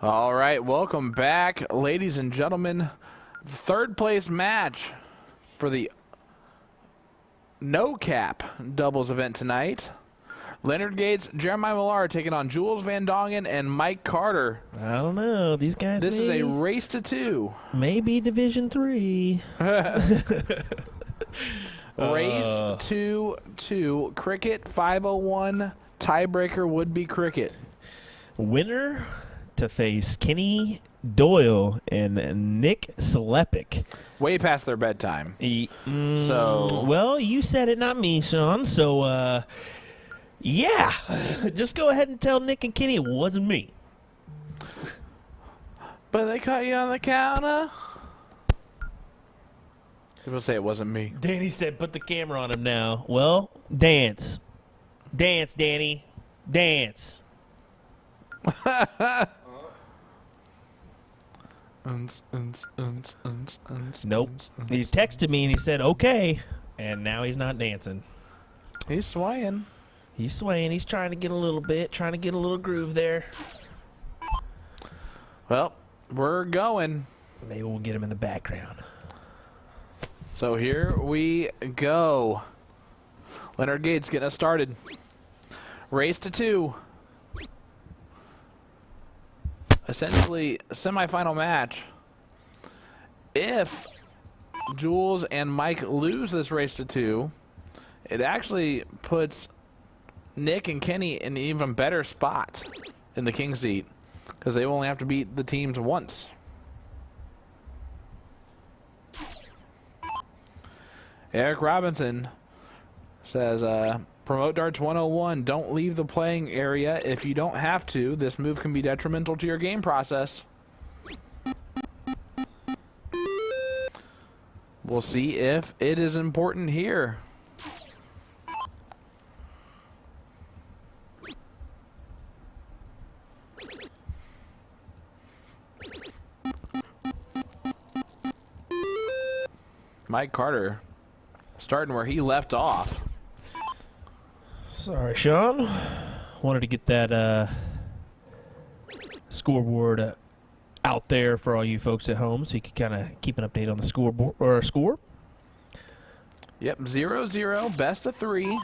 Speaker 2: All right, welcome back, ladies and gentlemen. Third place match for the no cap doubles event tonight. Leonard Gates, Jeremiah Millar taking on Jules van Dongen and Mike Carter.
Speaker 3: I don't know. These guys.
Speaker 2: This is a race to 2.
Speaker 3: Maybe Division 3.
Speaker 2: Race to 2. Cricket 501. Tiebreaker would be Cricket.
Speaker 3: Winner to face Kenny Doyle and Nick Slepik.
Speaker 2: Way past their bedtime.
Speaker 3: So, well, you said it, not me, Sean. So, yeah, just go ahead and tell Nick and Kenny it wasn't me.
Speaker 2: But they caught you on the counter. People say it wasn't me.
Speaker 3: Danny said, "Put the camera on him now." Well, dance, dance, Danny, dance. Nope. He texted me and he said, "Okay," and now he's not dancing.
Speaker 2: He's swaying.
Speaker 3: He's swaying. He's trying to get a little bit, trying to get a little groove there.
Speaker 2: Well, we're going.
Speaker 3: Maybe we'll get him in the background.
Speaker 2: So here we go. Leonard Gates getting us started. Race to 2. Essentially, semifinal match. If Jules and Mike lose this race to 2, it actually puts Nick and Kenny in an even better spot in the king seat because they only have to beat the teams once. Eric Robinson says, promote darts 101. Don't leave the playing area if you don't have to. This move can be detrimental to your game process. We'll see if it is important here. Mike Carter starting where he left off.
Speaker 3: Sorry, Sean. Wanted to get that scoreboard out there for all you folks at home so you could kind of keep an update on the scoreboard or score.
Speaker 2: Yep, 0-0, best of 3.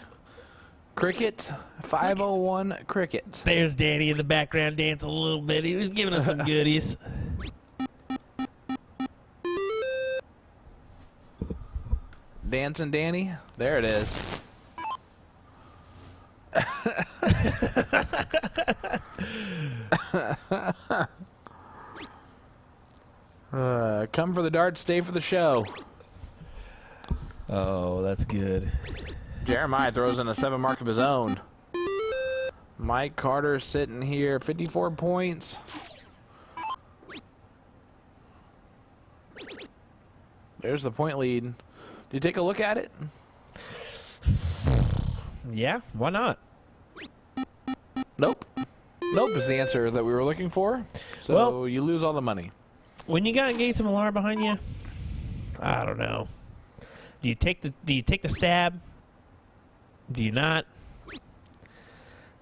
Speaker 2: Cricket, 501 Cricket.
Speaker 3: There's Danny in the background dancing a little bit. He was giving us some goodies.
Speaker 2: Dancing Danny, there it is. Come for the darts, stay for the show.
Speaker 3: Oh, that's good.
Speaker 2: Jeremiah throws in a 7 mark of his own. Mike Carter sitting here, 54 points. There's the point lead. Do you take a look at it?
Speaker 3: Yeah, why not?
Speaker 2: Nope. Nope is the answer that we were looking for. So
Speaker 3: Well,
Speaker 2: you lose all the money.
Speaker 3: When you got Gates and Millar behind you, I don't know. Do you take the stab? Do you not?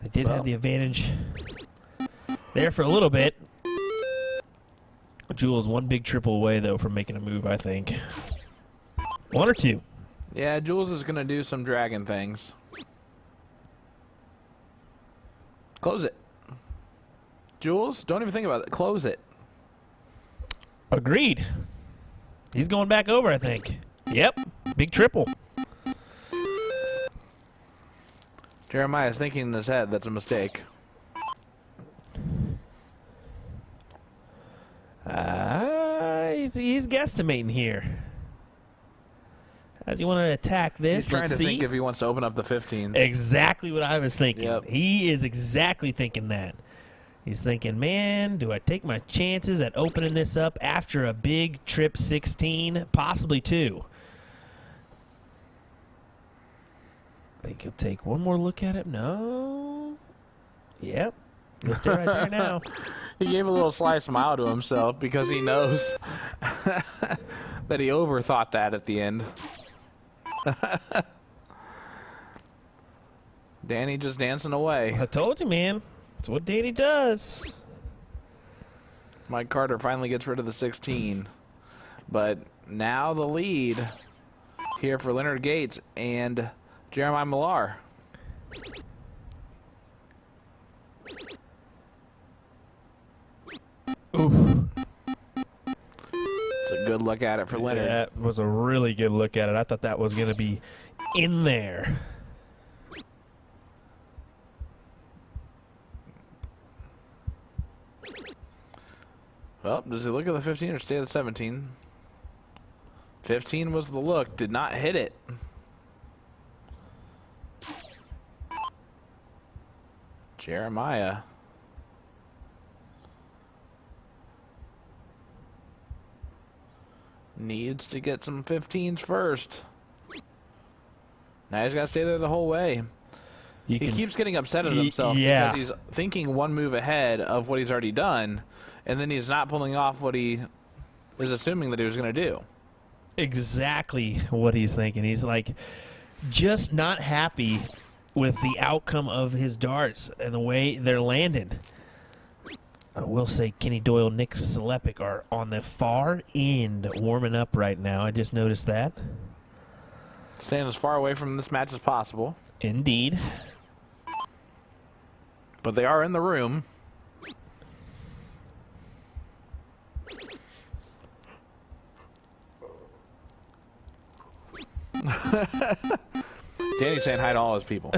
Speaker 3: They did have the advantage there for a little bit. Jules one big triple away though from making a move, I think. 1 or 2.
Speaker 2: Yeah, Jules is going to do some dragon things. Close it. Jules, don't even think about it. Close it.
Speaker 3: Agreed. He's going back over, I think. Yep, big triple.
Speaker 2: Jeremiah's thinking in his head that's a mistake.
Speaker 3: He's guesstimating here. Does he want to attack this?
Speaker 2: He's trying
Speaker 3: Let's
Speaker 2: to
Speaker 3: see.
Speaker 2: think if he wants to open up the 15.
Speaker 3: Exactly what I was thinking.
Speaker 2: Yep.
Speaker 3: He is exactly thinking that. He's thinking, man, do I take my chances at opening this up after a big trip 16? Possibly 2. Think he'll take one more look at it? No. Yep. He'll stay right there now.
Speaker 2: He gave a little sly smile to himself because he knows that he overthought that at the end. Danny just dancing away.
Speaker 3: I told you, man. That's what Danny does.
Speaker 2: Mike Carter finally gets rid of the 16. But now the lead here for Leonard Gates and Jeremiah Millar.
Speaker 3: Ooh.
Speaker 2: It's a good look at it for Leonard.
Speaker 3: That was a really good look at it. I thought that was going to be in there.
Speaker 2: Well, does he look at the 15 or stay at the 17? 15 was the look. Did not hit it. Jeremiah. Needs to get some 15s first. Now he's got to stay there the whole way. He keeps getting upset at himself because he's thinking one move ahead of what he's already done, and then he's not pulling off what he is assuming that he was going to do.
Speaker 3: Exactly what he's thinking. He's like just not happy with the outcome of his darts and the way they're landing. I will say Kenny Doyle, Nick Slepik are on the far end warming up right now. I just noticed that.
Speaker 2: Staying as far away from this match as possible.
Speaker 3: Indeed.
Speaker 2: But they are in the room. Danny's saying hi to all his people.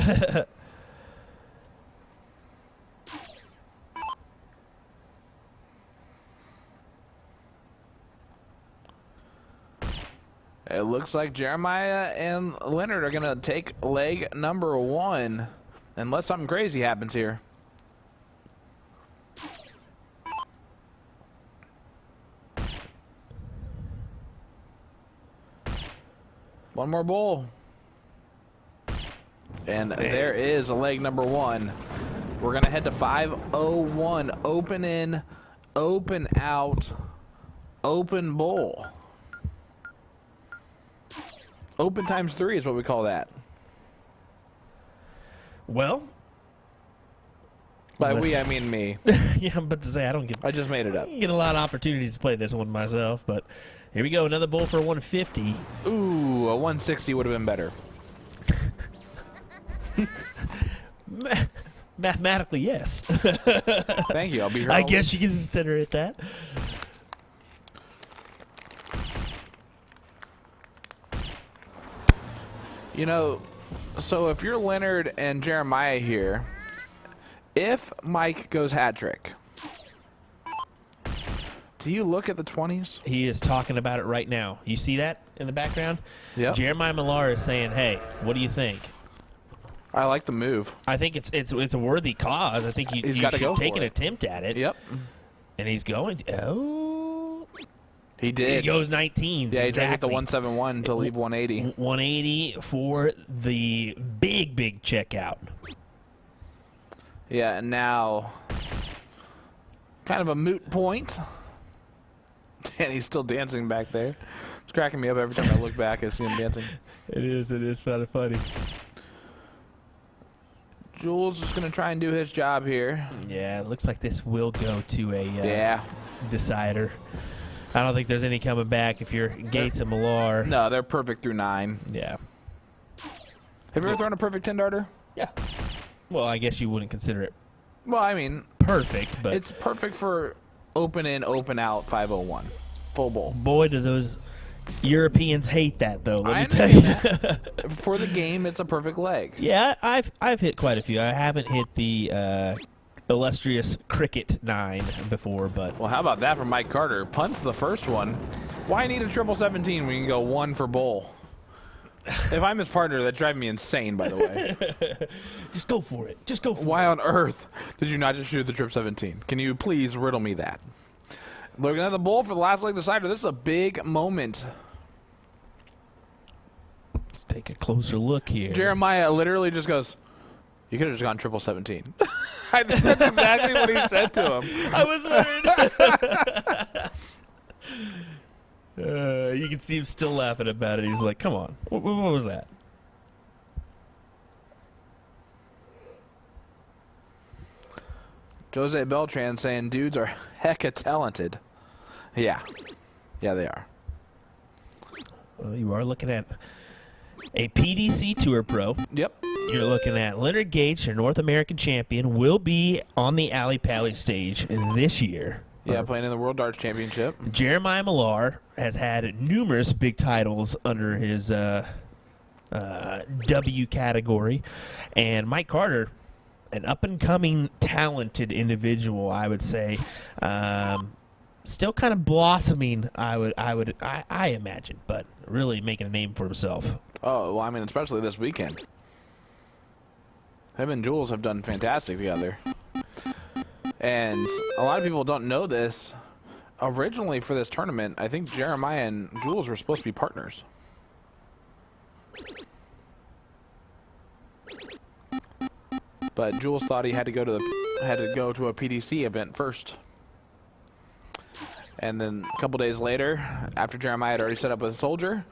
Speaker 2: It looks like Jeremiah and Leonard are going to take leg number 1, unless something crazy happens here. One more bowl. And there is a leg number 1. We're going to head to 501. Open in, open out, open bowl. Open times 3 is what we call that.
Speaker 3: Well,
Speaker 2: by we, I mean me.
Speaker 3: yeah, I'm about to say
Speaker 2: I just made it up.
Speaker 3: get a lot of opportunities to play this one myself, but here we go. Another bowl for 150.
Speaker 2: Ooh, a 160 would have been better.
Speaker 3: Mathematically, yes.
Speaker 2: Thank you. I'll be here.
Speaker 3: I guess you can consider it that.
Speaker 2: You know, so if you're Leonard and Jeremiah here, if Mike goes hat trick, do you look at the 20s?
Speaker 3: He is talking about it right now. You see that in the background?
Speaker 2: Yeah.
Speaker 3: Jeremiah Millar is saying, "Hey, what do you think?"
Speaker 2: I like the move.
Speaker 3: I think it's a worthy cause. I think you should take an attempt at it.
Speaker 2: Yep.
Speaker 3: And he's going. Oh.
Speaker 2: He did.
Speaker 3: He goes 19s.
Speaker 2: Yeah, he
Speaker 3: exactly.
Speaker 2: did get the 171 to leave 180.
Speaker 3: 180 for the big checkout.
Speaker 2: Yeah, and now kind of a moot point. And he's still dancing back there. It's cracking me up every time I look back and see him dancing.
Speaker 3: It is kind of funny.
Speaker 2: Jules is going to try and do his job here.
Speaker 3: Yeah, it looks like this will go to a decider. I don't think there's any coming back if you're Gates and Millar.
Speaker 2: No, they're perfect through 9.
Speaker 3: Yeah.
Speaker 2: Have you ever thrown a perfect 10-darter?
Speaker 3: Yeah. Well, I guess you wouldn't consider it
Speaker 2: Well, I mean,
Speaker 3: perfect, but
Speaker 2: it's perfect for open in, open out 501. Full bowl.
Speaker 3: boy, do those Europeans hate that, though. Let
Speaker 2: I
Speaker 3: me tell you.
Speaker 2: understand For the game, it's a perfect leg.
Speaker 3: Yeah, I've hit quite a few. I haven't hit the illustrious cricket 9 before, but
Speaker 2: Well, how about that from Mike Carter? Punts the first one. Why need a 17-17 when you can go 1 for bowl? If I'm his partner, that'd drive me insane, by the way.
Speaker 3: just go for it. Just go for
Speaker 2: Why
Speaker 3: it.
Speaker 2: on earth did you not just shoot the 17? Can you please riddle me that? Looking at the bowl for the last leg decider. This is a big moment.
Speaker 3: Let's take a closer look here.
Speaker 2: Jeremiah literally just goes, "You could have just gone 17." I think that's exactly what he said to him.
Speaker 3: I was wondering. You can see him still laughing about it. He's like, "Come on, what was that?"
Speaker 2: Jose Beltran saying dudes are hecka talented. Yeah. Yeah, they are.
Speaker 3: Well, you are looking at a PDC Tour Pro.
Speaker 2: Yep.
Speaker 3: You're looking at Leonard Gates, your North American champion, will be on the Alley Pally stage this year.
Speaker 2: Yeah, playing in the World Darts Championship.
Speaker 3: Jeremiah Millar has had numerous big titles under his W category. And Mike Carter, an up-and-coming talented individual, I would say. Still kind of blossoming, I imagine, but really making a name for himself.
Speaker 2: Oh, well, I mean, especially this weekend. Him and Jules have done fantastic together. And a lot of people don't know this. Originally for this tournament, I think Jeremiah and Jules were supposed to be partners. But Jules thought he had to go to a PDC event first. And then a couple days later, after Jeremiah had already set up with Soldier,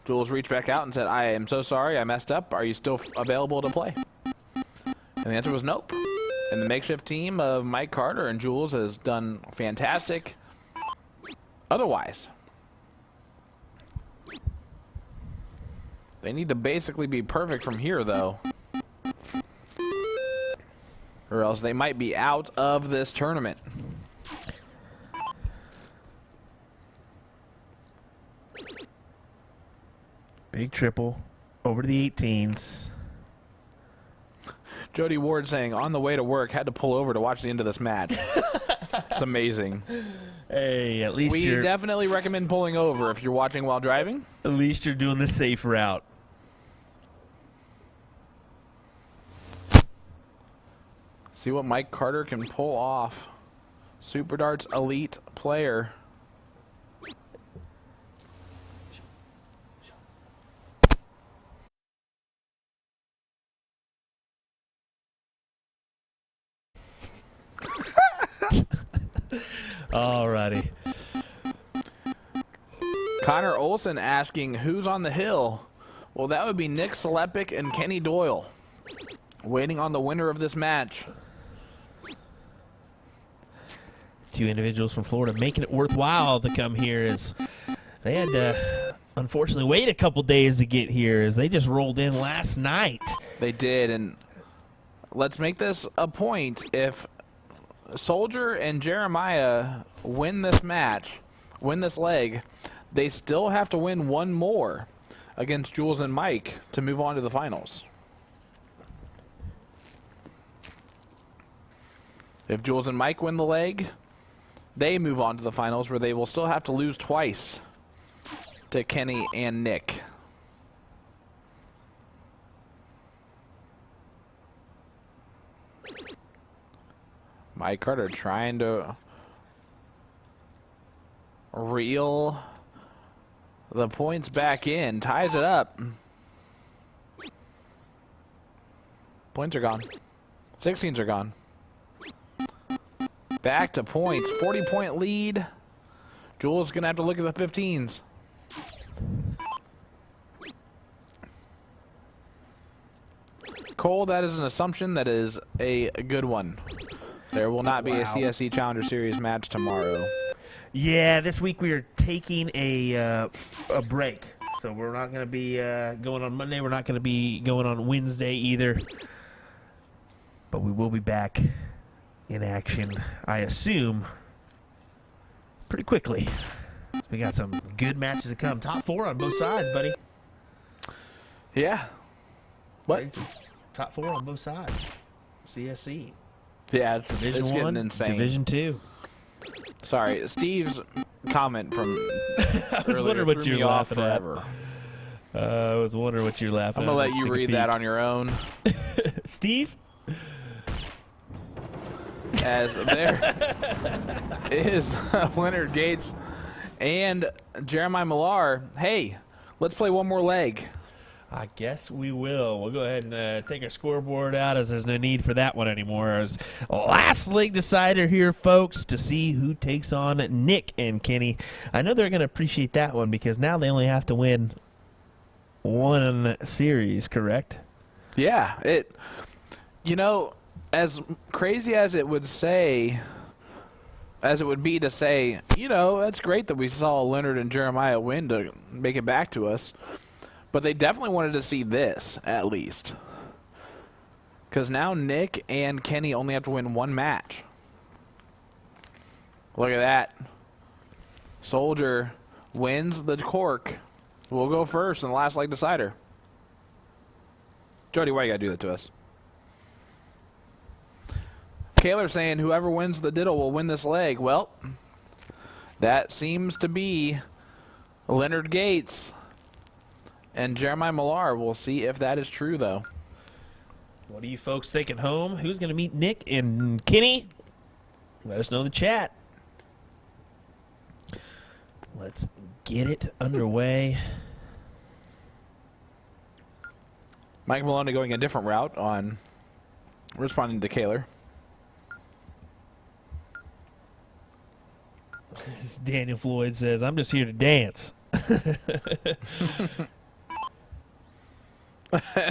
Speaker 2: Jules reached back out and said, I am so sorry, I messed up. Are you still available to play? And the answer was nope. And the makeshift team of Mike Carter and Jules has done fantastic otherwise. They need to basically be perfect from here, though. Or else they might be out of this tournament.
Speaker 3: Big triple over to the 18s.
Speaker 2: Jody Ward saying, on the way to work, had to pull over to watch the end of this match. It's amazing.
Speaker 3: Hey, at least
Speaker 2: We definitely recommend pulling over if you're watching while driving.
Speaker 3: at least you're doing the safe route.
Speaker 2: See what Mike Carter can pull off. Super Darts elite player.
Speaker 3: Alrighty.
Speaker 2: Connor Olson asking, who's on the hill? Well, that would be Nick Selepic and Kenny Doyle. Waiting on the winner of this match.
Speaker 3: Two individuals from Florida making it worthwhile to come here, as they had to unfortunately wait a couple days to get here, as they just rolled in last night.
Speaker 2: They did, and let's make this a point. If Soldier and Jeremiah win this match, win this leg, they still have to win one more against Jules and Mike to move on to the finals. If Jules and Mike win the leg, they move on to the finals, where they will still have to lose twice to Kenny and Nick. Mike Carter trying to reel the points back in, ties it up. Points are gone. 16s are gone. Back to points. 40-point lead. Jules going to have to look at the 15s. Cole, that is an assumption that is a good one. There will not be a CSE Challenger Series match tomorrow.
Speaker 3: Yeah, this week we are taking a break. So we're not going to be going on Monday. We're not going to be going on Wednesday either. But we will be back in action, I assume, pretty quickly. So we got some good matches to come. Top 4 on both sides, buddy.
Speaker 2: Yeah. What?
Speaker 3: Top 4 on both sides. CSE.
Speaker 2: Yeah, it's
Speaker 3: Division
Speaker 2: getting
Speaker 3: 1,
Speaker 2: insane.
Speaker 3: Division 2.
Speaker 2: Sorry, Steve's comment from
Speaker 3: I was
Speaker 2: earlier
Speaker 3: wondering what
Speaker 2: threw
Speaker 3: you're
Speaker 2: me off
Speaker 3: laughing at.
Speaker 2: forever.
Speaker 3: I was wondering what you're laughing
Speaker 2: I'm
Speaker 3: at.
Speaker 2: going to let you
Speaker 3: Take a
Speaker 2: read that
Speaker 3: peek.
Speaker 2: on your own.
Speaker 3: Steve?
Speaker 2: As there is Leonard Gates and Jeremiah Millar. Hey, let's play one more leg.
Speaker 3: I guess we will. We'll go ahead and take our scoreboard out, as there's no need for that one anymore. As last leg decider here, folks, to see who takes on Nick and Kenny. I know they're going to appreciate that one, because now they only have to win one series, correct?
Speaker 2: Yeah, you know, as crazy as it would be to say, you know, that's great that we saw Leonard and Jeremiah win to make it back to us, but they definitely wanted to see this at least, because now Nick and Kenny only have to win one match. Look at that. Soldier wins the cork. We'll go first in the last leg decider. Jody, why you gotta do that to us? Kaler saying whoever wins the diddle will win this leg. Well, that seems to be Leonard Gates and Jeremiah Millar. We'll see if that is true, though.
Speaker 3: What do you folks think at home? Who's going to meet Nick and Kenny? Let us know in the chat. Let's get it underway.
Speaker 2: Mike Maloney going a different route on responding to Kaler.
Speaker 3: As Daniel Floyd says, I'm just here to dance.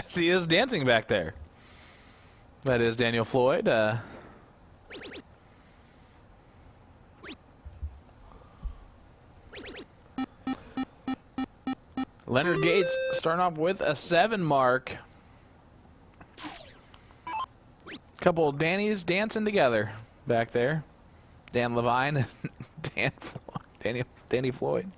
Speaker 2: He is dancing back there. That is Daniel Floyd. Leonard Gates starting off with a 7 mark. Couple Danny's dancing together back there. Dan Levine and Danny Floyd.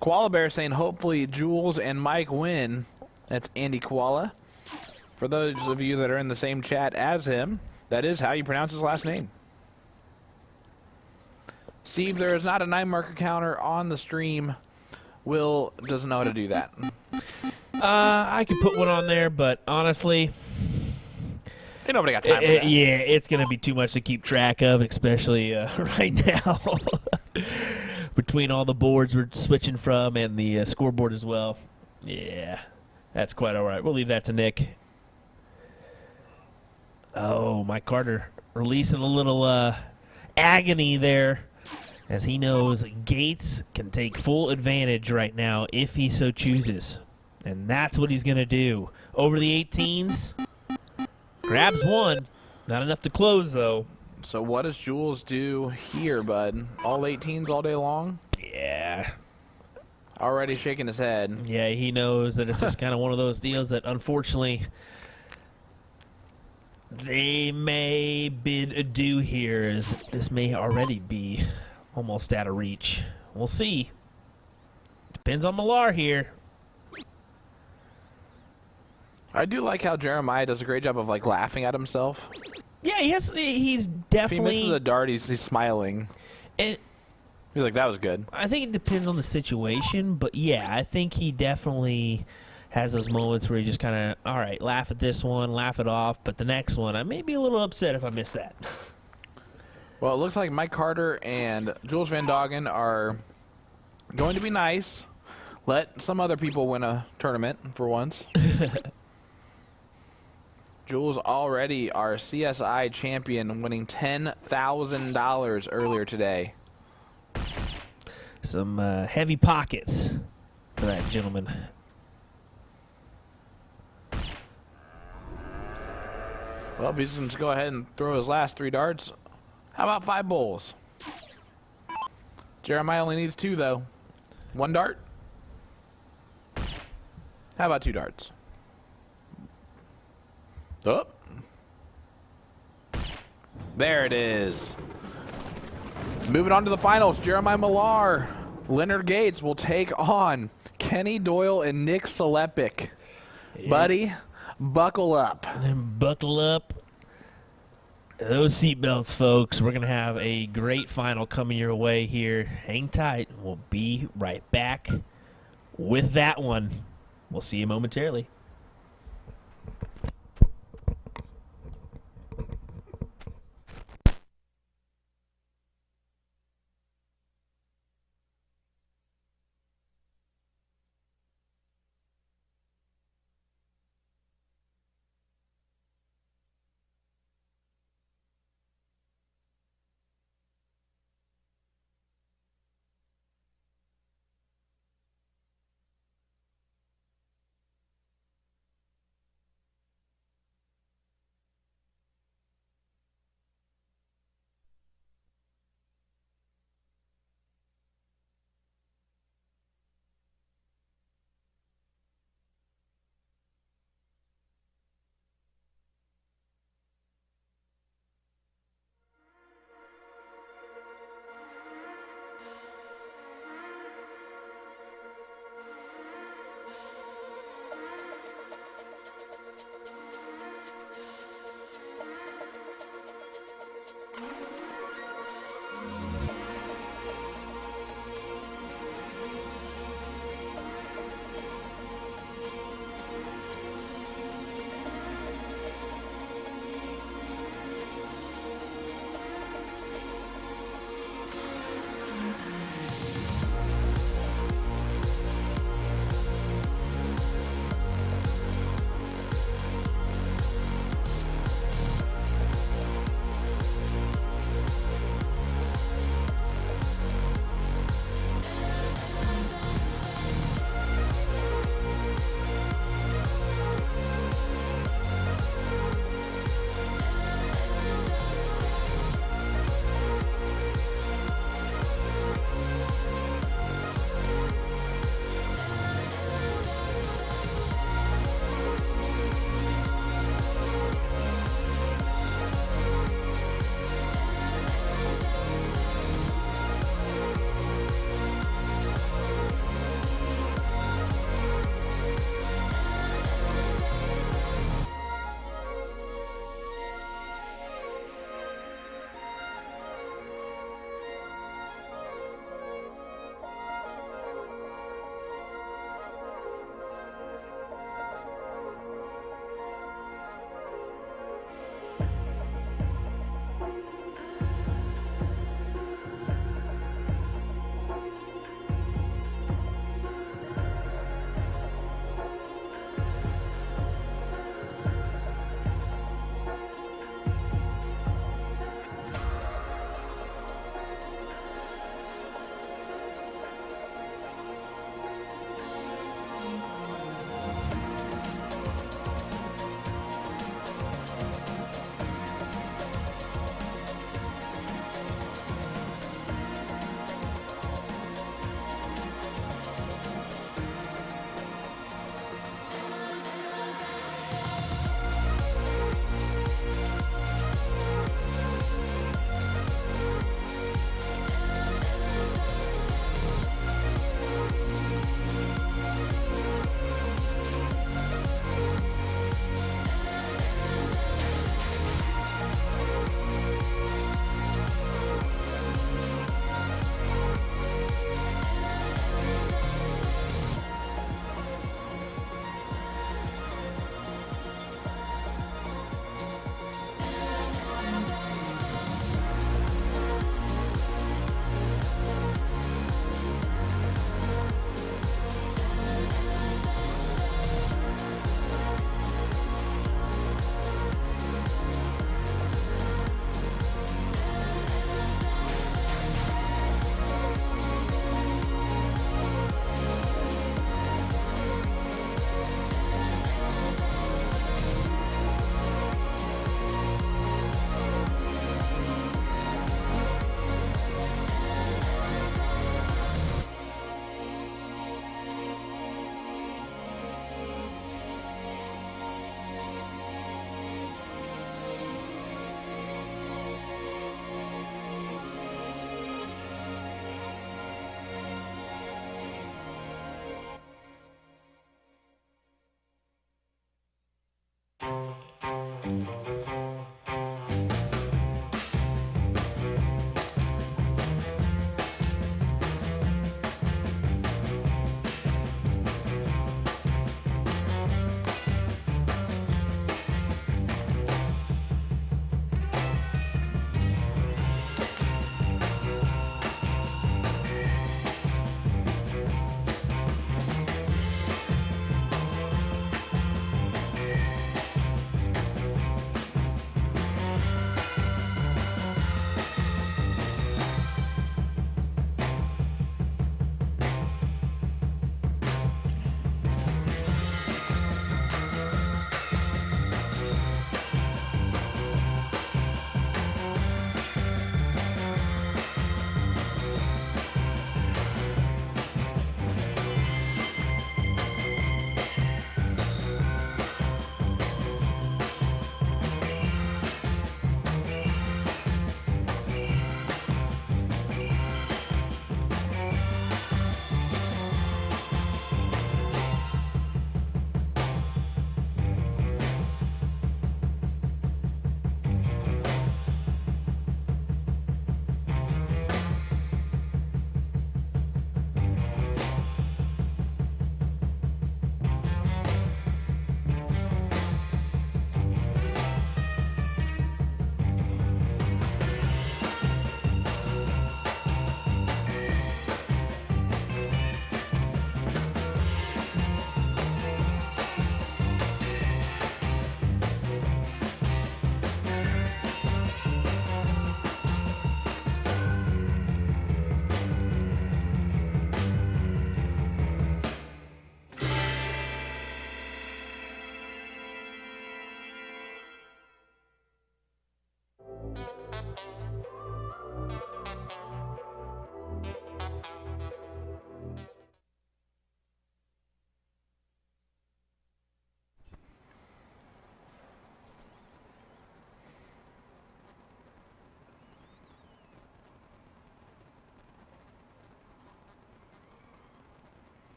Speaker 2: Koala Bear saying hopefully Jules and Mike win. That's Andy Koala. For those of you that are in the same chat as him, that is how you pronounce his last name. Steve, there is not a 9 marker counter on the stream. Will doesn't know how to do that.
Speaker 3: I could put one on there, but honestly,
Speaker 2: Ain't nobody got time for that.
Speaker 3: yeah, it's going to be too much to keep track of, especially right now. Between all the boards we're switching from and the scoreboard as well. Yeah, that's quite all right. We'll leave that to Nick. Oh, Mike Carter releasing a little agony there, as he knows Gates can take full advantage right now if he so chooses. And that's what he's going to do. Over the 18s. Grabs one. Not enough to close, though.
Speaker 2: So what does Jules do here, bud? All 18s all day long?
Speaker 3: Yeah.
Speaker 2: Already shaking his head.
Speaker 3: Yeah, he knows that it's just kind of one of those deals that, unfortunately, they may bid adieu here, as this may already be almost out of reach. We'll see. Depends on Millar here.
Speaker 2: I do like how Jeremiah does a great job of like laughing at himself.
Speaker 3: Yeah, he's
Speaker 2: If
Speaker 3: definitely.
Speaker 2: he misses a dart, he's smiling.
Speaker 3: It,
Speaker 2: He's like, that was good.
Speaker 3: I think it depends on the situation, but yeah, I think he definitely has those moments where he just kind of, all right, laugh at this one, laugh it off, but the next one, I may be a little upset if I miss that.
Speaker 2: Well, it looks like Mike Carter and Jules Van Dongen are going to be nice. Let some other people win a tournament for once. Jules already our CSI champion, winning $10,000 earlier today.
Speaker 3: Some heavy pockets for that gentleman.
Speaker 2: Well, he's going to go ahead and throw his last 3 darts. How about 5 bowls? Jeremiah only needs 2, though. 1 dart? How about 2 darts? Oh. There it is. Moving on to the finals, Jeremiah Millar. Leonard Gates will take on Kenny Doyle and Nick Selepic. Yeah. Buddy, buckle up.
Speaker 3: Buckle up. Those seatbelts, folks. We're going to have a great final coming your way here. Hang tight. We'll be right back with that one. We'll see you momentarily.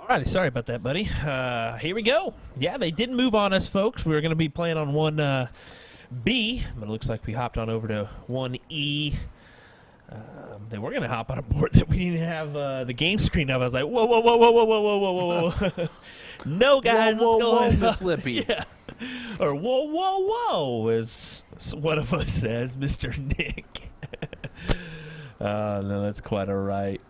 Speaker 3: Alrighty, sorry about that, buddy. Here we go. Yeah, they didn't move on us, folks. We were going to be playing on 1B, but it looks like we hopped on over to 1E. They were going to hop on a board that we didn't have the game screen up. I was like, whoa, whoa, whoa, whoa, whoa, whoa, whoa, whoa, whoa. No, guys,
Speaker 2: whoa,
Speaker 3: let's go
Speaker 2: whoa,
Speaker 3: ahead.
Speaker 2: Miss Lippy.
Speaker 3: Yeah. Or whoa, whoa, whoa, as one of us says, Mr. Nick. No, that's quite all right.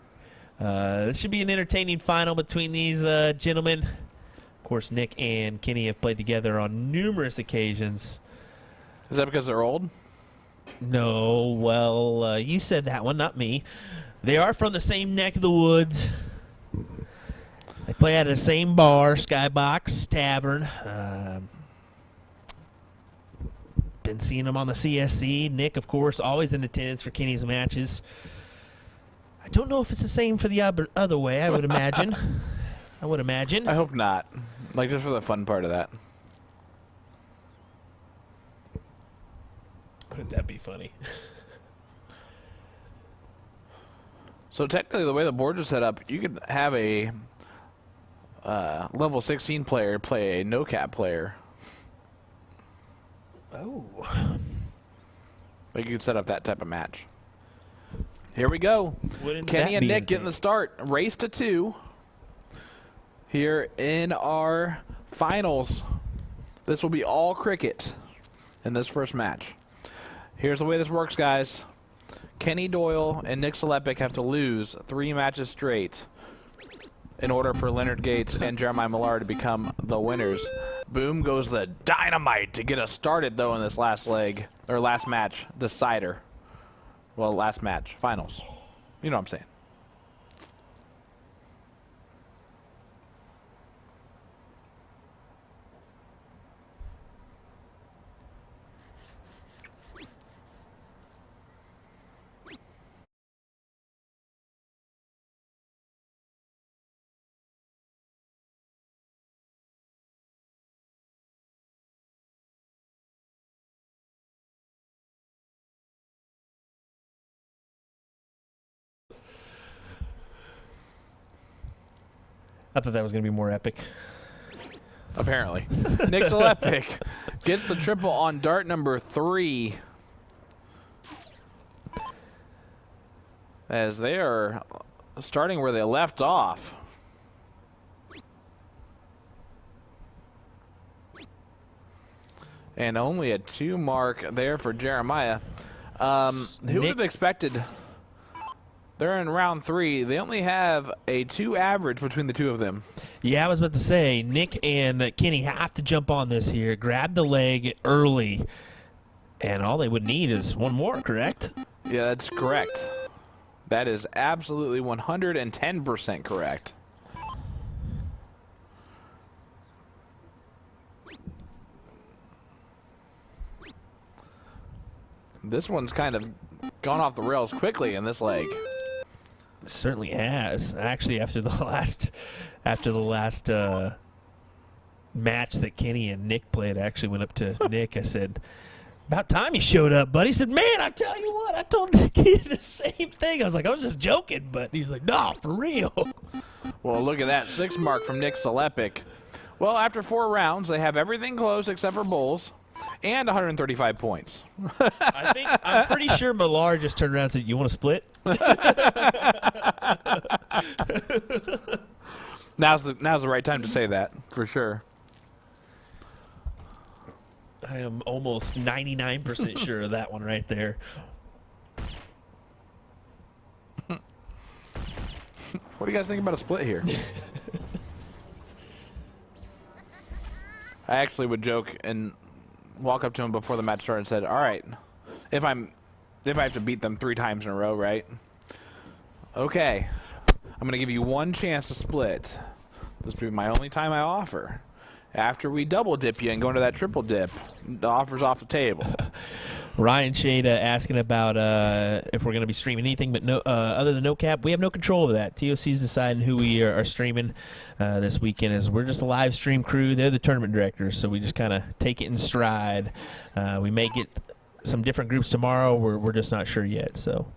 Speaker 3: This should be an entertaining final between these gentlemen. Of course, Nick and Kenny have played together on numerous occasions.
Speaker 2: Is that because they're old?
Speaker 3: No, well, you said that one, not me. They are from the same neck of the woods. They play at the same bar, Skybox Tavern. Been seeing them on the CSC. Nick, of course, always in attendance for Kenny's matches. I don't know if it's the same for the other way, I would imagine.
Speaker 2: I hope not. Like, just for the fun part of that.
Speaker 3: Wouldn't that be funny?
Speaker 2: So technically, the way the boards are set up, you could have a level 16 player play a no-cap player.
Speaker 3: Oh.
Speaker 2: Like, you could set up that type of match. Here we go.
Speaker 3: Wouldn't
Speaker 2: Kenny
Speaker 3: that
Speaker 2: and
Speaker 3: be
Speaker 2: Nick getting the start. Race to 2 here in our finals. This will be all cricket in this first match. Here's the way this works, guys. Kenny Doyle and Nick Selepic have to lose 3 matches straight in order for Leonard Gates and Jeremiah Millar to become the winners. Boom goes the dynamite to get us started, though, in this last leg, or last match, decider. Well, last match, finals. You know what I'm saying.
Speaker 3: I thought that was going to be more epic.
Speaker 2: Apparently. Nick Selepic gets the triple on dart number 3. As they are starting where they left off. And only a 2 mark there for Jeremiah. Who would have expected? They're in round 3. They only have a 2 average between the two of them.
Speaker 3: Yeah, I was about to say, Nick and Kenny have to jump on this here, grab the leg early, and all they would need is 1 more, correct?
Speaker 2: Yeah, that's correct. That is absolutely 110% correct. This one's kind of gone off the rails quickly in this leg.
Speaker 3: Certainly has. Actually, after the last match that Kenny and Nick played, I actually went up to Nick. I said, "About time you showed up, buddy." He said, "Man, I tell you what, I told Nick the same thing." I was like, "I was just joking," but he was like, "No, for real."
Speaker 2: Well, look at that 6 mark from Nick Selepic. Well, after 4 rounds, they have everything closed except for bowls and 135 points.
Speaker 3: I'm pretty sure Millar just turned around and said, "You want to split?"
Speaker 2: Now's the right time to say that, for sure.
Speaker 3: I am almost 99% sure of that one right there.
Speaker 2: What do you guys think about a split here? I actually would joke and walk up to him before the match started and said, "All right, if I have to beat them 3 times in a row, right? Okay, I'm gonna give you 1 chance to split. This will be my only time I offer. After we double dip you and go into that triple dip, the offer's off the table."
Speaker 3: Ryan Shada asking about if we're going to be streaming anything but no other than no cap. We have no control of that. TOC's deciding who we are streaming this weekend. As we're just a live stream crew. They're the tournament directors, so we just kind of take it in stride. We may get some different groups tomorrow. We're just not sure yet. So.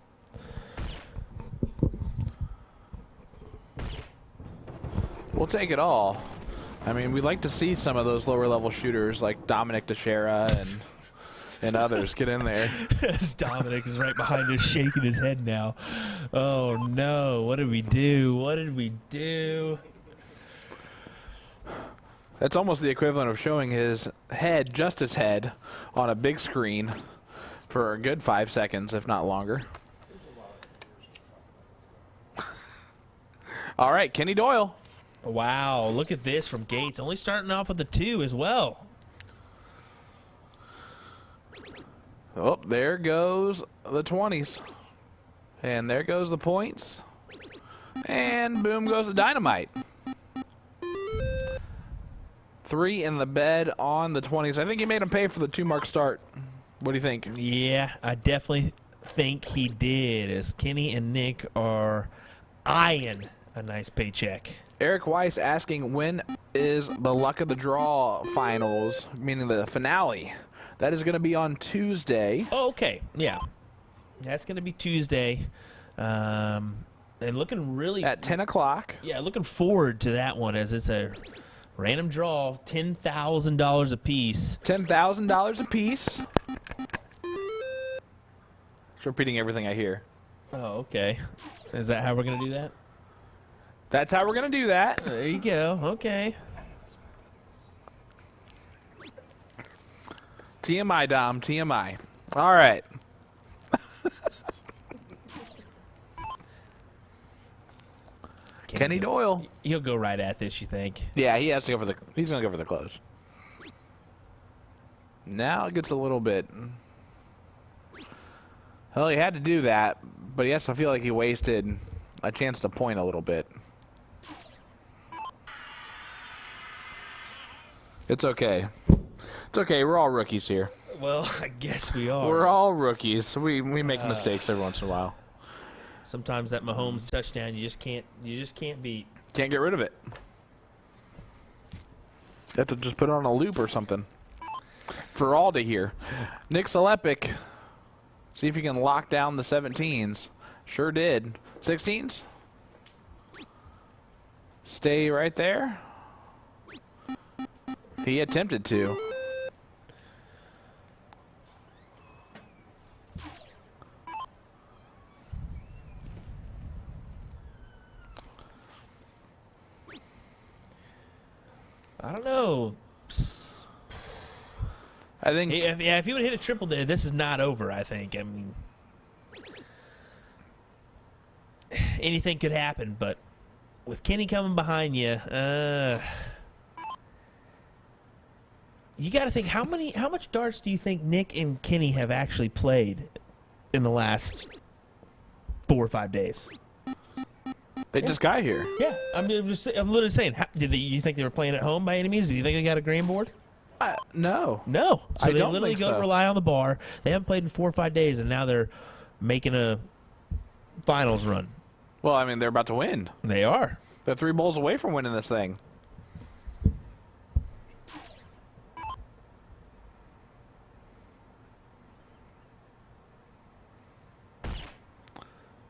Speaker 2: We'll take it all. I mean, we'd like to see some of those lower-level shooters like Dominic Dichiria and others get in there.
Speaker 3: Dominic is right behind us shaking his head now. Oh, no. What did we do? What did we do?
Speaker 2: That's almost the equivalent of showing his head, just his head, on a big screen for a good 5 seconds, if not longer. All right, Kenny Doyle.
Speaker 3: Wow, look at this from Gates. Only starting off with the 2 as well.
Speaker 2: Oh, there goes the 20s. And there goes the points. And boom goes the dynamite. 3 in the bed on the 20s. I think he made him pay for the 2-mark start. What do you think?
Speaker 3: Yeah, I definitely think he did, as Kenny and Nick are eyeing a nice paycheck.
Speaker 2: Eric Weiss asking, when is the Luck of the Draw finals, meaning the finale? That is going to be on Tuesday.
Speaker 3: Oh, okay. Yeah. That's going to be Tuesday. And looking really...
Speaker 2: At 10 o'clock.
Speaker 3: Yeah, looking forward to that one, as it's a random draw, $10,000 a piece.
Speaker 2: $10,000 a piece. Just repeating everything I hear.
Speaker 3: Oh, okay. Is that how we're going to do that?
Speaker 2: That's how we're going to do that.
Speaker 3: There you go. Okay.
Speaker 2: TMI, Dom. TMI. All right. Kenny Doyle.
Speaker 3: He'll go right at this, you think?
Speaker 2: Yeah, he has to go for the. He's going to go for the close. Now it gets a little bit. Well, he had to do that, but he has to feel like he wasted a chance to point a little bit. It's okay. It's okay. We're all rookies here.
Speaker 3: Well, I guess we are.
Speaker 2: We're all rookies. We make mistakes every once in a while.
Speaker 3: Sometimes that Mahomes touchdown you just can't beat.
Speaker 2: Can't get rid of it. You have to just put it on a loop or something for all to hear. Nick Selepic, see if you can lock down the 17s. Sure did. 16s? Stay right there. He attempted to.
Speaker 3: I don't know.
Speaker 2: I think.
Speaker 3: If he would hit a triple there, this is not over, I think. I mean, anything could happen, but with Kenny coming behind you, you got to think how much darts do you think Nick and Kenny have actually played in the last 4 or 5 days?
Speaker 2: They just got here.
Speaker 3: Yeah, I'm literally saying. You think they were playing at home by any means? Do you think they got a green board?
Speaker 2: No.
Speaker 3: No. So
Speaker 2: I
Speaker 3: they
Speaker 2: don't
Speaker 3: literally
Speaker 2: think so.
Speaker 3: rely on the bar. They haven't played in 4 or 5 days, and now they're making a finals run.
Speaker 2: Well, I mean, they're about to win.
Speaker 3: They are.
Speaker 2: They're 3 bowls away from winning this thing.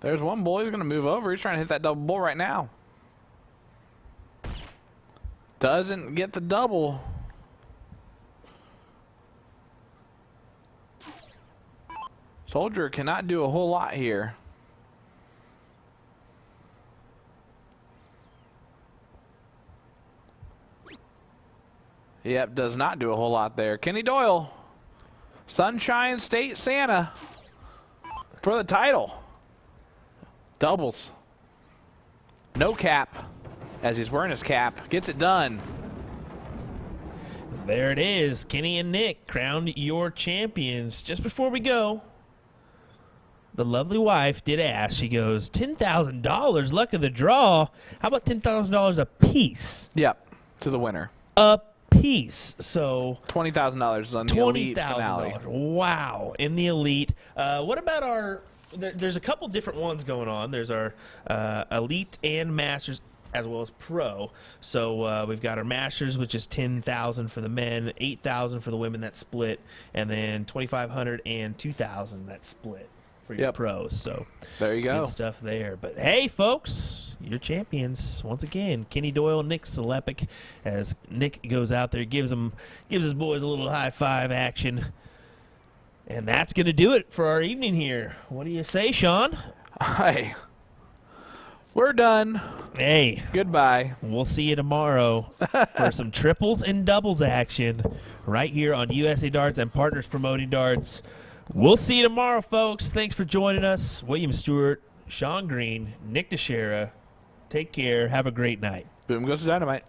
Speaker 2: There's one bowl. He's going to move over. He's trying to hit that double bowl right now. Doesn't get the double. Soldier cannot do a whole lot here. Yep, does not do a whole lot there. Kenny Doyle, Sunshine State Santa for the title. Doubles. No cap, as he's wearing his cap. Gets it done.
Speaker 3: There it is. Kenny and Nick crowned your champions. Just before we go, the lovely wife did ask. She goes, $10,000, luck of the draw. How about $10,000 a piece?
Speaker 2: Yep, to the winner.
Speaker 3: A piece. So
Speaker 2: $20,000 on the elite finale.
Speaker 3: Wow, in the elite. What about our? There's a couple different ones going on. There's our elite and masters, as well as pro. So we've got our masters, which is $10,000 for the men, $8,000 for the women. That split, and then $2,500 and $2,000 that split for your pros. So
Speaker 2: there you go.
Speaker 3: Good stuff there. But hey, folks, your champions once again, Kenny Doyle, Nick Selepic, as Nick goes out there, gives his boys a little high five action. And that's going to do it for our evening here. What do you say, Sean?
Speaker 2: Hi. We're done.
Speaker 3: Hey.
Speaker 2: Goodbye.
Speaker 3: We'll see you tomorrow for some triples and doubles action right here on USA Darts and Partners Promoting Darts. We'll see you tomorrow, folks. Thanks for joining us. William Stewart, Sean Green, Nick Dichiria. Take care. Have a great night.
Speaker 2: Boom goes the dynamite.